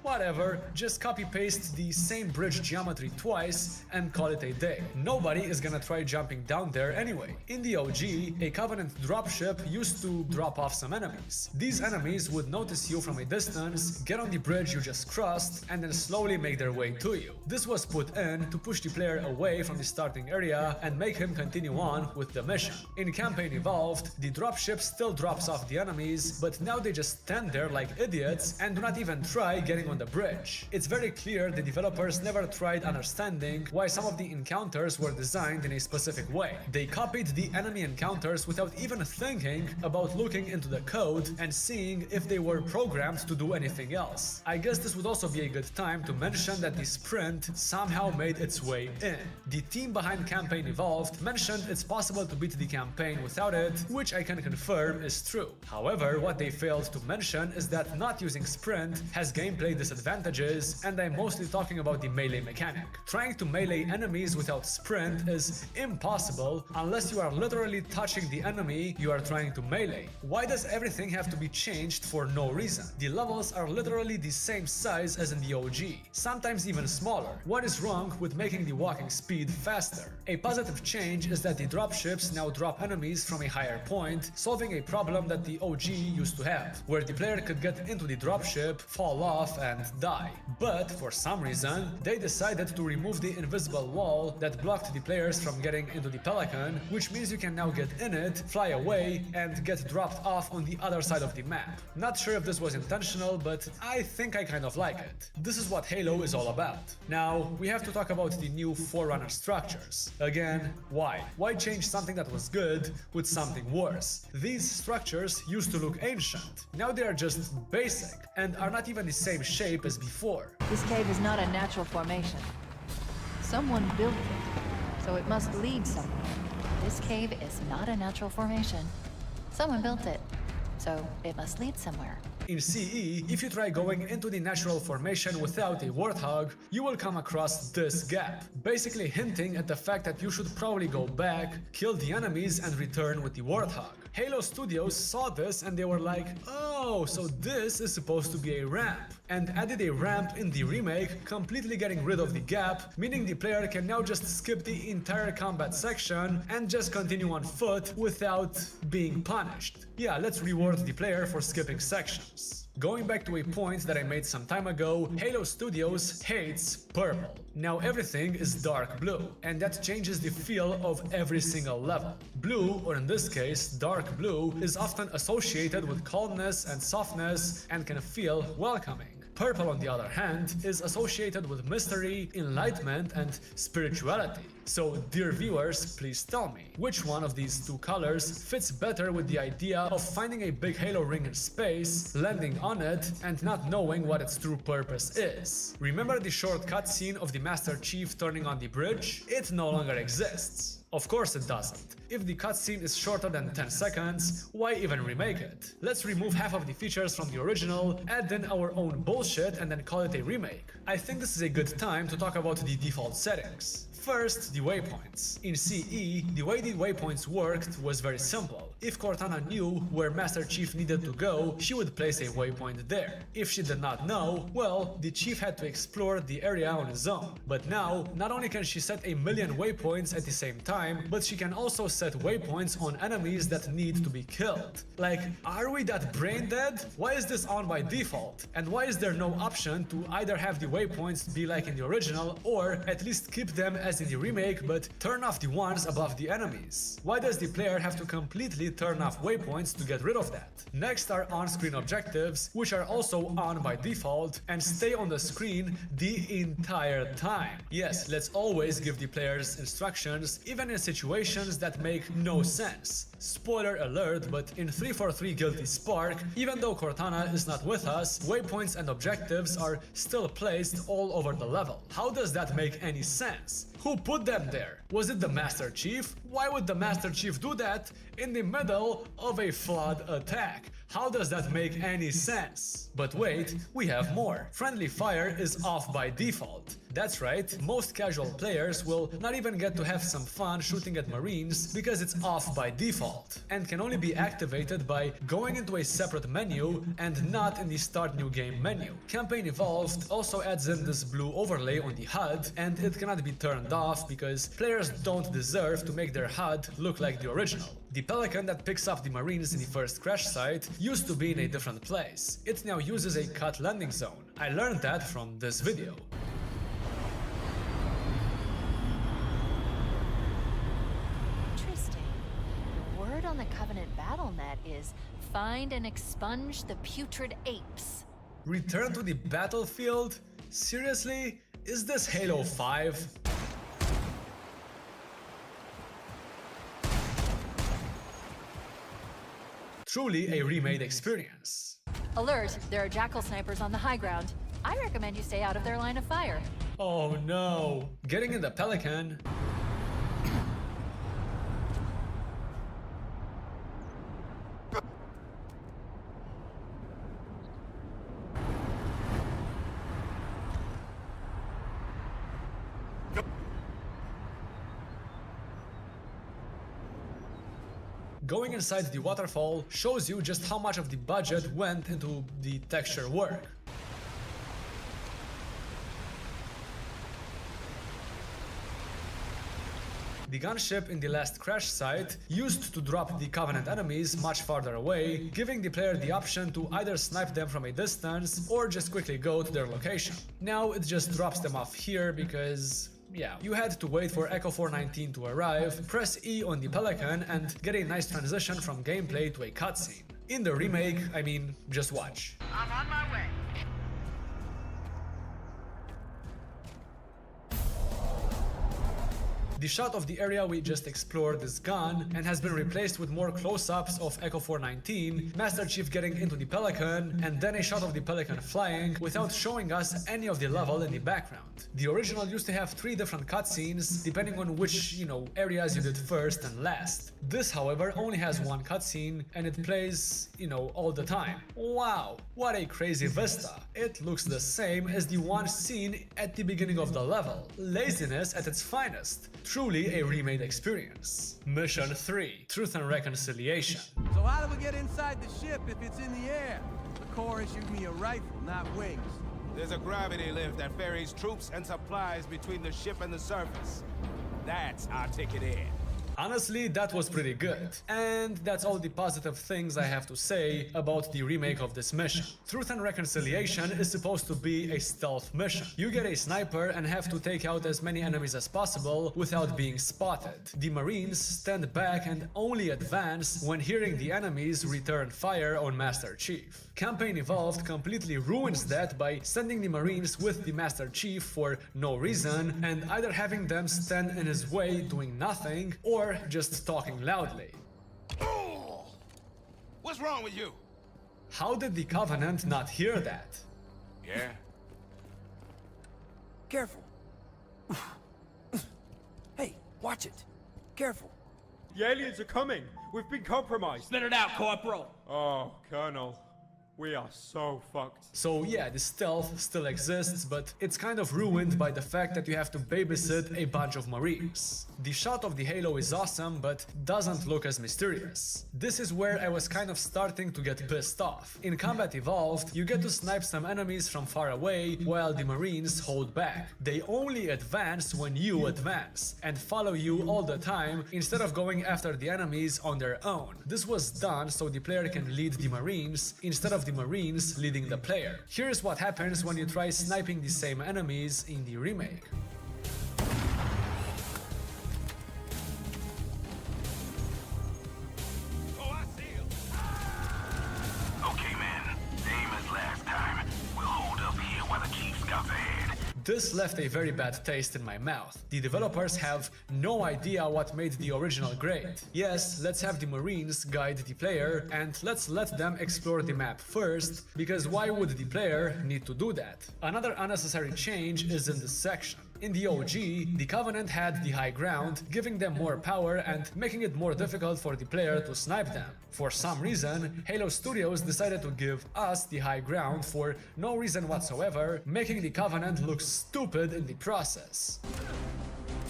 [SPEAKER 16] whatever, just copy-paste the same bridge geometry twice and call it a day. Nobody is gonna try jumping down there anyway. In the OG, a Covenant dropship used to drop off some enemies. These enemies would notice you from a distance, get on the bridge you just crossed, and then slowly make their way to you. This was put in to push the player away from the starting area and make him continue on with the mission. In Campaign Evolved, the dropship still drops off the enemies, but now they just stand there like idiots and do not even try getting on the bridge. It's very clear the developers never tried understanding why some of the encounters were designed in a specific way. They copied the enemy encounters without even thinking about looking into the code and seeing if they were programmed to do anything else. I guess this would also be a good time to mention that the sprint somehow made its way in. The team behind Campaign Evolved mentioned it's possible to beat the campaign without it, which I can confirm is true. However, what they failed to mention is that not using sprint has gameplay disadvantages, and I'm mostly talking about the melee mechanic. Trying to melee enemies without sprint is impossible unless you are literally touching the enemy you are trying to melee. Why does everything have to be changed for no reason? The levels are literally the same size as in the OG, sometimes even smaller. What is wrong with making the walking speed faster? A positive change is that the dropships now drop enemies from a higher point, solving a problem that the OG used to have, where the player could get into the dropship, fall off and die. But for some reason, they decided to remove the invisible wall that blocked the players from getting into the Pelican, which means you can now get in it, fly away, and get dropped off on the other side of the map. Not sure if this was intentional, but I think I kind of like it. This is what Halo is all about. Now, we have to talk about the new Forerunner structures. Again, why? Why change something that was good with something worse? These structures used to look ancient. Now they are just basic, and are not even the same shape as before.
[SPEAKER 5] This cave is not a natural formation. Someone built it, so it must lead somewhere.
[SPEAKER 22] This cave is not a natural formation. Someone built it, so it must lead somewhere.
[SPEAKER 16] In CE, if you try going into the natural formation without a warthog, you will come across this gap, basically hinting at the fact that you should probably go back, kill the enemies and return with the warthog. Halo Studios saw this and they were like, oh, so this is supposed to be a ramp, and added a ramp in the remake, completely getting rid of the gap, meaning the player can now just skip the entire combat section and just continue on foot without being punished. Yeah, let's reward the player for skipping sections. Going back to a point that I made some time ago, Halo Studios hates purple. Now everything is dark blue, and that changes the feel of every single level. Blue, or in this case, dark blue, is often associated with calmness and softness and can feel welcoming. Purple, on the other hand, is associated with mystery, enlightenment, and spirituality. So, dear viewers, please tell me, which one of these two colors fits better with the idea of finding a big Halo ring in space, landing on it, and not knowing what its true purpose is? Remember the short cutscene of the Master Chief turning on the bridge? It no longer exists. Of course it doesn't. If the cutscene is shorter than 10 seconds, why even remake it? Let's remove half of the features from the original, add in our own bullshit, and then call it a remake. I think this is a good time to talk about the default settings. First, the waypoints. In CE, the way the waypoints worked was very simple. If Cortana knew where Master Chief needed to go, she would place a waypoint there. If she did not know, well, the Chief had to explore the area on his own. But now, not only can she set a million waypoints at the same time, but she can also set waypoints on enemies that need to be killed. Like, are we that brain dead? Why is this on by default? And why is there no option to either have the waypoints be like in the original, or at least keep them as in the remake, but turn off the ones above the enemies? Why does the player have to completely turn off waypoints to get rid of that? Next are on-screen objectives, which are also on by default and stay on the screen the entire time. Yes, let's always give the players instructions, even in situations that make no sense. Spoiler alert, but in 343 Guilty Spark, even though Cortana is not with us, waypoints and objectives are still placed all over the level. How does that make any sense? Who put them there? Was it the Master Chief? Why would the Master Chief do that in the middle of a flood attack? How does that make any sense? But wait, we have more. Friendly fire is off by default. That's right, most casual players will not even get to have some fun shooting at Marines because it's off by default, and can only be activated by going into a separate menu and not in the Start New Game menu. Campaign Evolved also adds in this blue overlay on the HUD, and it cannot be turned off because players don't deserve to make their HUD look like the original. The Pelican that picks up the Marines in the first crash site used to be in a different place. It now uses a cut landing zone. I learned that from this video.
[SPEAKER 22] Interesting. The word on the Covenant BattleNet is find and expunge the putrid apes.
[SPEAKER 16] Return to the battlefield? Seriously? Is this Halo 5? Truly a remade experience.
[SPEAKER 5] Alert, there are jackal snipers on the high ground. I recommend you stay out of their line of fire.
[SPEAKER 16] Oh no. Getting in the Pelican. Going inside the waterfall shows you just how much of the budget went into the texture work. The gunship in the last crash site used to drop the Covenant enemies much farther away, giving the player the option to either snipe them from a distance or just quickly go to their location. Now it just drops them off here because yeah, you had to wait for Echo 419 to arrive, press E on the Pelican and get a nice transition from gameplay to a cutscene. In the remake, I mean, just watch.
[SPEAKER 23] I'm on my way.
[SPEAKER 16] The shot of the area we just explored is gone and has been replaced with more close-ups of Echo 419, Master Chief getting into the Pelican, and then a shot of the Pelican flying without showing us any of the level in the background. The original used to have 3 different cutscenes depending on which, areas you did first and last. This, however, only has 1 cutscene and it plays, all the time. Wow, what a crazy vista. It looks the same as the one seen at the beginning of the level. Laziness at its finest. Truly a remade experience. Mission 3, Truth and Reconciliation.
[SPEAKER 1] So how do we get inside the ship if it's in the air? The Corps issued me a rifle, not wings.
[SPEAKER 20] There's a gravity lift that ferries troops and supplies between the ship and the surface. That's our ticket in.
[SPEAKER 16] Honestly, that was pretty good. And that's all the positive things I have to say about the remake of this mission. Truth and Reconciliation is supposed to be a stealth mission. You get a sniper and have to take out as many enemies as possible without being spotted. The Marines stand back and only advance when hearing the enemies return fire on Master Chief. Campaign Evolved completely ruins that by sending the Marines with the Master Chief for no reason and either having them stand in his way doing nothing or just talking loudly.
[SPEAKER 20] Oh! What's wrong with you?
[SPEAKER 16] How did the Covenant not hear that?
[SPEAKER 20] Yeah.
[SPEAKER 7] Careful. Hey, watch it. Careful.
[SPEAKER 8] The aliens are coming. We've been compromised.
[SPEAKER 23] Spit it out, Corporal.
[SPEAKER 8] Oh, Colonel. We are so fucked.
[SPEAKER 16] So yeah, the stealth still exists, but it's kind of ruined by the fact that you have to babysit a bunch of Marines. The shot of the Halo is awesome, but doesn't look as mysterious. This is where I was kind of starting to get pissed off. In Combat Evolved, you get to snipe some enemies from far away, while the Marines hold back. They only advance when you advance, and follow you all the time instead of going after the enemies on their own. This was done so the player can lead the Marines instead of the Marines leading the player. Here's what happens when you try sniping the same enemies in the remake.
[SPEAKER 20] Okay, man. Same as last time. We'll hold up here while the Chief scouts ahead.
[SPEAKER 16] This left a very bad taste in my mouth. The developers have no idea what made the original great. Yes, let's have the Marines guide the player and let's let them explore the map first, because why would the player need to do that? Another unnecessary change is in this section. In the OG, the Covenant had the high ground, giving them more power and making it more difficult for the player to snipe them. For some reason, Halo Studios decided to give us the high ground for no reason whatsoever, making the Covenant look stupid in the process.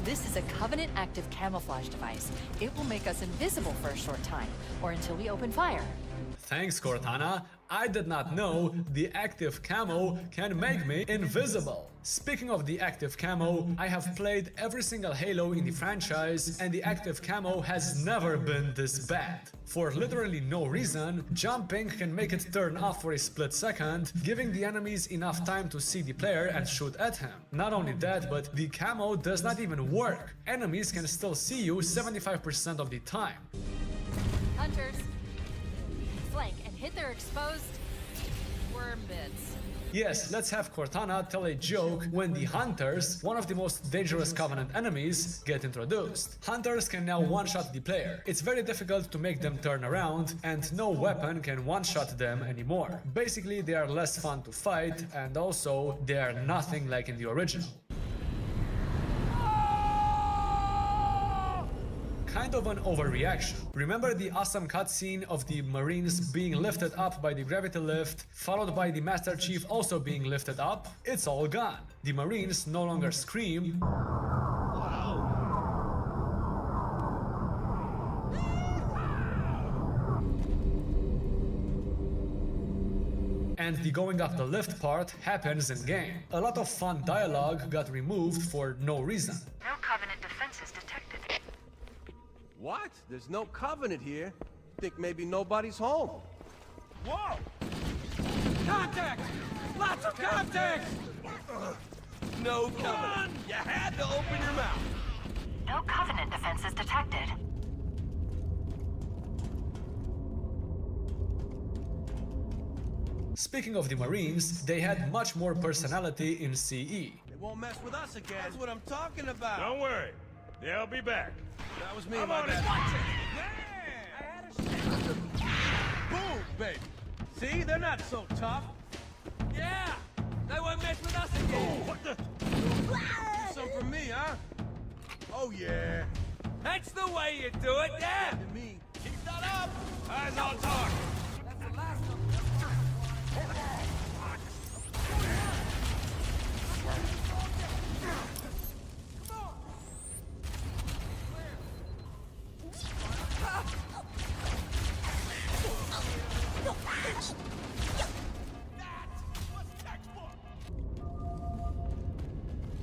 [SPEAKER 22] This is a Covenant active camouflage device. It will make us invisible for a short time, or until we open fire.
[SPEAKER 16] Thanks, Cortana. I did not know the active camo can make me invisible. Speaking of the active camo, I have played every single Halo in the franchise and the active camo has never been this bad. For literally no reason, jumping can make it turn off for a split second, giving the enemies enough time to see the player and shoot at him. Not only that, but the camo does not even work. Enemies can still see you 75% of the time.
[SPEAKER 22] Hunters, flank and hit their exposed worm bits.
[SPEAKER 16] Yes, let's have Cortana tell a joke when the Hunters, one of the most dangerous Covenant enemies, get introduced. Hunters can now one-shot the player. It's very difficult to make them turn around, and no weapon can one-shot them anymore. Basically, they are less fun to fight, and also, they are nothing like in the original. Kind of an overreaction. Remember the awesome cutscene of the Marines being lifted up by the gravity lift, followed by the Master Chief also being lifted up? It's all gone. The Marines no longer scream, and the going up the lift part happens in-game. A lot of fun dialogue got removed for no reason.
[SPEAKER 22] No Covenant defenses detected.
[SPEAKER 1] What? There's no Covenant here. Think maybe nobody's home. Whoa!
[SPEAKER 12] Contact! Lots of contact! No Covenant! You had to open your mouth!
[SPEAKER 22] No Covenant defenses detected.
[SPEAKER 16] Speaking of the Marines, they had much more personality in CE.
[SPEAKER 1] They won't mess with us again. That's what I'm talking about.
[SPEAKER 20] Don't worry. They'll be back.
[SPEAKER 1] That was me, my bad. Watch it! Yeah! Boom, baby. See, they're not so tough.
[SPEAKER 12] Yeah! They won't mess with us again!
[SPEAKER 1] What the? Some for me, huh? Oh, yeah.
[SPEAKER 12] That's the way you do it, yeah!
[SPEAKER 1] To me.
[SPEAKER 12] Keep that up! Eyes on target! That's the last of them.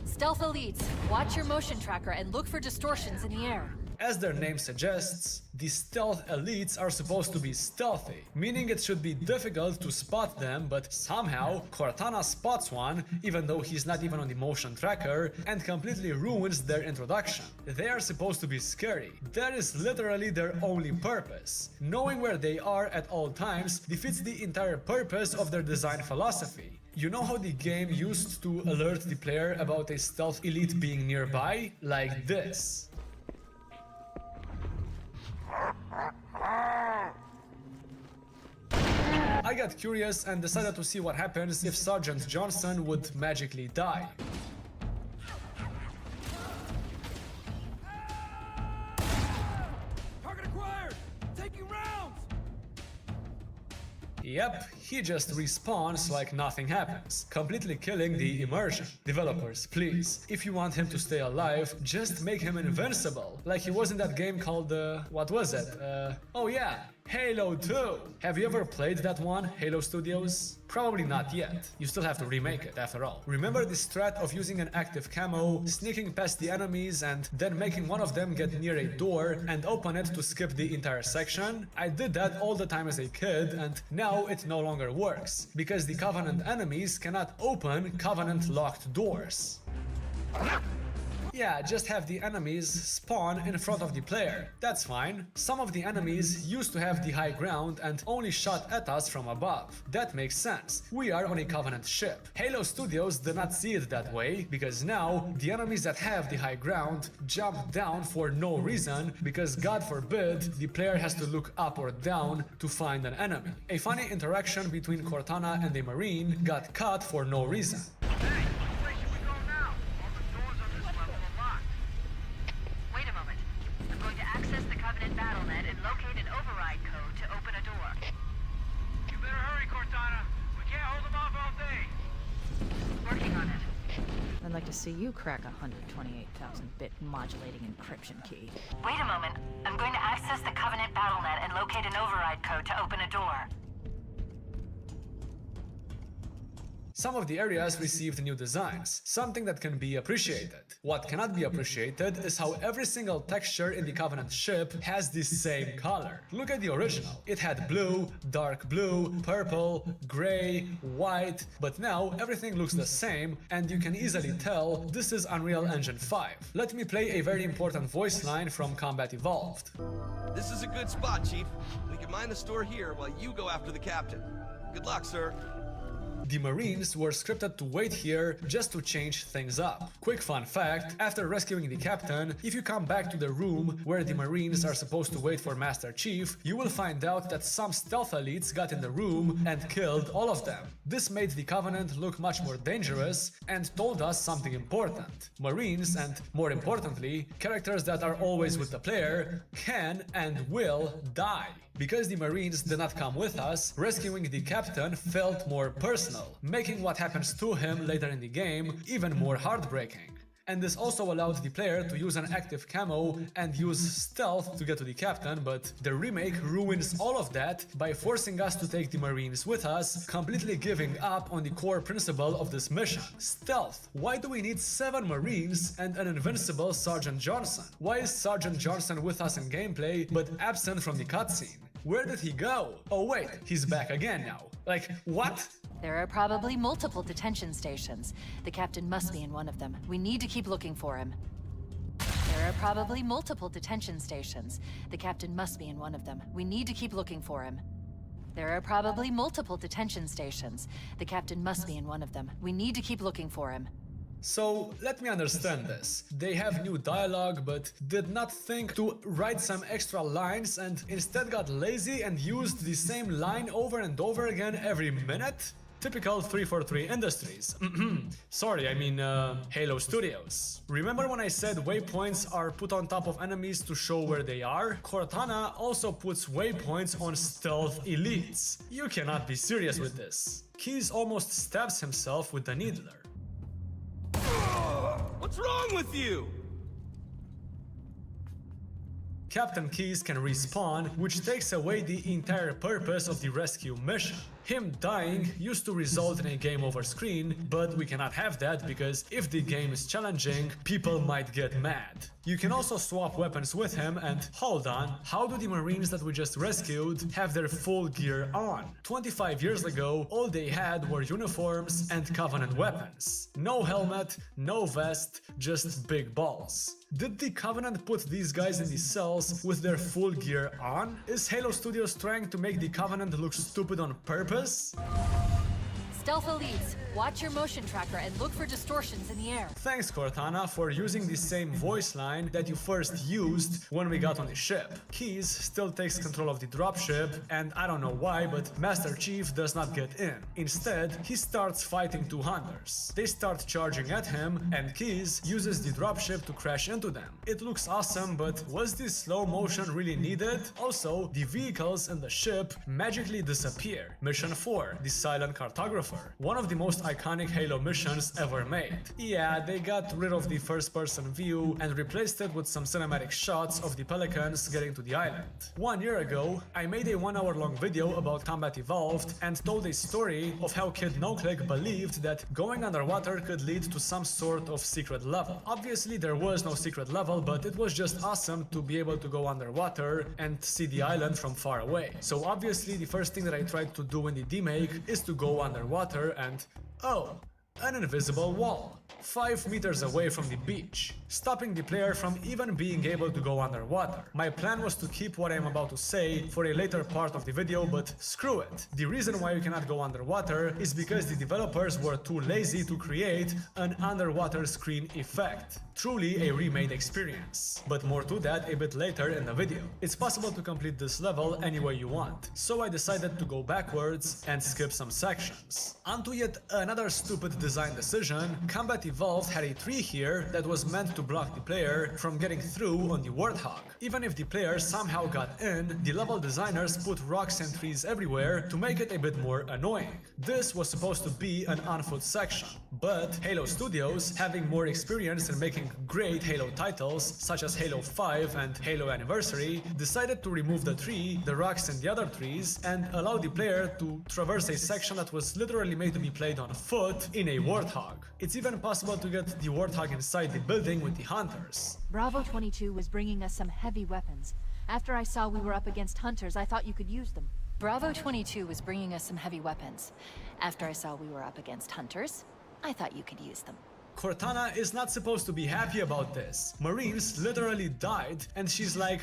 [SPEAKER 22] Stealth elites, watch your motion tracker and look for distortions in the air.
[SPEAKER 16] As their name suggests, the stealth elites are supposed to be stealthy, meaning it should be difficult to spot them, but somehow Cortana spots one, even though he's not even on the motion tracker, and completely ruins their introduction. They are supposed to be scary. That is literally their only purpose. Knowing where they are at all times defeats the entire purpose of their design philosophy. You know how the game used to alert the player about a stealth elite being nearby? Like this. I got curious and decided to see what happens if Sergeant Johnson would magically die.
[SPEAKER 12] Target acquired! Taking rounds!
[SPEAKER 16] Yep, he just respawns like nothing happens, completely killing the immersion. Developers, please, if you want him to stay alive, just make him invincible, like he was in that game called, what was it? Oh yeah, Halo 2! Have you ever played that one, Halo Studios? Probably not yet. You still have to remake it, after all. Remember the strat of using an active camo, sneaking past the enemies, and then making one of them get near a door and open it to skip the entire section? I did that all the time as a kid, and now it no longer works, because the Covenant enemies cannot open Covenant-locked doors. Yeah, just have the enemies spawn in front of the player. That's fine. Some of the enemies used to have the high ground and only shot at us from above. That makes sense. We are on a Covenant ship. Halo Studios did not see it that way, because now the enemies that have the high ground jump down for no reason, because God forbid the player has to look up or down to find an enemy. A funny interaction between Cortana and a Marine got cut for no reason.
[SPEAKER 5] I'd like to see you crack a 128,000-bit modulating encryption key.
[SPEAKER 22] Wait a moment. I'm going to access the Covenant BattleNet and locate an override code to open a door.
[SPEAKER 16] Some of the areas received new designs, something that can be appreciated. What cannot be appreciated is how every single texture in the Covenant ship has the same color. Look at the original. It had blue, dark blue, purple, gray, white, but now everything looks the same, and you can easily tell this is Unreal Engine 5. Let me play a very important voice line from Combat Evolved.
[SPEAKER 2] This is a good spot, Chief. We can mine the store here while you go after the captain. Good luck, sir.
[SPEAKER 16] the Marines were scripted to wait here just to change things up. Quick fun fact, after rescuing the captain, if you come back to the room where the Marines are supposed to wait for Master Chief, you will find out that some stealth elites got in the room and killed all of them. This made the Covenant look much more dangerous and told us something important. Marines, and more importantly, characters that are always with the player, can and will die. Because the Marines did not come with us, rescuing the captain felt more personal, making what happens to him later in the game even more heartbreaking. And this also allowed the player to use an active camo and use stealth to get to the captain, but the remake ruins all of that by forcing us to take the Marines with us, completely giving up on the core principle of this mission. Stealth. Why do we need 7 Marines and an invincible Sergeant Johnson? Why is Sergeant Johnson with us in gameplay but absent from the cutscene? Where did he go? Oh wait, he's back again now. Like, what?
[SPEAKER 22] There are probably multiple detention stations. The captain must be in one of them. We need to keep looking for him. There are probably multiple detention stations. The captain must be in one of them. We need to keep looking for him. There are probably multiple detention stations. The captain must be in one of them. We need to keep looking for him.
[SPEAKER 16] So, let me understand this. They have new dialogue, but did not think to write some extra lines and instead got lazy and used the same line over and over again every minute? Typical 343 Industries. Sorry, I mean Halo Studios. Remember when I said waypoints are put on top of enemies to show where they are? Cortana also puts waypoints on stealth elites. You cannot be serious with this. Keyes almost stabs himself with the needler.
[SPEAKER 12] What's wrong with you?
[SPEAKER 16] Captain Keyes can respawn, which takes away the entire purpose of the rescue mission. Him dying used to result in a game over screen, but we cannot have that because if the game is challenging, people might get mad. You can also swap weapons with him and hold on, how do the Marines that we just rescued have their full gear on? 25 years ago, all they had were uniforms and Covenant weapons. No helmet, no vest, just big balls. Did the Covenant put these guys in the cells with their full gear on? Is Halo Studios trying to make the Covenant look stupid on purpose?
[SPEAKER 22] Stealth elites, watch your motion tracker and look for distortions in the air.
[SPEAKER 16] Thanks, Cortana, for using the same voice line that you first used when we got on the ship. Keyes still takes control of the dropship, and I don't know why, but Master Chief does not get in. Instead, he starts fighting 2 hunters. They start charging at him, and Keyes uses the dropship to crash into them. It looks awesome, but was this slow motion really needed? Also, the vehicles in the ship magically disappear. Mission 4, the Silent Cartographer. One of the most iconic Halo missions ever made. Yeah, they got rid of the first-person view and replaced it with some cinematic shots of the Pelicans getting to the island. 1 year ago, I made a 1-hour-long video about Combat Evolved and told a story of how Kid NoClick believed that going underwater could lead to some sort of secret level. Obviously, there was no secret level, but it was just awesome to be able to go underwater and see the island from far away. So obviously, the first thing that I tried to do in the demake is to go underwater and oh, an invisible wall, 5 meters away from the beach, stopping the player from even being able to go underwater. My plan was to keep what I'm about to say for a later part of the video, but screw it. The reason why you cannot go underwater is because the developers were too lazy to create an underwater screen effect. Truly a remade experience. But more to that a bit later in the video. It's possible to complete this level any way you want, so I decided to go backwards and skip some sections. Onto yet another stupid design decision. Combat Evolved had a tree here that was meant to block the player from getting through on the Warthog. Even if the player somehow got in, the level designers put rocks and trees everywhere to make it a bit more annoying. This was supposed to be an on-foot section, but Halo Studios, having more experience in making great Halo titles such as Halo 5 and Halo Anniversary, decided to remove the tree, the rocks and the other trees, and allow the player to traverse a section that was literally made to be played on foot in a Warthog. It's even possible to get the Warthog inside the building with the hunters.
[SPEAKER 5] Bravo 22 was bringing us some heavy weapons. After I saw we were up against hunters, I thought you could use them.
[SPEAKER 22] Bravo 22 was bringing us some heavy weapons. After I saw we were up against hunters, I thought you could use them.
[SPEAKER 16] Cortana is not supposed to be happy about this. Marines literally died, and she's like,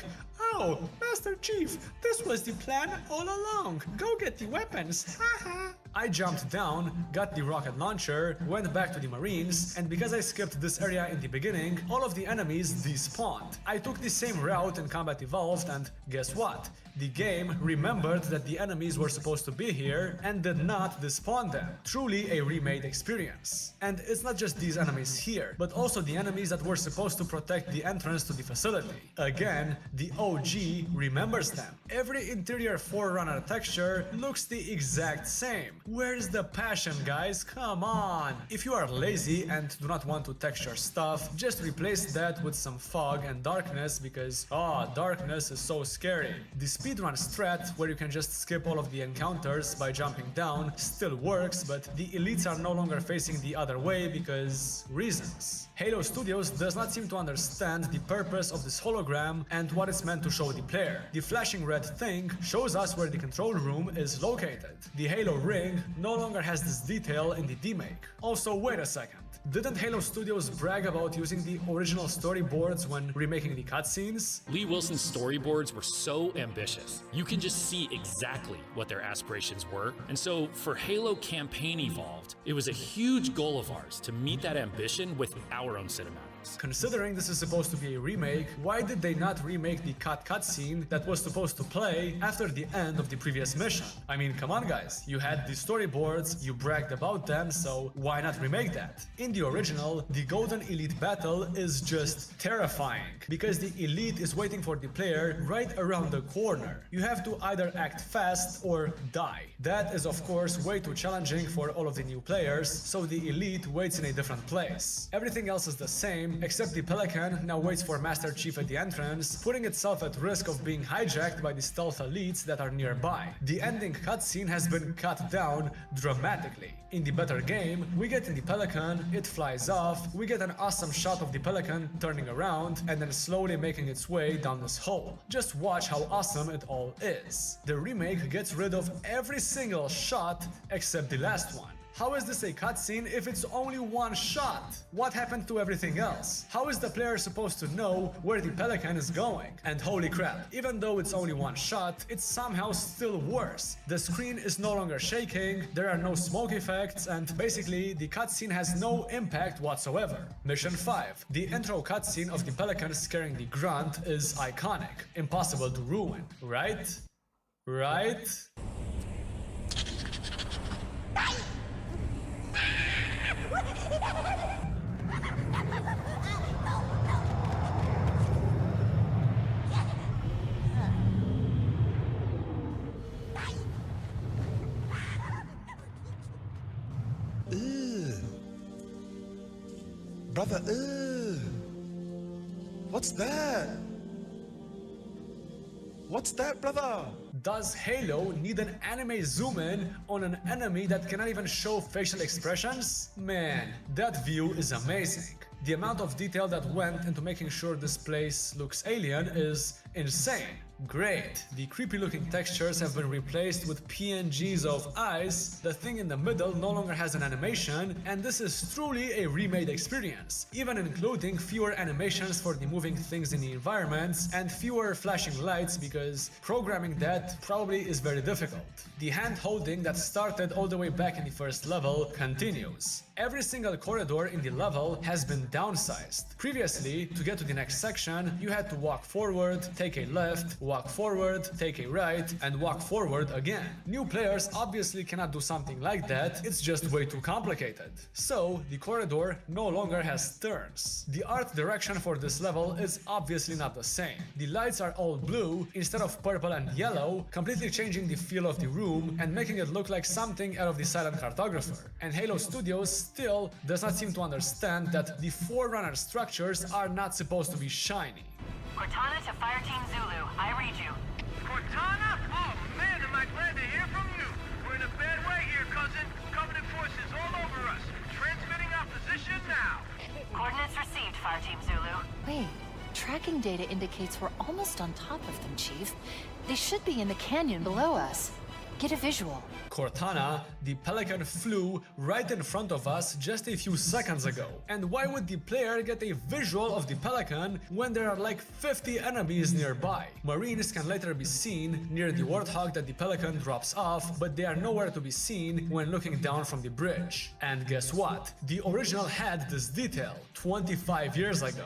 [SPEAKER 16] no! Master Chief, this was the plan all along. Go get the weapons, haha. I jumped down, got the rocket launcher, went back to the Marines, and because I skipped this area in the beginning, all of the enemies despawned. I took the same route in Combat Evolved, and guess what? The game remembered that the enemies were supposed to be here and did not despawn them. Truly a remade experience. And it's not just these enemies here, but also the enemies that were supposed to protect the entrance to the facility. Again, the OG remembers them. Every interior Forerunner texture looks the exact same. Where's the passion, guys? Come on! If you are lazy and do not want to texture stuff, just replace that with some fog and darkness because, darkness is so scary. The speedrun strat, where you can just skip all of the encounters by jumping down, still works, but the elites are no longer facing the other way because reasons. Halo Studios does not seem to understand the purpose of this hologram and what it's meant to show the player. The flashing red thing shows us where the control room is located. The Halo ring no longer has this detail in the demake. Also, wait a second. Didn't Halo Studios brag about using the original storyboards when remaking the cutscenes?
[SPEAKER 2] Lee Wilson's storyboards were so ambitious. You can just see exactly what their aspirations were. And so for Halo Campaign Evolved, it was a huge goal of ours to meet that ambition with our own cinematics.
[SPEAKER 16] Considering this is supposed to be a remake, why did they not remake the cutscene that was supposed to play after the end of the previous mission? I mean, come on guys, you had the storyboards, you bragged about them, so why not remake that? In the original, the Golden Elite battle is just terrifying, because the Elite is waiting for the player right around the corner. You have to either act fast or die. That is of course way too challenging for all of the new players, so the Elite waits in a different place. Everything else is the same, except the Pelican now waits for Master Chief at the entrance, putting itself at risk of being hijacked by the stealth elites that are nearby. The ending cutscene has been cut down dramatically. In the better game, we get in the Pelican, it flies off, we get an awesome shot of the Pelican turning around and then slowly making its way down this hole. Just watch how awesome it all is. The remake gets rid of every single shot except the last one. How is this a cutscene if it's only one shot? What happened to everything else? How is the player supposed to know where the Pelican is going? And holy crap, even though it's only one shot, it's somehow still worse. The screen is no longer shaking, there are no smoke effects, and basically the cutscene has no impact whatsoever. Mission 5. The intro cutscene of the Pelican scaring the grunt is iconic. Impossible to ruin, right? Right?
[SPEAKER 9] Brother, what's that? What's that, brother?
[SPEAKER 16] Does Halo need an anime zoom in on an enemy that cannot even show facial expressions? Man, that view is amazing. The amount of detail that went into making sure this place looks alien is insane. Great. The creepy looking textures have been replaced with PNGs of eyes, the thing in the middle no longer has an animation, and this is truly a remade experience, even including fewer animations for the moving things in the environments and fewer flashing lights because programming that probably is very difficult. The hand holding that started all the way back in the first level continues. Every single corridor in the level has been downsized. Previously, to get to the next section, you had to walk forward, take a left, walk forward, take a right, and walk forward again. New players obviously cannot do something like that, it's just way too complicated. So, the corridor no longer has turns. The art direction for this level is obviously not the same. The lights are all blue instead of purple and yellow, completely changing the feel of the room and making it look like something out of the Silent Cartographer. And Halo Studios still does not seem to understand that the Forerunner structures are not supposed to be shiny.
[SPEAKER 11] Cortana to Fireteam Zulu, I read you.
[SPEAKER 1] Cortana? Oh man, am I glad to hear from you. We're in a bad way here, cousin. Covenant forces all over us. Transmitting our position now.
[SPEAKER 11] Coordinates received, Fireteam Zulu.
[SPEAKER 22] Wait, tracking data indicates we're almost on top of them, Chief. They should be in the canyon below us. Get a visual.
[SPEAKER 16] Cortana, the Pelican flew right in front of us just a few seconds ago. And why would the player get a visual of the Pelican when there are like 50 enemies nearby? Marines can later be seen near the Warthog that the Pelican drops off, but they are nowhere to be seen when looking down from the bridge. And guess what? The original had this detail 25 years ago.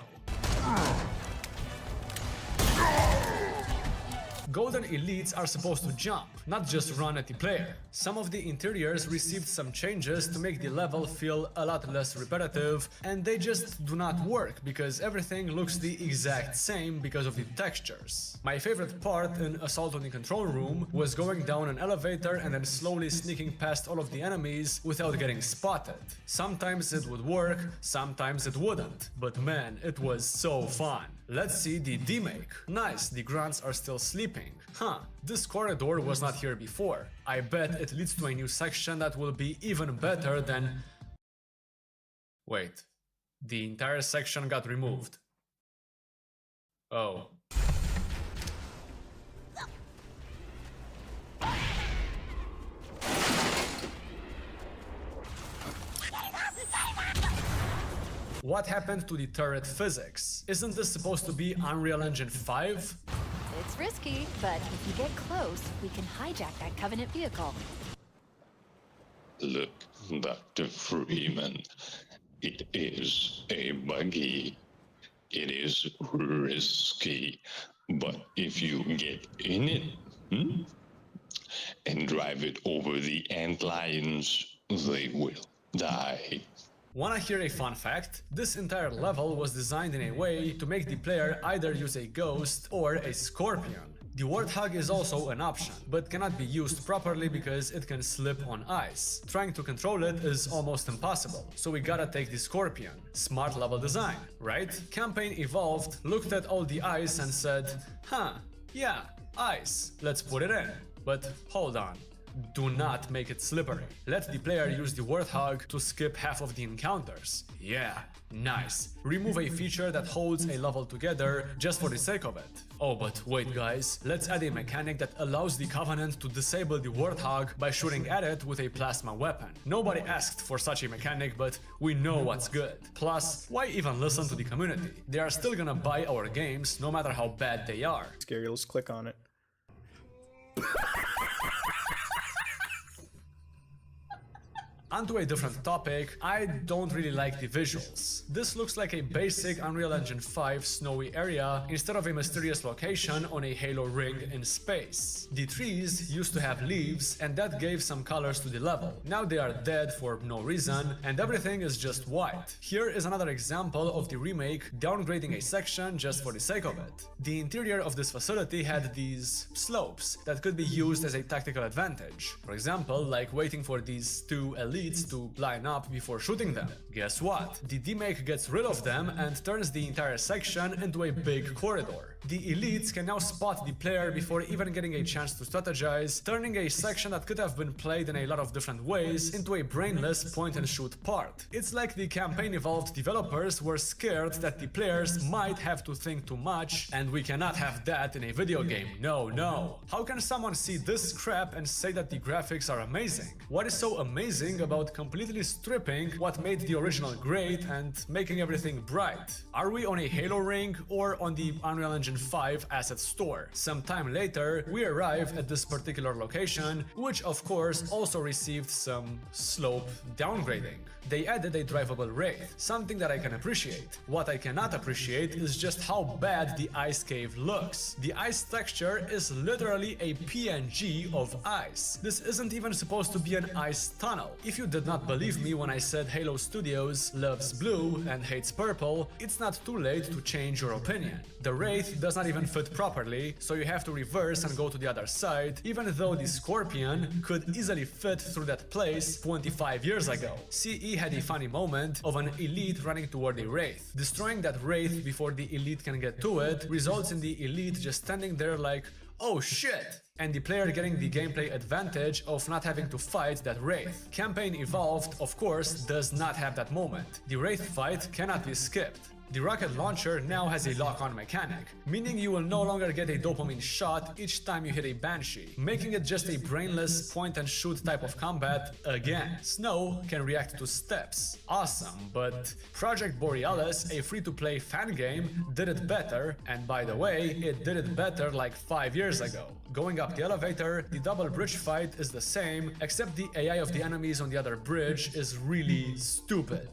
[SPEAKER 16] Golden elites are supposed to jump, not just run at the player. Some of the interiors received some changes to make the level feel a lot less repetitive, and they just do not work because everything looks the exact same because of the textures. My favorite part in Assault on the Control Room was going down an elevator and then slowly sneaking past all of the enemies without getting spotted. Sometimes it would work, sometimes it wouldn't, but man, it was so fun. Let's see the demake. Nice, the grunts are still sleeping. Huh, this corridor was not here before. I bet it leads to a new section that will be even better than... Wait, the entire section got removed. Oh. What happened to the turret physics? Isn't this supposed to be Unreal Engine 5?
[SPEAKER 22] It's risky, but if you get close, we can hijack that Covenant vehicle.
[SPEAKER 13] Look, Dr. Freeman, it is a buggy. It is risky, but if you get in it, and drive it over the antlions, they will die.
[SPEAKER 16] Wanna hear a fun fact? This entire level was designed in a way to make the player either use a ghost or a scorpion. The Warthog is also an option, but cannot be used properly because it can slip on ice. Trying to control it is almost impossible, so we gotta take the scorpion. Smart level design, right? Campaign Evolved looked at all the ice and said, huh, yeah, ice, let's put it in. But hold on. Do not make it slippery. Let the player use the Warthog to skip half of the encounters. Yeah, nice. Remove a feature that holds a level together just for the sake of it. Oh, but wait guys, let's add a mechanic that allows the Covenant to disable the Warthog by shooting at it with a plasma weapon. Nobody asked for such a mechanic, but we know what's good. Plus, why even listen to the community? They are still gonna buy our games no matter how bad they are.
[SPEAKER 14] Scary, let's click on it.
[SPEAKER 16] Onto a different topic, I don't really like the visuals. This looks like a basic Unreal Engine 5 snowy area instead of a mysterious location on a Halo ring in space. The trees used to have leaves and that gave some colors to the level. Now they are dead for no reason and everything is just white. Here is another example of the remake downgrading a section just for the sake of it. The interior of this facility had these slopes that could be used as a tactical advantage. For example, like waiting for these two elites to line up before shooting them. Guess what? The demake gets rid of them and turns the entire section into a big corridor. The elites can now spot the player before even getting a chance to strategize, turning a section that could have been played in a lot of different ways into a brainless point-and-shoot part. It's like the Campaign Evolved developers were scared that the players might have to think too much, and we cannot have that in a video game. No, no. How can someone see this crap and say that the graphics are amazing? What is so amazing about completely stripping what made the original great and making everything bright? Are we on a Halo ring or on the Unreal Engine 5 asset store? Sometime later, we arrive at this particular location, which of course also received some slope downgrading. They added a drivable wraith, something that I can appreciate. What I cannot appreciate is just how bad the ice cave looks. The ice texture is literally a PNG of ice. This isn't even supposed to be an ice tunnel. If you did not believe me when I said Halo Studios loves blue and hates purple, it's not too late to change your opinion. The wraith does not even fit properly, so you have to reverse and go to the other side, even though the Scorpion could easily fit through that place 25 years ago. CE had a funny moment of an elite running toward a wraith. Destroying that wraith before the elite can get to it results in the elite just standing there like, oh shit! And the player getting the gameplay advantage of not having to fight that wraith. Campaign Evolved, of course, does not have that moment. The wraith fight cannot be skipped. The rocket launcher now has a lock-on mechanic, meaning you will no longer get a dopamine shot each time you hit a Banshee, making it just a brainless point-and-shoot type of combat again. Snow can react to steps. Awesome, but Project Borealis, a free-to-play fan game, did it better, and by the way, it did it better like 5 years ago. Going up the elevator, the double bridge fight is the same, except the AI of the enemies on the other bridge is really stupid.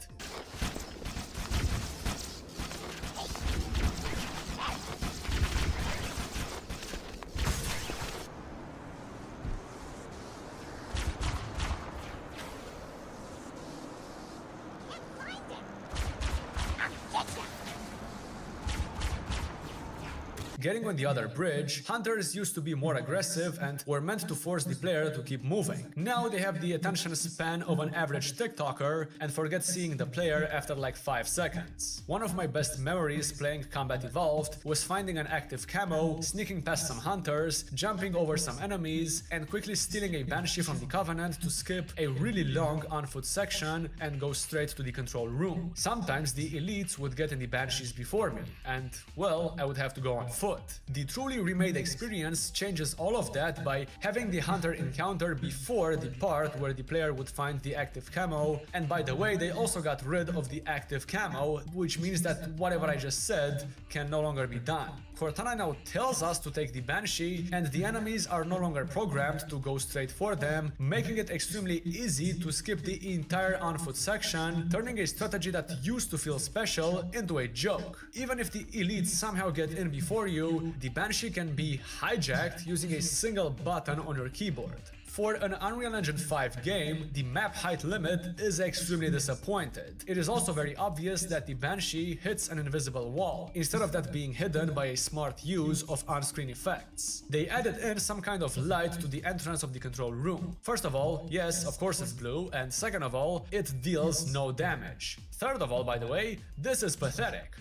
[SPEAKER 16] Getting on the other bridge, hunters used to be more aggressive and were meant to force the player to keep moving. Now they have the attention span of an average TikToker and forget seeing the player after like 5 seconds. One of my best memories playing Combat Evolved was finding an active camo, sneaking past some hunters, jumping over some enemies, and quickly stealing a Banshee from the Covenant to skip a really long on-foot section and go straight to the control room. Sometimes the elites would get in the Banshees before me, and well, I would have to go on foot. The truly remade experience changes all of that by having the hunter encounter before the part where the player would find the active camo, and by the way, they also got rid of the active camo, which means that whatever I just said can no longer be done. Cortana now tells us to take the Banshee, and the enemies are no longer programmed to go straight for them, making it extremely easy to skip the entire on-foot section, turning a strategy that used to feel special into a joke. Even if the elites somehow get in before you, the Banshee can be hijacked using a single button on your keyboard. For an Unreal Engine 5 game, the map height limit is extremely disappointed. It is also very obvious that the Banshee hits an invisible wall, instead of that being hidden by a smart use of on-screen effects. They added in some kind of light to the entrance of the control room. First of all, yes, of course it's blue, and second of all, it deals no damage. Third of all, by the way, this is pathetic.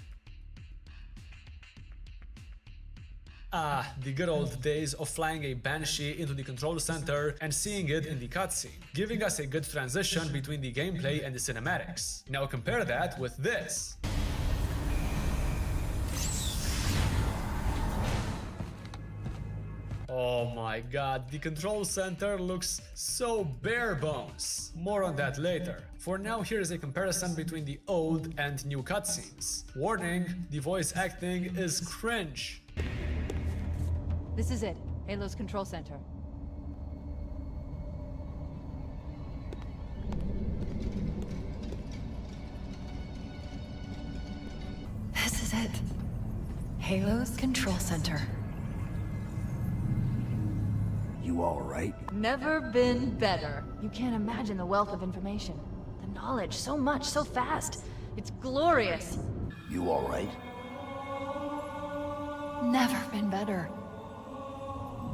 [SPEAKER 16] Ah, the good old days of flying a Banshee into the control center and seeing it in the cutscene, giving us a good transition between the gameplay and the cinematics. Now compare that with this. Oh my god, the control center looks so bare bones. More on that later. For now, here is a comparison between the old and new cutscenes. Warning, the voice acting is cringe.
[SPEAKER 5] This is it, Halo's control center.
[SPEAKER 22] This is it. Halo's control center.
[SPEAKER 21] You all right?
[SPEAKER 5] Never been better. You can't imagine the wealth of information. The knowledge, so much, so fast. It's glorious.
[SPEAKER 21] You all right?
[SPEAKER 22] Never been better.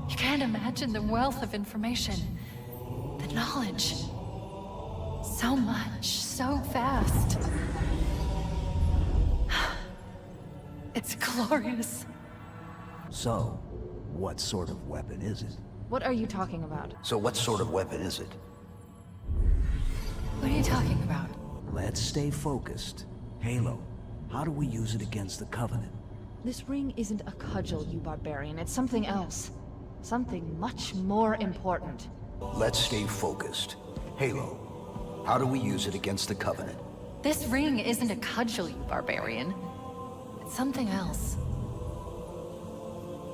[SPEAKER 22] You can't imagine the wealth of information. The knowledge. So much, so fast. It's glorious.
[SPEAKER 21] So, what sort of weapon is it?
[SPEAKER 5] What are you talking about?
[SPEAKER 21] So what sort of weapon is it?
[SPEAKER 22] What are you talking about?
[SPEAKER 21] Let's stay focused. Halo, how do we use it against the Covenant?
[SPEAKER 5] This ring isn't a cudgel, you barbarian. It's something else. Something much more important.
[SPEAKER 21] Let's stay focused. Halo, how do we use it against the Covenant?
[SPEAKER 22] This ring isn't a cudgel, you barbarian. It's something else.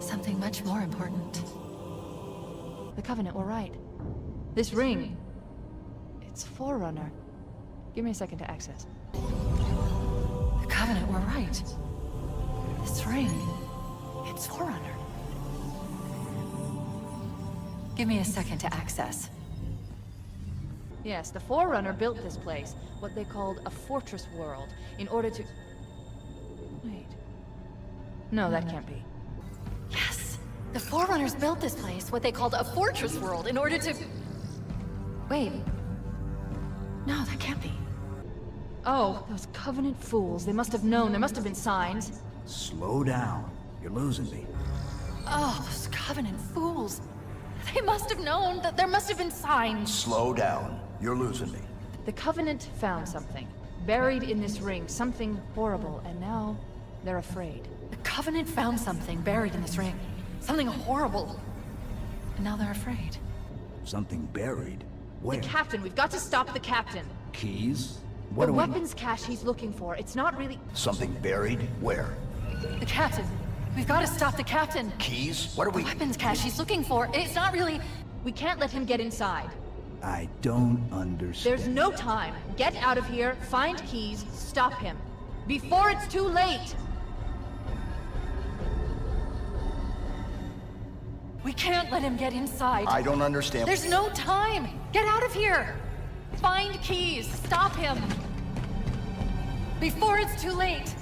[SPEAKER 22] Something much more important.
[SPEAKER 5] The Covenant were right. This ring, it's Forerunner. Give me a second to access.
[SPEAKER 22] The Covenant were right. This ring, it's Forerunner. Give me a second to access.
[SPEAKER 5] Yes, the Forerunner built this place, what they called a fortress world, in order to... Wait. No, that can't be.
[SPEAKER 22] Yes! The Forerunners built this place, what they called a fortress world, in order to... Wait. No, that can't be.
[SPEAKER 5] Oh, those Covenant fools. They must have known. There must have been signs.
[SPEAKER 21] Slow down. You're losing me.
[SPEAKER 22] Oh, those Covenant fools. They must have known that there must have been signs.
[SPEAKER 21] Slow down. You're losing me.
[SPEAKER 5] The Covenant found something. Buried in this ring, something horrible, and now they're afraid.
[SPEAKER 22] The Covenant found something buried in this ring. Something horrible. And now they're afraid.
[SPEAKER 21] Something buried? Where?
[SPEAKER 5] The captain, we've got to stop the captain.
[SPEAKER 21] Keys? What
[SPEAKER 5] The
[SPEAKER 21] do we...
[SPEAKER 5] weapons cache he's looking for, it's not really...
[SPEAKER 21] Something buried? Where?
[SPEAKER 22] The captain. We've got to stop the captain.
[SPEAKER 21] Keys? What are we...
[SPEAKER 22] The weapons cache he's looking for. It's not really...
[SPEAKER 5] We can't let him get inside.
[SPEAKER 21] I don't understand.
[SPEAKER 5] There's no time. Get out of here, find keys, stop him. Before it's too late!
[SPEAKER 22] We can't let him get inside.
[SPEAKER 21] I don't understand.
[SPEAKER 22] There's no time! Get out of here! Find keys! Stop him! Before it's too late!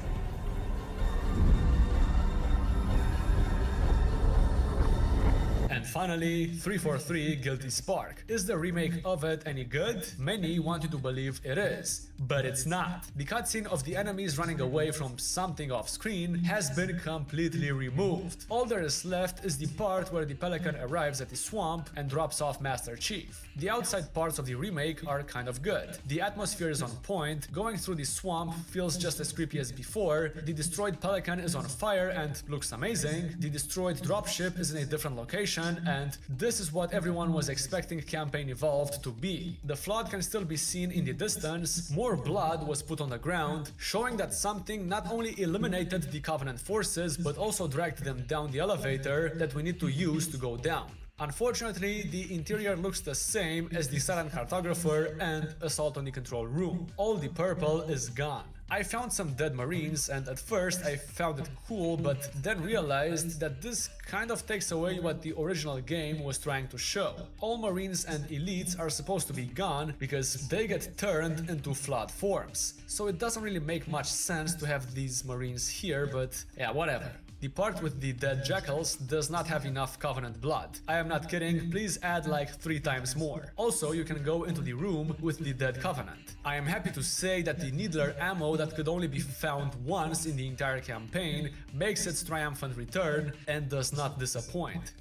[SPEAKER 16] And finally, 343 Guilty Spark. Is the remake of it any good? Many want you to believe it is, but it's not. The cutscene of the enemies running away from something off screen has been completely removed. All there is left is the part where the Pelican arrives at the swamp and drops off Master Chief. The outside parts of the remake are kind of good. The atmosphere is on point, going through the swamp feels just as creepy as before, the destroyed Pelican is on fire and looks amazing, the destroyed dropship is in a different location, and this is what everyone was expecting Campaign Evolved to be. The flood can still be seen in the distance, more blood was put on the ground, showing that something not only eliminated the Covenant forces, but also dragged them down the elevator that we need to use to go down. Unfortunately, the interior looks the same as the Silent Cartographer and Assault on the Control Room. All the purple is gone. I found some dead Marines, and at first I found it cool, but then realized that this kind of takes away what the original game was trying to show. All Marines and Elites are supposed to be gone because they get turned into flood forms. So it doesn't really make much sense to have these Marines here, but yeah, whatever. The part with the dead jackals does not have enough Covenant blood. I am not kidding, please add like 3 times more. Also, you can go into the room with the dead Covenant. I am happy to say that the Needler ammo that could only be found once in the entire campaign makes its triumphant return and does not disappoint.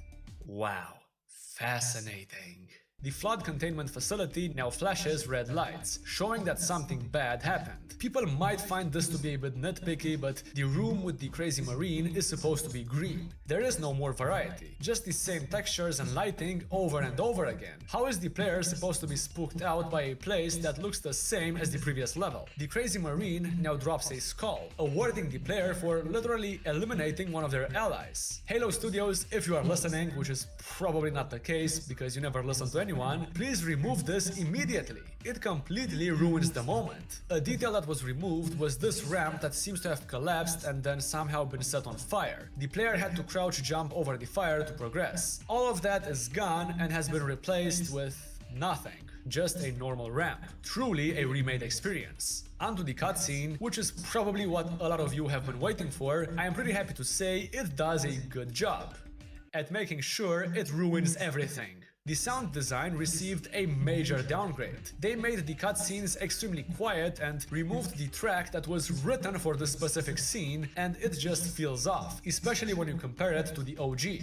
[SPEAKER 16] Wow, fascinating. The flood containment facility now flashes red lights, showing that something bad happened. People might find this to be a bit nitpicky, but the room with the crazy marine is supposed to be green. There is no more variety, just the same textures and lighting over and over again. How is the player supposed to be spooked out by a place that looks the same as the previous level? The crazy marine now drops a skull, awarding the player for literally eliminating one of their allies. Halo Studios, if you are listening, which is probably not the case because you never listen to anyone, please remove this immediately. It completely ruins the moment. A detail that was removed was this ramp that seems to have collapsed and then somehow been set on fire. The player had to crouch jump over the fire to progress. All of that is gone and has been replaced with nothing. Just a normal ramp. Truly a remade experience. Onto the cutscene, which is probably what a lot of you have been waiting for. I am pretty happy to say it does a good job at making sure it ruins everything. The sound design received a major downgrade. They made the cutscenes extremely quiet and removed the track that was written for the specific scene, and it just feels off, especially when you compare it to the OG.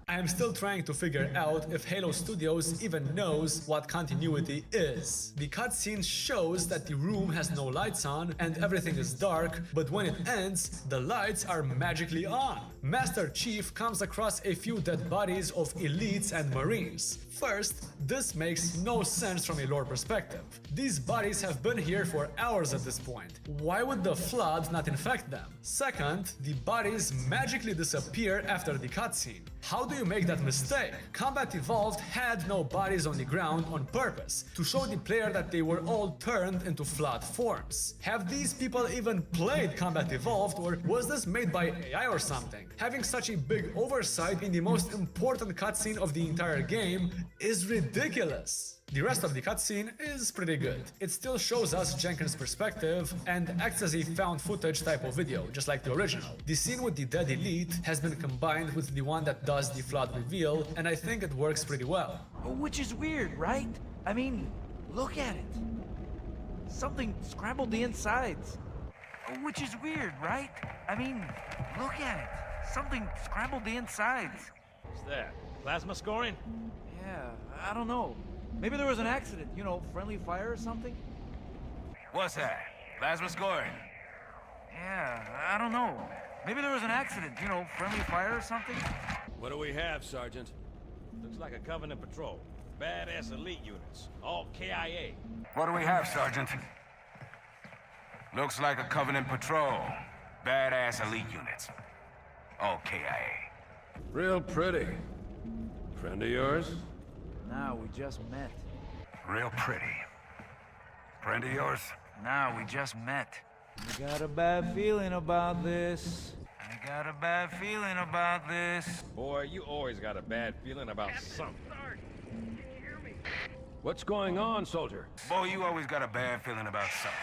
[SPEAKER 16] I am still trying to figure out if Halo Studios even knows what continuity is. The cutscene shows that the room has no lights on and everything is dark, but when it ends, the lights are magically on. Master Chief comes across a few dead bodies of elites and marines. First, this makes no sense from a lore perspective. These bodies have been here for hours at this point. Why would the flood not infect them? Second, the bodies magically disappear after the cutscene. How do you make that mistake? Combat Evolved had no bodies on the ground on purpose, to show the player that they were all turned into Flood forms. Have these people even played Combat Evolved, or was this made by AI or something? Having such a big oversight in the most important cutscene of the entire game is ridiculous. The rest of the cutscene is pretty good. It still shows us Jenkins' perspective and acts as a found footage type of video, just like the original. The scene with the dead elite has been combined with the one that does the Flood reveal, and I think it works pretty well.
[SPEAKER 7] Which is weird, right? I mean, look at it. Something scrambled the insides. Which is weird, right? I mean, look at it. Something scrambled the insides.
[SPEAKER 12] What's that? Plasma scoring?
[SPEAKER 7] Yeah, I don't know. Maybe there was an accident, you know, friendly fire or something?
[SPEAKER 20] What's that? Plasma scoring?
[SPEAKER 7] Yeah, I don't know. Maybe there was an accident, you know, friendly fire or something?
[SPEAKER 12] What do we have, Sergeant? Looks like a Covenant patrol. Badass elite units. All KIA.
[SPEAKER 20] What do we have, Sergeant? Looks like a Covenant patrol. Badass elite units. All KIA.
[SPEAKER 6] Real pretty. Friend of yours?
[SPEAKER 7] Nah, we just met.
[SPEAKER 20] Real pretty. Friend of yours?
[SPEAKER 7] Nah, we just met. I got a bad feeling about this. I got a bad feeling about this.
[SPEAKER 12] Boy, you always got a bad feeling about something.
[SPEAKER 1] Can you hear me?
[SPEAKER 6] What's going on, soldier?
[SPEAKER 20] Boy, you always got a bad feeling about something.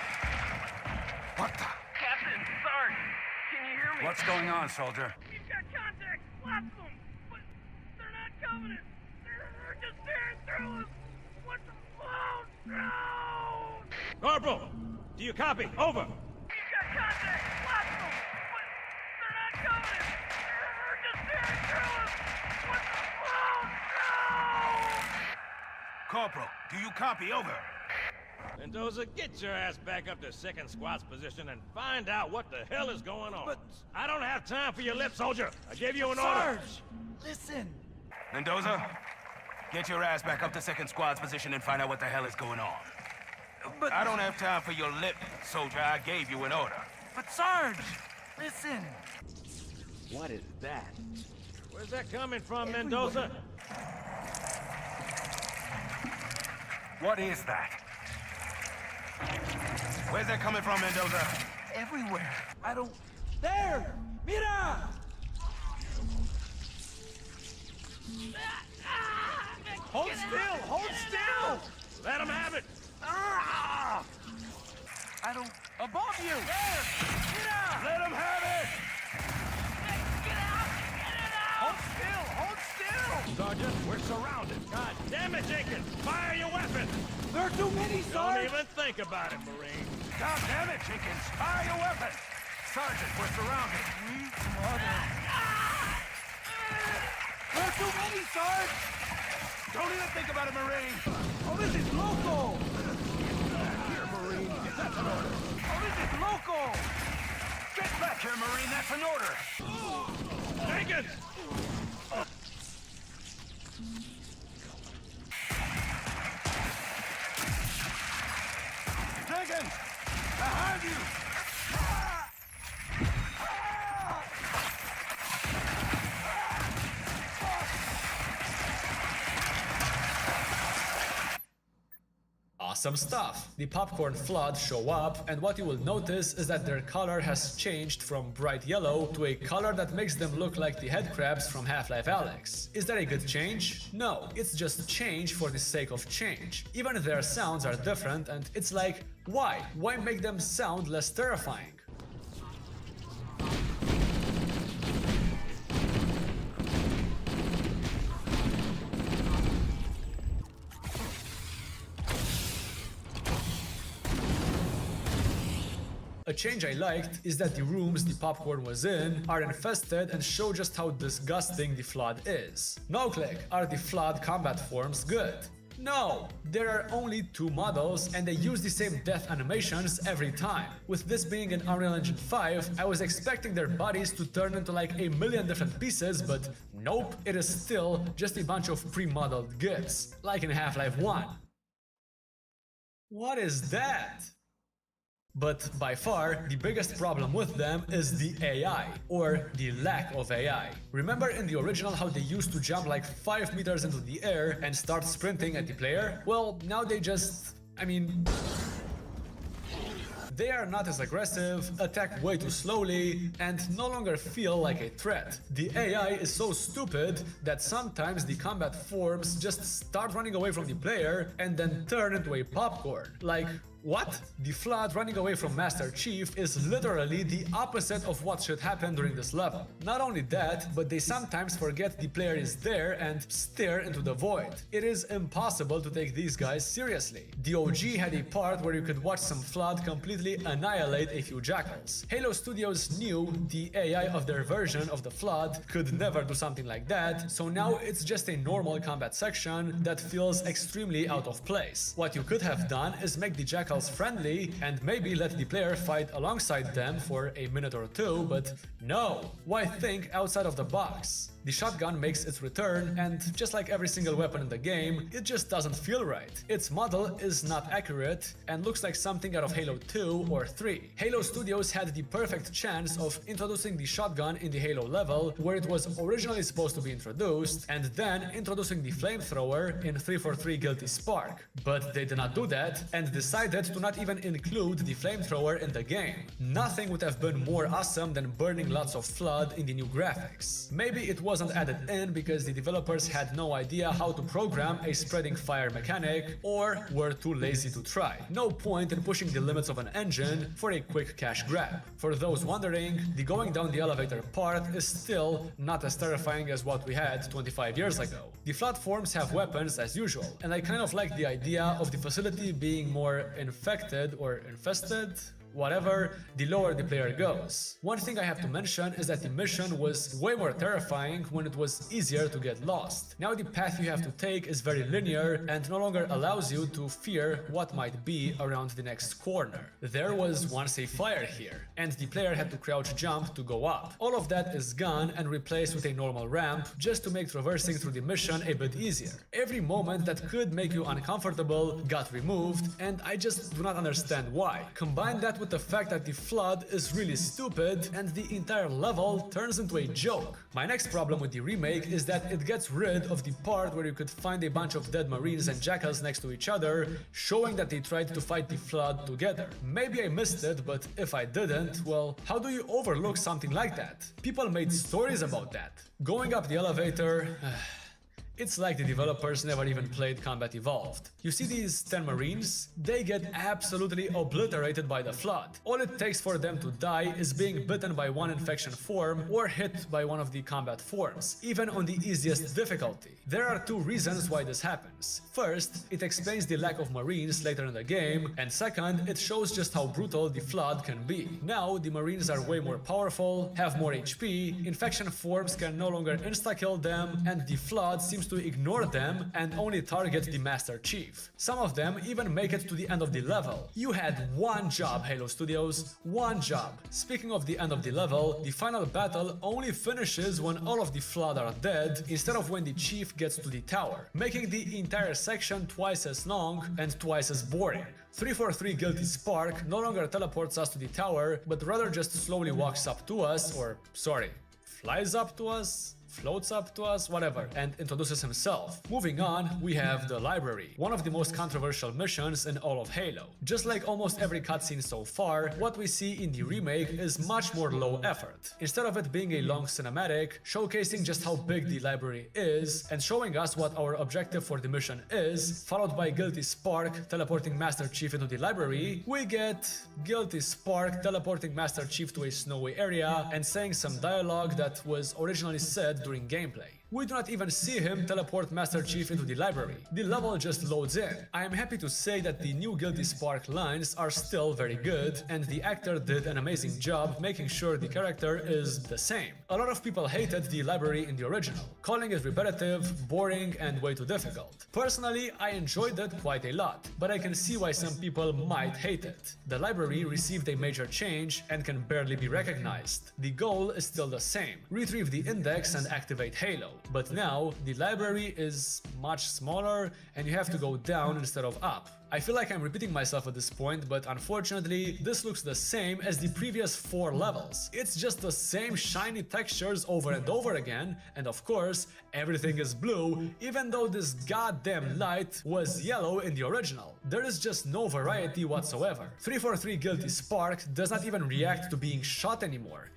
[SPEAKER 20] What the?
[SPEAKER 1] Captain, Sarge, can you hear me?
[SPEAKER 20] What's going on, soldier?
[SPEAKER 1] We've got contacts, lots of them, but they're not Covenant. They're just staring through us. What the? Oh, no!
[SPEAKER 12] Corporal, do you copy? Over.
[SPEAKER 1] We've got contacts, lots of them, but they're not Covenant. They're just staring through us. What the? Oh, no!
[SPEAKER 20] Corporal, do you copy? Over.
[SPEAKER 12] Mendoza, get your ass back up to second squad's position and find out what the hell is going on.
[SPEAKER 7] But
[SPEAKER 12] I don't have time for your lip, soldier. I gave you an order.
[SPEAKER 7] Sarge, listen.
[SPEAKER 20] Mendoza, get your ass back up to second squad's position and find out what the hell is going on.
[SPEAKER 7] But
[SPEAKER 20] I don't have time for your lip, soldier. I gave you an order.
[SPEAKER 7] But Sarge, listen.
[SPEAKER 12] What is that? Where's that coming from, Mendoza?
[SPEAKER 20] What is that? Where's that coming from, Mendoza?
[SPEAKER 7] Everywhere. I don't... There! Mira!
[SPEAKER 12] Hold still! Hold still! Let him have it!
[SPEAKER 7] I don't...
[SPEAKER 12] Above you!
[SPEAKER 7] There! Mira!
[SPEAKER 12] Let him have it!
[SPEAKER 1] Get out! Get it out!
[SPEAKER 12] Hold still! Hold still! Sergeant, we're surrounded. God damn it, Jenkins! Fire your weapon!
[SPEAKER 7] There are too many, Sarge!
[SPEAKER 12] Don't even think about it, Marine.
[SPEAKER 20] God damn it, Jenkins! Fire your weapon! Sergeant, we're surrounded.
[SPEAKER 7] Sweet mother. There are too many, Sarge!
[SPEAKER 20] Don't even think about it, Marine!
[SPEAKER 7] Oh, this is local!
[SPEAKER 20] Here, Marine. That's an order.
[SPEAKER 7] Oh, this is local!
[SPEAKER 20] Get back here, Marine. That's an order.
[SPEAKER 12] Jenkins!
[SPEAKER 20] Jenkins! Behind you!
[SPEAKER 16] Awesome stuff. The popcorn flood show up, and what you will notice is that their color has changed from bright yellow to a color that makes them look like the headcrabs from Half-Life Alyx. Is that a good change? No, it's just change for the sake of change. Even their sounds are different, and it's like, why? Why make them sound less terrifying? A change I liked is that the rooms the popcorn was in are infested and show just how disgusting the flood is. No click, are the flood combat forms good? No! There are only 2 models and they use the same death animations every time. With this being an Unreal Engine 5, I was expecting their bodies to turn into like a million different pieces, but nope, it is still just a bunch of pre-modeled GIFs, like in Half-Life 1. What is that? But by far, the biggest problem with them is the AI, or the lack of AI. Remember in the original how they used to jump like 5 meters into the air and start sprinting at the player? Well, now they just... They are not as aggressive, attack way too slowly, and no longer feel like a threat. The AI is so stupid that sometimes the combat forms just start running away from the player and then turn into a popcorn. Like, what? The Flood running away from Master Chief is literally the opposite of what should happen during this level. Not only that, but they sometimes forget the player is there and stare into the void. It is impossible to take these guys seriously. The OG had a part where you could watch some Flood completely annihilate a few jackals. Halo Studios knew the AI of their version of the Flood could never do something like that, so now it's just a normal combat section that feels extremely out of place. What you could have done is make the jackals friendly and maybe let the player fight alongside them for a minute or two, but no. Why think outside of the box? The shotgun makes its return, and just like every single weapon in the game, it just doesn't feel right. Its model is not accurate and looks like something out of Halo 2 or 3. Halo Studios had the perfect chance of introducing the shotgun in the Halo level where it was originally supposed to be introduced, and then introducing the flamethrower in 343 Guilty Spark. But they did not do that and decided to not even include the flamethrower in the game. Nothing would have been more awesome than burning lots of Flood in the new graphics. Maybe it wasn't added in because the developers had no idea how to program a spreading fire mechanic or were too lazy to try. No point in pushing the limits of an engine for a quick cash grab. For those wondering, the going down the elevator part is still not as terrifying as what we had 25 years ago. The platforms have weapons as usual, and I kind of like the idea of the facility being more infected or infested, whatever, the lower the player goes. One thing I have to mention is that the mission was way more terrifying when it was easier to get lost. Now the path you have to take is very linear and no longer allows you to fear what might be around the next corner. There was once a fire here, and the player had to crouch jump to go up. All of that is gone and replaced with a normal ramp just to make traversing through the mission a bit easier. Every moment that could make you uncomfortable got removed, and I just do not understand why. Combine that with the fact that the Flood is really stupid and the entire level turns into a joke. My next problem with the remake is that it gets rid of the part where you could find a bunch of dead Marines and jackals next to each other, showing that they tried to fight the Flood together. Maybe I missed it, but if I didn't, well, how do you overlook something like that? People made stories about that. Going up the elevator... It's like the developers never even played Combat Evolved. You see these 10 Marines? They get absolutely obliterated by the Flood. All it takes for them to die is being bitten by one infection form or hit by one of the combat forms, even on the easiest difficulty. There are two reasons why this happens. First, it explains the lack of Marines later in the game, and second, it shows just how brutal the Flood can be. Now, the Marines are way more powerful, have more HP, infection forms can no longer insta-kill them, and the Flood seems to ignore them and only target the Master Chief. Some of them even make it to the end of the level. You had one job, Halo Studios, one job. Speaking of the end of the level, the final battle only finishes when all of the Flood are dead, instead of when the Chief gets to the tower, making the entire section twice as long and twice as boring. 343 Guilty Spark no longer teleports us to the tower, but rather just slowly walks up to us, or sorry, flies up to us? Floats up to us, whatever, and introduces himself. Moving on, we have the library, one of the most controversial missions in all of Halo. Just like almost every cutscene so far, what we see in the remake is much more low effort. Instead of it being a long cinematic, showcasing just how big the library is, and showing us what our objective for the mission is, followed by Guilty Spark teleporting Master Chief into the library, we get Guilty Spark teleporting Master Chief to a snowy area and saying some dialogue that was originally said during gameplay. We do not even see him teleport Master Chief into the library. The level just loads in. I am happy to say that the new Guilty Spark lines are still very good, and the actor did an amazing job making sure the character is the same. A lot of people hated the library in the original, calling it repetitive, boring, and way too difficult. Personally, I enjoyed it quite a lot, but I can see why some people might hate it. The library received a major change and can barely be recognized. The goal is still the same: retrieve the index and activate Halo. But now, the library is much smaller and you have to go down instead of up. I feel like I'm repeating myself at this point, but unfortunately, this looks the same as the previous 4 levels. It's just the same shiny textures over and over again, and of course, everything is blue, even though this goddamn light was yellow in the original. There is just no variety whatsoever. 343 Guilty Spark does not even react to being shot anymore.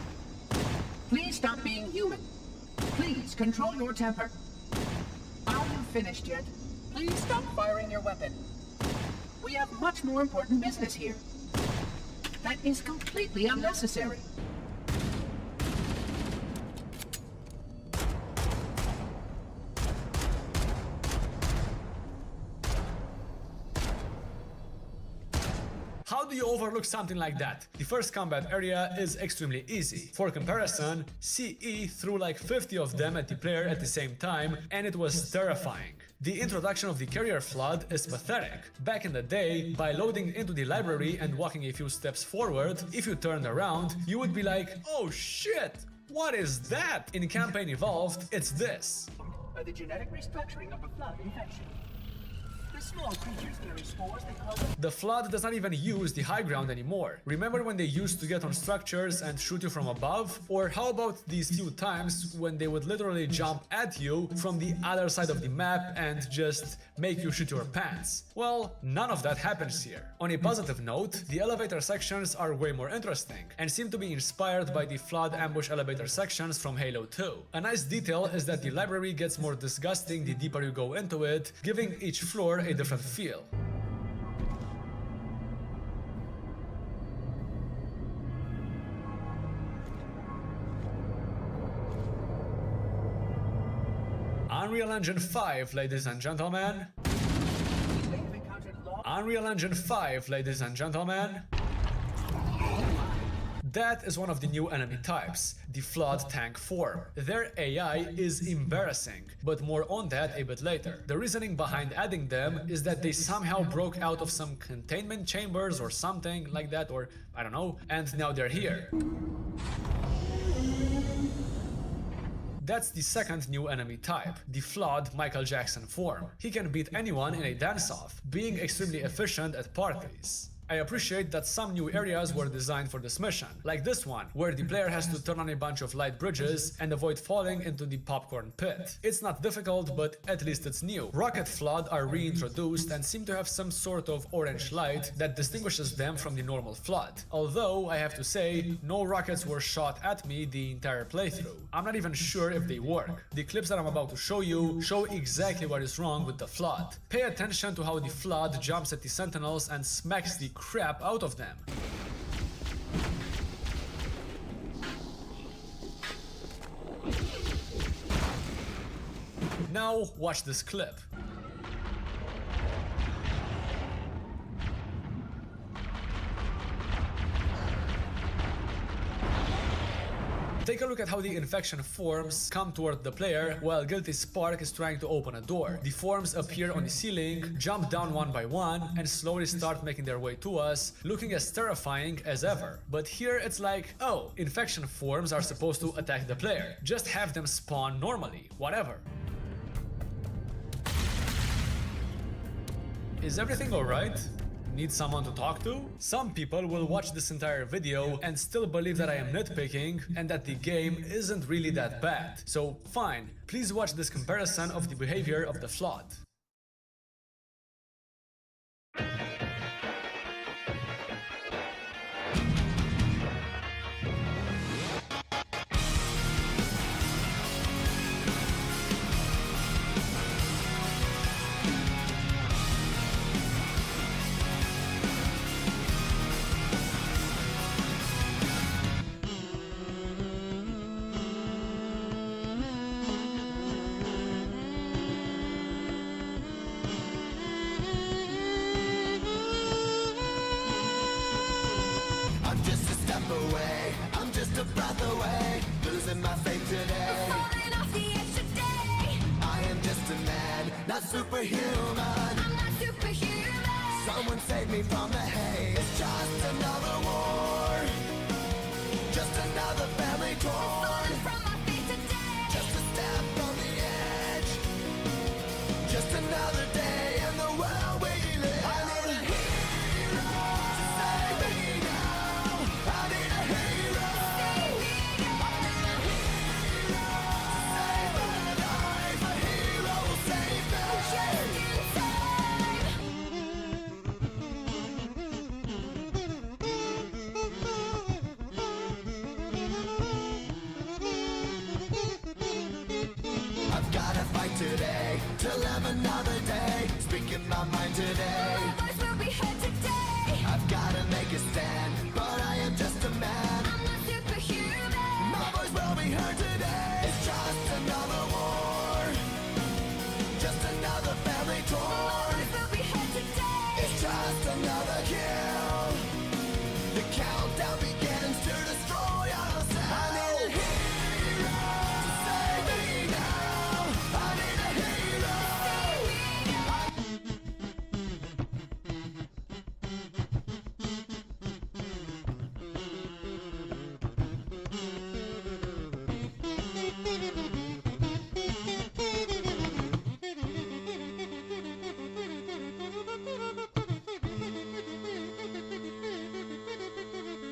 [SPEAKER 10] Please stop being human. Please control your temper. Are you finished yet? Please stop firing your weapon. We have much more important business here. That is completely unnecessary.
[SPEAKER 16] How do you overlook something like that? The first combat area is extremely easy. For comparison, CE threw like 50 of them at the player at the same time, and it was terrifying. The introduction of the carrier flood is pathetic. Back in the day, by loading into the library and walking a few steps forward, if you turned around, you would be like, oh shit, what is that? In Campaign Evolved, it's this.
[SPEAKER 10] By the genetic restructuring of a flood infection. The small creatures carry spores that cause...
[SPEAKER 16] The flood does not even use the high ground anymore. Remember when they used to get on structures and shoot you from above? Or how about these few times when they would literally jump at you from the other side of the map and just make you shoot your pants? Well, none of that happens here. On a positive note, the elevator sections are way more interesting and seem to be inspired by the flood ambush elevator sections from Halo 2. A nice detail is that the library gets more disgusting the deeper you go into it, giving each floor a different feel. Unreal Engine 5, ladies and gentlemen. Unreal Engine 5, ladies and gentlemen. That is one of the new enemy types, the Flood Tank form. Their AI is embarrassing, but more on that a bit later. The reasoning behind adding them is that they somehow broke out of some containment chambers or something like that, or I don't know, and now they're here. That's the second new enemy type, the Flood Michael Jackson form. He can beat anyone in a dance-off, being extremely efficient at parties. I appreciate that some new areas were designed for this mission, like this one, where the player has to turn on a bunch of light bridges and avoid falling into the popcorn pit. It's not difficult, but at least it's new. Rocket Flood are reintroduced and seem to have some sort of orange light that distinguishes them from the normal Flood. Although, I have to say, no rockets were shot at me the entire playthrough. I'm not even sure if they work. The clips that I'm about to show you show exactly what is wrong with the Flood. Pay attention to how the Flood jumps at the Sentinels and smacks the crap out of them. Now watch this clip. Take a look at how the infection forms come toward the player while Guilty Spark is trying to open a door. The forms appear on the ceiling, jump down one by one, and slowly start making their way to us, looking as terrifying as ever. But here it's like, oh, infection forms are supposed to attack the player. Just have them spawn normally, whatever. Is everything alright? Need someone to talk to? Some people will watch this entire video and still believe that I am nitpicking and that the game isn't really that bad. So fine, please watch this comparison of the behavior of the Flood.
[SPEAKER 14] Superhuman. I'm not superhuman. Someone save me from the hate. It's just another war. Just another family torn. Falling from my feet today. Just a step from the to live another day. Speaking my mind today. My voice will be heard today. I've gotta make a stand, but I am just a man. I'm not superhuman. My voice will be heard today. It's just another war, just another family tour. My voice will be heard today. It's just another kill. The countdown begins to destroy ourselves. I need a hero to save me now. I need a hero.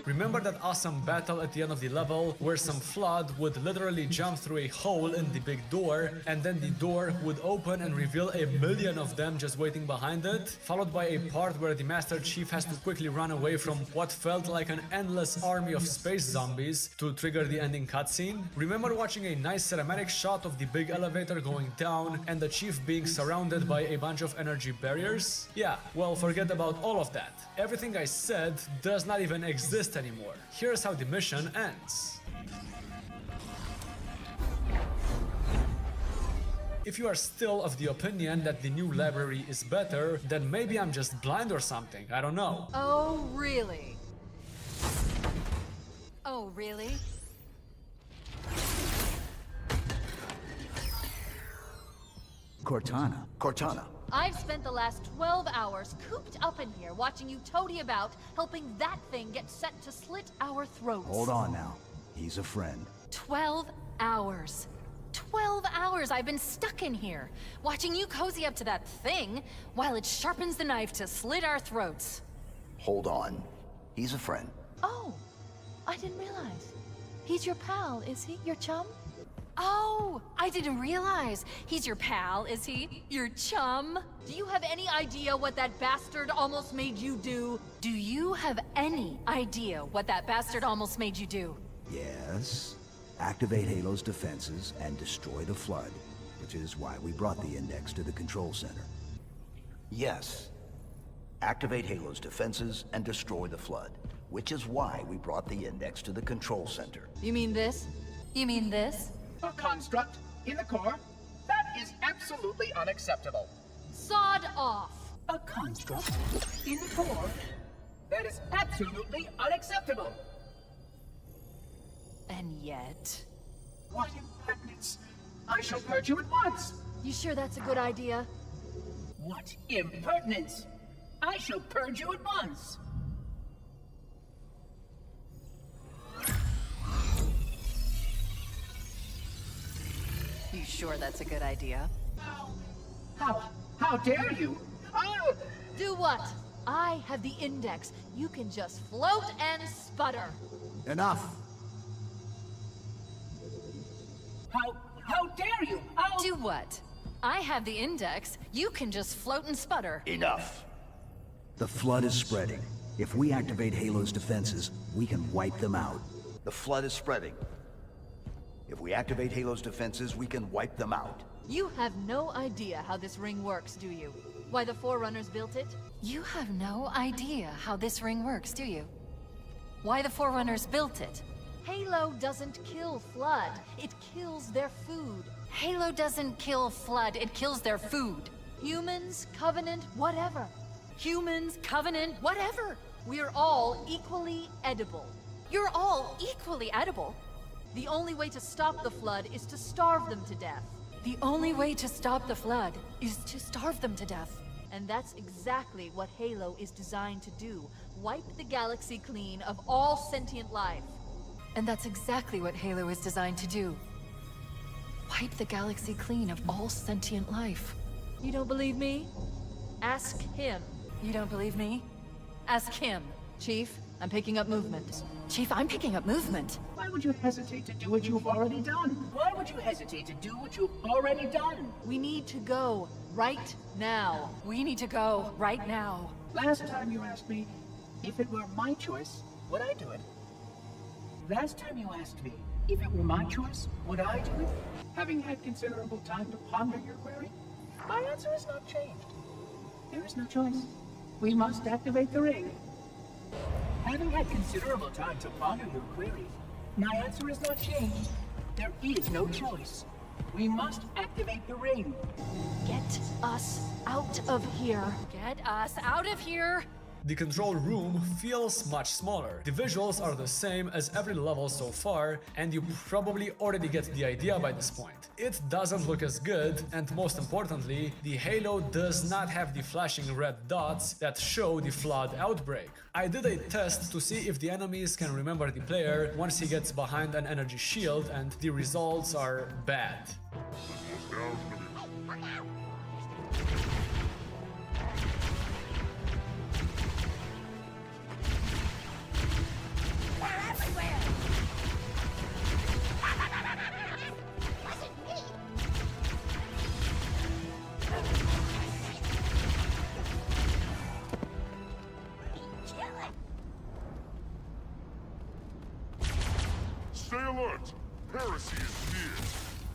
[SPEAKER 16] Remember that awesome battle at the end of the level where some flood would literally jump through a hole in the big door and then the door would open and reveal a million of them just waiting behind it, followed by a part where the Master Chief has to quickly run away from what felt like an endless army of space zombies to trigger the ending cutscene? Remember watching a nice cinematic shot of the big elevator going down and the Chief being surrounded by a bunch of energy barriers? Yeah, well, forget about all of that. Everything I said does not even exist anymore. Here's how the mission ends. If you are still of the opinion that the new library is better, then maybe I'm just blind or something, I don't know.
[SPEAKER 22] Oh, really? Oh, really?
[SPEAKER 21] Cortana.
[SPEAKER 5] I've spent the last 12 hours cooped up in here watching you toady about, helping that thing get set to slit our throats.
[SPEAKER 21] Hold on now. He's a friend.
[SPEAKER 22] 12 hours. 12 hours I've been stuck in here, watching you cozy up to that thing while it sharpens the knife to slit our throats.
[SPEAKER 21] Hold on. He's a friend.
[SPEAKER 5] Oh, I didn't realize. He's your pal, is he? Your chum?
[SPEAKER 22] Oh, I didn't realize. He's your pal, is he? Your chum?
[SPEAKER 5] Do you have any idea what that bastard almost made you do?
[SPEAKER 22] Do you have any idea what that bastard almost made you do?
[SPEAKER 21] Yes. Activate Halo's defenses and destroy the Flood, which is why we brought the Index to the control center. Yes. Activate Halo's defenses and destroy the Flood, which is why we brought the Index to the control center.
[SPEAKER 5] You mean this?
[SPEAKER 22] You mean this?
[SPEAKER 10] A construct in the core? That is absolutely unacceptable.
[SPEAKER 5] Sod off!
[SPEAKER 10] A construct in the core? That is absolutely unacceptable.
[SPEAKER 22] And yet...
[SPEAKER 10] What impertinence! I shall purge you at once!
[SPEAKER 5] You sure that's a good idea?
[SPEAKER 10] What impertinence! I shall purge you at once!
[SPEAKER 22] You sure that's a good idea?
[SPEAKER 10] How dare you? I'll...
[SPEAKER 5] Do what? I have the Index. You can just float and sputter.
[SPEAKER 21] Enough!
[SPEAKER 10] How dare you? I'll...
[SPEAKER 22] Do what? I have the Index. You can just float and sputter.
[SPEAKER 21] Enough! The Flood is spreading. If we activate Halo's defenses, we can wipe them out. The Flood is spreading. If we activate Halo's defenses, we can wipe them out.
[SPEAKER 5] You have no idea how this ring works, do you? Why the Forerunners built it?
[SPEAKER 22] You have no idea how this ring works, do you? Why the Forerunners built it?
[SPEAKER 5] Halo doesn't kill Flood. It kills their food.
[SPEAKER 22] Halo doesn't kill Flood, it kills their food.
[SPEAKER 5] Humans, Covenant, whatever.
[SPEAKER 22] Humans, Covenant, whatever.
[SPEAKER 5] We're all equally edible.
[SPEAKER 22] You're all equally edible.
[SPEAKER 5] The only way to stop the Flood is to starve them to death.
[SPEAKER 22] The only way to stop the Flood is to starve them to death.
[SPEAKER 5] And that's exactly what Halo is designed to do. Wipe the galaxy clean of all sentient life.
[SPEAKER 22] And that's exactly what Halo is designed to do. Wipe the galaxy clean of all sentient life.
[SPEAKER 5] You don't believe me? Ask him.
[SPEAKER 22] You don't believe me? Ask him.
[SPEAKER 5] Chief, I'm picking up movement.
[SPEAKER 22] Chief, I'm picking up movement.
[SPEAKER 10] Why would you hesitate to do what you've already done? Why would you hesitate to do what you've already done?
[SPEAKER 5] We need to go right now.
[SPEAKER 22] We need to go right now.
[SPEAKER 10] Last time you asked me if it were my choice, would I do it? Last time you asked me if it were my choice, would I do it? Having had considerable time to ponder your query, My answer has not changed. There is no choice. We must activate the ring. Having had considerable time to ponder your query, my answer has not changed. There is no choice. We must activate the ring.
[SPEAKER 5] Get us out of here.
[SPEAKER 22] Get us out of here!
[SPEAKER 16] The control room feels much smaller. The visuals are the same as every level so far, and you probably already get the idea by this point. It doesn't look as good, and most importantly, the Halo does not have the flashing red dots that show the flood outbreak. I did a test to see if the enemies can remember the player once he gets behind an energy shield, and the results are bad.
[SPEAKER 3] Stay alert! Heresy is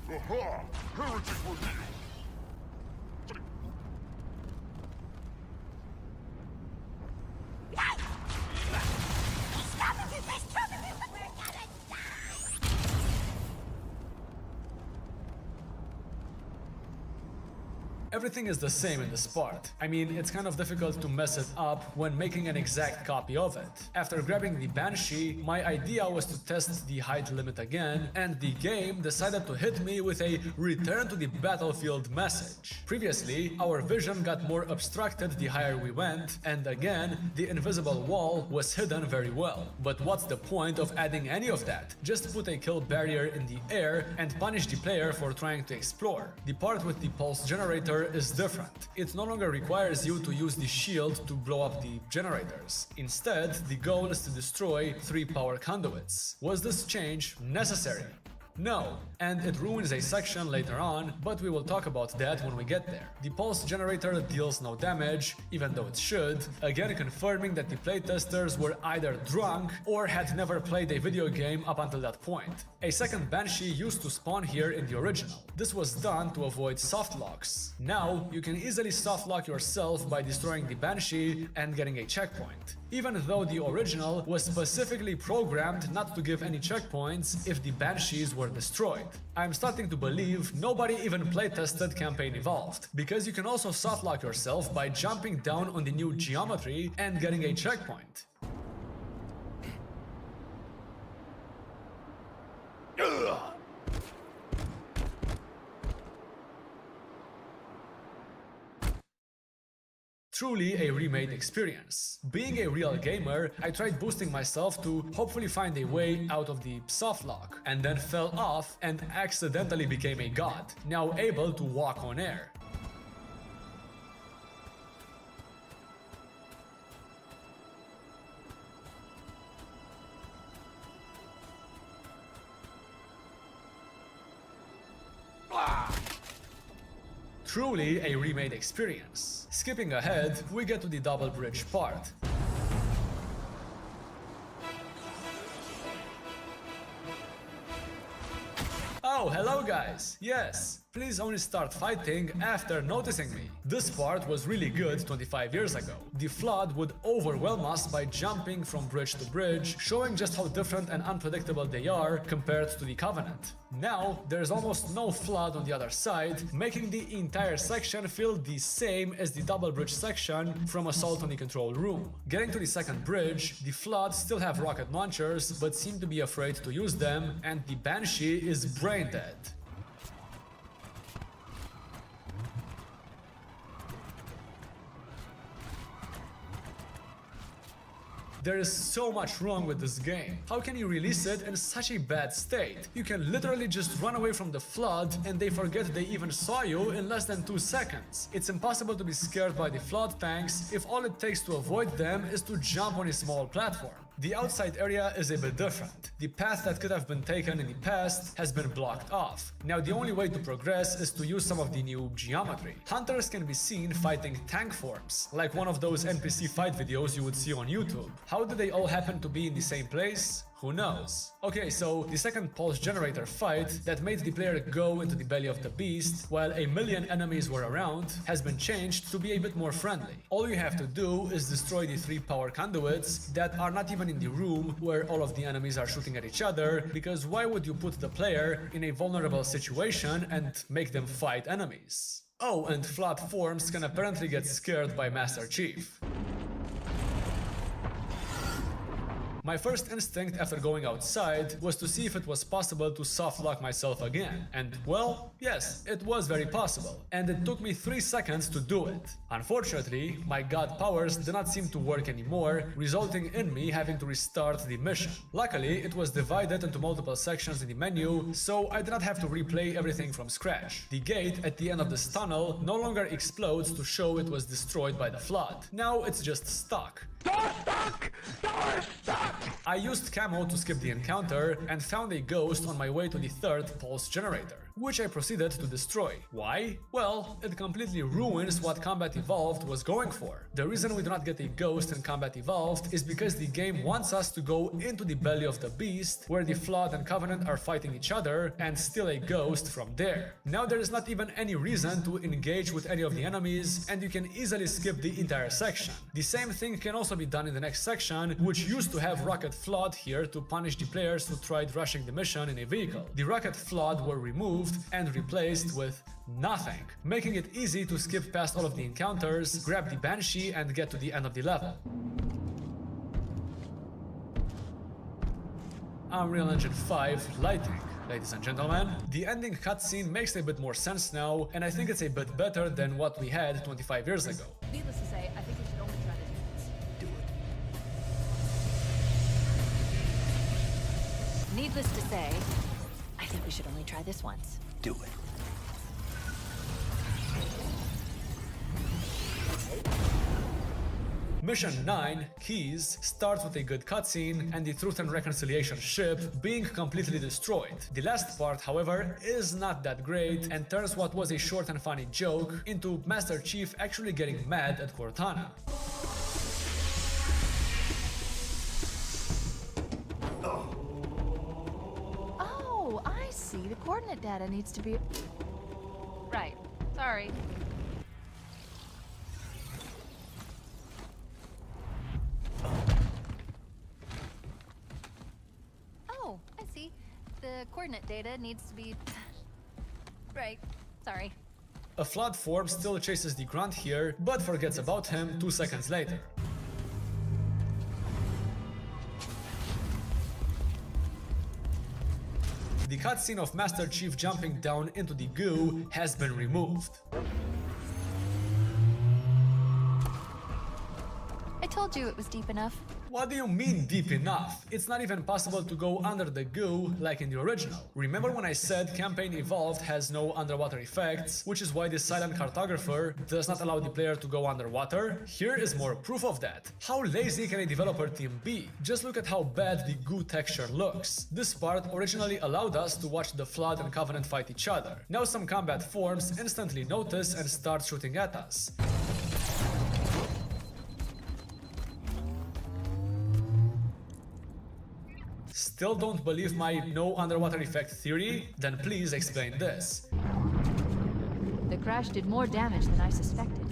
[SPEAKER 3] near! Aha! Heretics were healed!
[SPEAKER 16] Everything is the same in this part. I mean, it's kind of difficult to mess it up when making an exact copy of it. After grabbing the Banshee, my idea was to test the height limit again, and the game decided to hit me with a return to the battlefield message. Previously, our vision got more obstructed the higher we went, and again, the invisible wall was hidden very well. But what's the point of adding any of that? Just put a kill barrier in the air and punish the player for trying to explore. The part with the pulse generator is different. It no longer requires you to use the shield to blow up the generators. Instead, the goal is to destroy 3 power conduits. Was this change necessary? No, and it ruins a section later on, but we will talk about that when we get there. The pulse generator deals no damage, even though it should, again confirming that the playtesters were either drunk or had never played a video game up until that point. A second Banshee used to spawn here in the original. This was done to avoid soft locks. Now, you can easily soft lock yourself by destroying the Banshee and getting a checkpoint. Even though the original was specifically programmed not to give any checkpoints if the Banshees were destroyed. I'm starting to believe nobody even playtested Campaign Evolved, because you can also softlock yourself by jumping down on the new geometry and getting a checkpoint. Truly a remade experience. Being a real gamer, I tried boosting myself to hopefully find a way out of the softlock, and then fell off and accidentally became a god, now able to walk on air. Truly a remade experience. Skipping ahead, we get to the double bridge part. Oh, hello guys! Yes, please only start fighting after noticing me. This part was really good 25 years ago. The Flood would overwhelm us by jumping from bridge to bridge, showing just how different and unpredictable they are compared to the Covenant. Now, there's almost no Flood on the other side, making the entire section feel the same as the double bridge section from Assault on the Control Room. Getting to the second bridge, the Flood still have rocket launchers, but seem to be afraid to use them, and the Banshee is brain dead. There is so much wrong with this game. How can you release it in such a bad state? You can literally just run away from the Flood and they forget they even saw you in less than 2 seconds. It's impossible to be scared by the Flood tanks if all it takes to avoid them is to jump on a small platform. The outside area is a bit different. The path that could have been taken in the past has been blocked off. Now the only way to progress is to use some of the new geometry. Hunters can be seen fighting tank forms, like one of those NPC fight videos you would see on YouTube. How did they all happen to be in the same place? Who knows? Okay, so the second pulse generator fight that made the player go into the belly of the beast while a million enemies were around has been changed to be a bit more friendly. All you have to do is destroy the 3 power conduits that are not even in the room where all of the enemies are shooting at each other, because why would you put the player in a vulnerable situation and make them fight enemies? Oh, and flat forms can apparently get scared by Master Chief. My first instinct after going outside was to see if it was possible to softlock myself again. And, well, yes, it was very possible. And it took me 3 seconds to do it. Unfortunately, my god powers did not seem to work anymore, resulting in me having to restart the mission. Luckily, it was divided into multiple sections in the menu, so I did not have to replay everything from scratch. The gate at the end of this tunnel no longer explodes to show it was destroyed by the flood. Now it's just stuck. I used camo to skip the encounter and found a ghost on my way to the 3rd pulse generator, which I proceeded to destroy. Why? Well, it completely ruins what Combat Evolved was going for. The reason we do not get a ghost in Combat Evolved is because the game wants us to go into the belly of the beast, where the Flood and Covenant are fighting each other, and steal a ghost from there. Now there is not even any reason to engage with any of the enemies, and you can easily skip the entire section. The same thing can also be done in the next section, which used to have Rocket Flood here to punish the players who tried rushing the mission in a vehicle. The Rocket Flood were removed and replaced with nothing, making it easy to skip past all of the encounters, grab the Banshee and get to the end of the level. Unreal Engine 5 lighting. Ladies and gentlemen, the ending cutscene makes a bit more sense now, and I think it's a bit better than what we had 25 years ago.
[SPEAKER 5] Needless to say, I think we should only try this once.
[SPEAKER 21] Do it.
[SPEAKER 22] Needless to say, I think we should only try this once.
[SPEAKER 21] Do it.
[SPEAKER 16] Mission 9, Keys, starts with a good cutscene and the Truth and Reconciliation ship being completely destroyed. The last part, however, is not that great and turns what was a short and funny joke into Master Chief actually getting mad at Cortana.
[SPEAKER 5] Oh, I see. The coordinate data needs to be... Right. Sorry. Oh, I see. The coordinate data needs to be... Right. Sorry.
[SPEAKER 16] A Flood form still chases the Grunt here, but forgets about him 2 seconds later. The cutscene of Master Chief jumping down into the goo has been removed.
[SPEAKER 5] I told you it was deep enough.
[SPEAKER 16] What do you mean deep enough? It's not even possible to go under the goo like in the original. Remember when I said Campaign Evolved has no underwater effects, which is why the silent cartographer does not allow the player to go underwater? Here is more proof of that. How lazy can a developer team be? Just look at how bad the goo texture looks. This part originally allowed us to watch the Flood and Covenant fight each other. Now some combat forms instantly notice and start shooting at us. Still don't believe my no underwater effect theory? Then please explain this.
[SPEAKER 5] The crash did more damage than I suspected.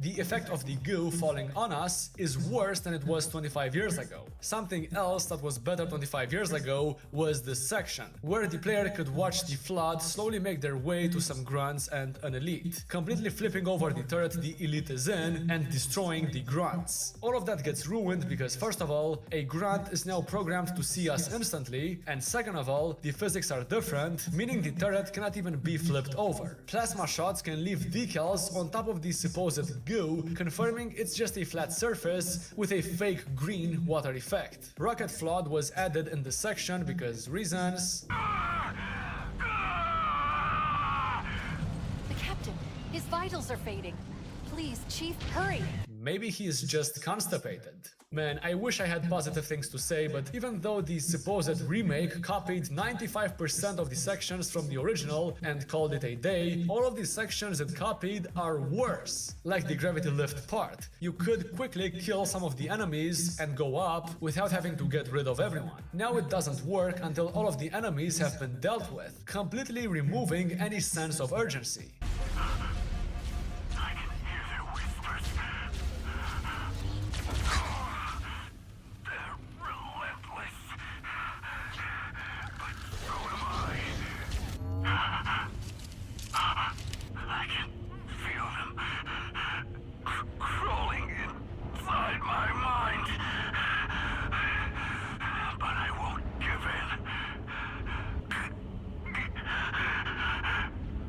[SPEAKER 16] The effect of the goo falling on us is worse than it was 25 years ago. Something else that was better 25 years ago was this section, where the player could watch the Flood slowly make their way to some grunts and an elite, completely flipping over the turret the elite is in and destroying the grunts. All of that gets ruined because first of all, a grunt is now programmed to see us instantly, and second of all, the physics are different, meaning the turret cannot even be flipped over. Plasma shots can leave decals on top of the supposed goo, confirming it's just a flat surface with a fake green water effect. Rocket Flood was added in this section because reasons...
[SPEAKER 22] The captain, his vitals are fading. Please, Chief, hurry.
[SPEAKER 16] Maybe he's just constipated. Man, I wish I had positive things to say, but even though the supposed remake copied 95% of the sections from the original and called it a day, all of the sections it copied are worse. Like the gravity lift part. You could quickly kill some of the enemies and go up without having to get rid of everyone. Now it doesn't work until all of the enemies have been dealt with, completely removing any sense of urgency.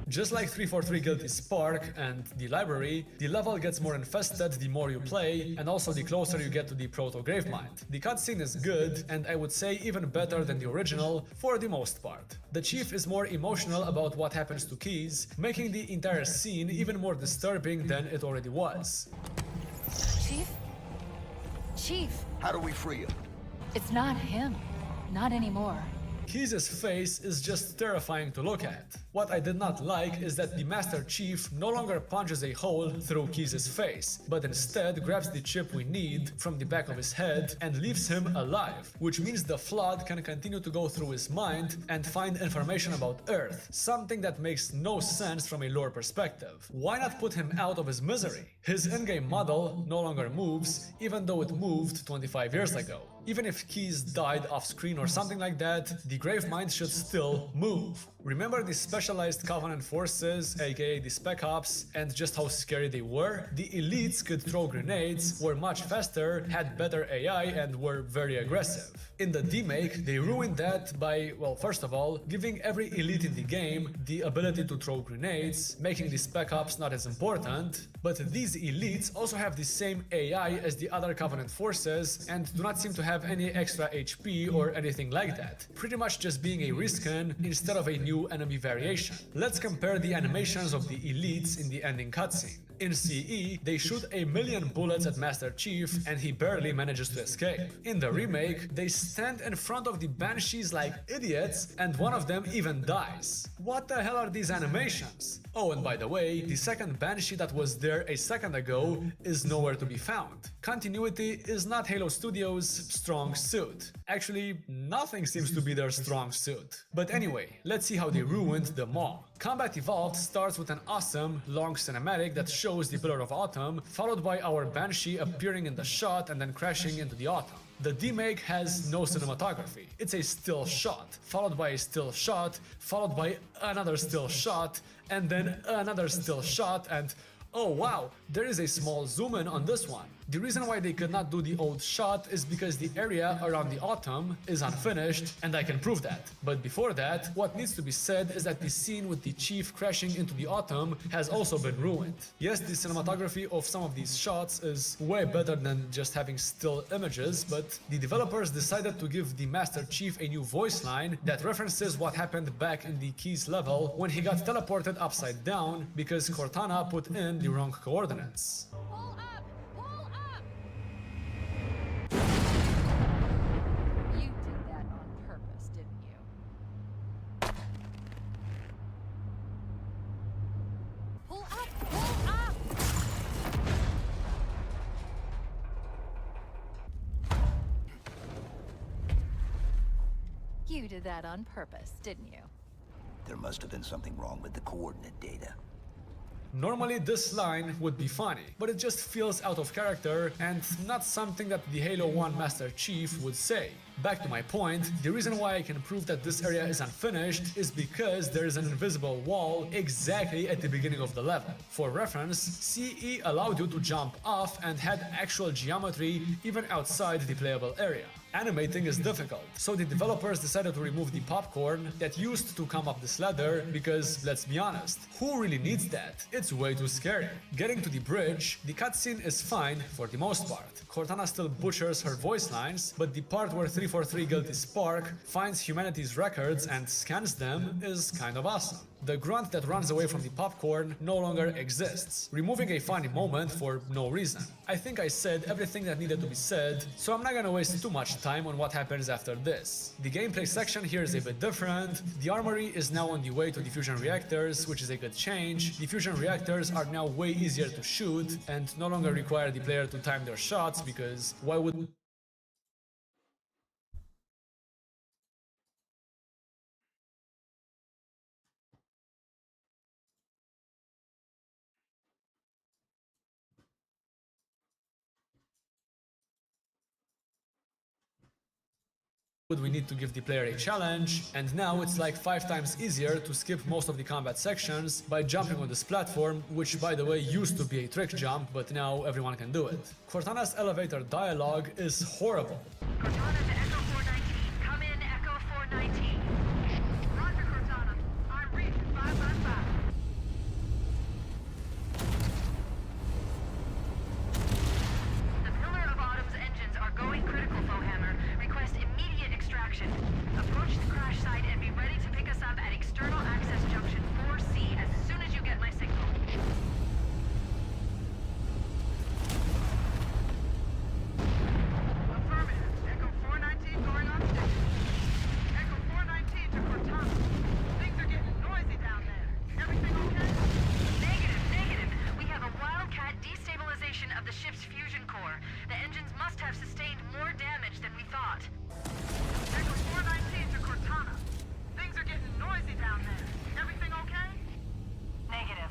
[SPEAKER 16] Just like 343 Guilty Spark and the library, the level gets more infested the more you play, and also the closer you get to the proto-gravemind. The cutscene is good, and I would say even better than the original for the most part. The Chief is more emotional about what happens to Keyes, making the entire scene even more disturbing than it already was.
[SPEAKER 22] Chief? Chief!
[SPEAKER 21] How do we free him?
[SPEAKER 22] It's not him. Not anymore.
[SPEAKER 16] Keyes' face is just terrifying to look at. What I did not like is that the Master Chief no longer punches a hole through Keyes' face, but instead grabs the chip we need from the back of his head and leaves him alive, which means the Flood can continue to go through his mind and find information about Earth, something that makes no sense from a lore perspective. Why not put him out of his misery? His in-game model no longer moves, even though it moved 25 years ago. Even if Keyes died off-screen or something like that, the Gravemind should still move. Remember the specialized Covenant forces, aka the Spec Ops, and just how scary they were? The elites could throw grenades, were much faster, had better AI, and were very aggressive. In the demake, they ruined that by, well, first of all, giving every elite in the game the ability to throw grenades, making the Spec Ops not as important, but these elites also have the same AI as the other Covenant forces and do not seem to have any extra HP or anything like that, pretty much just being a reskin instead of a new enemy variation. Let's compare the animations of the elites in the ending cutscene. In CE, they shoot 1,000,000 bullets at Master Chief and he barely manages to escape. In the remake, they stand in front of the Banshees like idiots and one of them even dies. What the hell are these animations? Oh, and by the way, the second Banshee that was there a second ago is nowhere to be found. Continuity is not Halo Studios' strong suit. Actually, nothing seems to be their strong suit. But anyway, let's see how they ruined the mall. Combat Evolved starts with an awesome, long cinematic that shows the Pillar of Autumn, followed by our Banshee appearing in the shot and then crashing into the autumn. The demake has no cinematography. It's a still shot, followed by a still shot, followed by another still shot, and then another still shot, and oh wow, there is a small zoom in on this one. The reason why they could not do the old shot is because the area around the autumn is unfinished, and I can prove that. But before that, what needs to be said is that the scene with the Chief crashing into the autumn has also been ruined. Yes, the cinematography of some of these shots is way better than just having still images, but the developers decided to give the Master Chief a new voice line that references what happened back in the Keyes level when he got teleported upside down because Cortana put in the wrong coordinates.
[SPEAKER 22] You did that on purpose, didn't you?
[SPEAKER 21] There must have been something wrong with the coordinate data.
[SPEAKER 16] Normally this line would be funny, but it just feels out of character and not something that the Halo 1 Master Chief would say. Back to my point, the reason why I can prove that this area is unfinished is because there is an invisible wall exactly at the beginning of the level. For reference, CE allowed you to jump off and had actual geometry even outside the playable area. Animating is difficult, so the developers decided to remove the popcorn that used to come up this ladder because, let's be honest, who really needs that? It's way too scary. Getting to the bridge, the cutscene is fine for the most part. Cortana still butchers her voice lines, but the part where 343 Guilty Spark finds humanity's records and scans them is kind of awesome. The grunt that runs away from the popcorn no longer exists, removing a funny moment for no reason. I think I said everything that needed to be said, so I'm not gonna waste too much time on what happens after this. The gameplay section here is a bit different. The armory is now on the way to the fusion reactors, which is a good change. The fusion reactors are now way easier to shoot and no longer require the player to time their shots, because why would we need to give the player a challenge, and now it's like 5 times easier to skip most of the combat sections by jumping on this platform, which by the way used to be a trick jump, but now everyone can do it. Cortana's elevator dialogue is horrible.
[SPEAKER 11] Cortana to Echo 419. Come in, Echo 419.
[SPEAKER 1] Roger, Cortana. I'm reading 555.
[SPEAKER 11] The Pillar of Autumn's engines are going critical, Fohammer. Request immediate extraction. Approach the crash site and be ready to pick us up at external access junction 4C as soon as you get my signal.
[SPEAKER 1] Affirmative. Echo 419 going on station. Echo 419 to Cortana. Things are getting noisy down there. Everything okay?
[SPEAKER 11] Negative. We have a wildcat destabilization of the ship's fusion core. The engines must have sustained more damage than we thought.
[SPEAKER 1] Echo 419 to Cortana. Things are getting noisy down there. Everything okay?
[SPEAKER 11] Negative.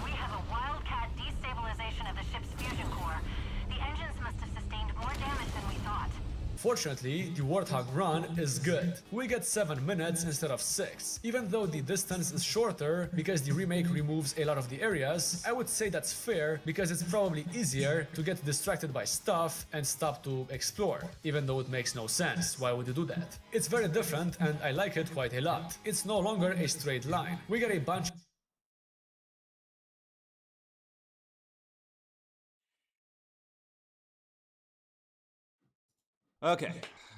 [SPEAKER 11] We have a wildcat destabilization of the ship's fusion core. The engines must have sustained more damage than we thought.
[SPEAKER 16] Fortunately, the Warthog run is good. We get 7 minutes instead of 6. Even though the distance is shorter because the remake removes a lot of the areas, I would say that's fair because it's probably easier to get distracted by stuff and stop to explore, even though it makes no sense. Why would you do that? It's very different and I like it quite a lot. It's no longer a straight line. We get a bunch
[SPEAKER 4] Okay,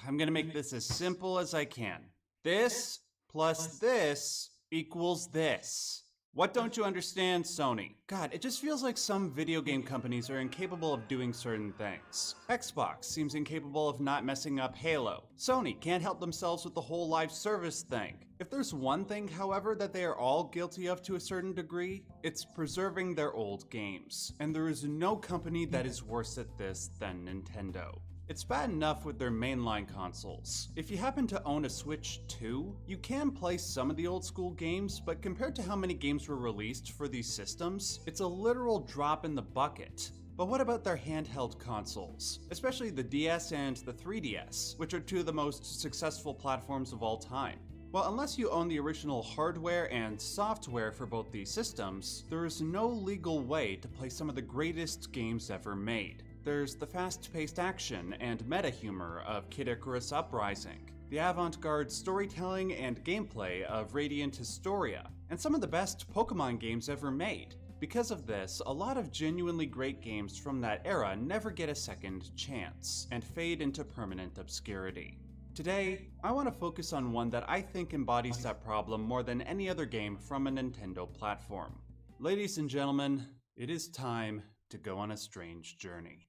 [SPEAKER 4] I'm gonna make this as simple as I can. This plus this equals this. What don't you understand, Sony? God, it just feels like some video game companies are incapable of doing certain things. Xbox seems incapable of not messing up Halo. Sony can't help themselves with the whole live service thing. If there's one thing, however, that they are all guilty of to a certain degree, it's preserving their old games. And there is no company that is worse at this than Nintendo. It's bad enough with their mainline consoles. If you happen to own a Switch 2, you can play some of the old school games, but compared to how many games were released for these systems, it's a literal drop in the bucket. But what about their handheld consoles? Especially the DS and the 3DS, which are two of the most successful platforms of all time. Well, unless you own the original hardware and software for both these systems, there is no legal way to play some of the greatest games ever made. There's the fast-paced action and meta-humor of Kid Icarus Uprising, the avant-garde storytelling and gameplay of Radiant Historia, and some of the best Pokemon games ever made. Because of this, a lot of genuinely great games from that era never get a second chance, and fade into permanent obscurity. Today, I want to focus on one that I think embodies that problem more than any other game from a Nintendo platform. Ladies and gentlemen, it is time to go on a strange journey.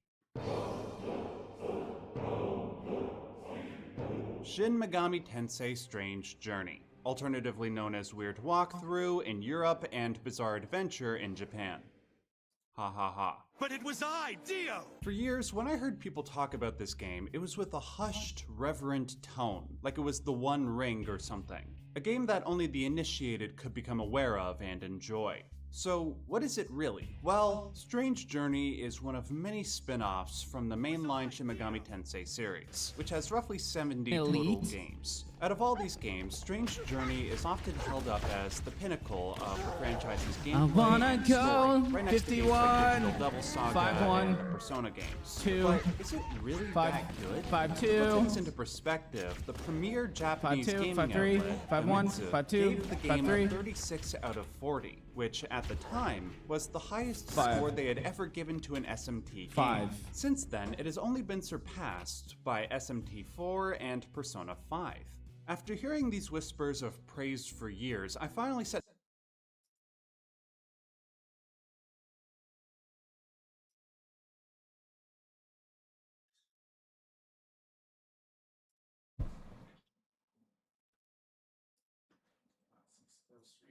[SPEAKER 4] Shin Megami Tensei Strange Journey, alternatively known as Weird Walkthrough in Europe and Bizarre Adventure in Japan. Ha ha ha.
[SPEAKER 20] But it was I, Dio!
[SPEAKER 4] For years, when I heard people talk about this game, it was with a hushed, reverent tone, like it was The One Ring or something. A game that only the initiated could become aware of and enjoy. So, what is it really? Well, Strange Journey is one of many spin-offs from the mainline Shin Megami Tensei series, which has roughly 70 total games. Out of all these games, Strange Journey is often held up as the pinnacle of the franchise's gameplay.
[SPEAKER 15] I wanna go
[SPEAKER 4] right next
[SPEAKER 15] 51,
[SPEAKER 4] to games like Devil Saga
[SPEAKER 15] 5-1,
[SPEAKER 4] and Persona games.
[SPEAKER 15] 2,
[SPEAKER 4] But is it really that good?
[SPEAKER 15] 5-2.
[SPEAKER 4] To put things into perspective, the premier Japanese
[SPEAKER 15] 5-2,
[SPEAKER 4] gaming
[SPEAKER 15] 5-3,
[SPEAKER 4] outlet,
[SPEAKER 15] 5-1,
[SPEAKER 4] Famitsu,
[SPEAKER 15] 5-2,
[SPEAKER 4] gave the game
[SPEAKER 15] 5-3.
[SPEAKER 4] a 36 out of 40, which at the time was the highest
[SPEAKER 15] 5.
[SPEAKER 4] score they had ever given to an SMT game.
[SPEAKER 15] 5.
[SPEAKER 4] Since then, it has only been surpassed by SMT4 and Persona 5. After hearing these whispers of praise for years, I finally set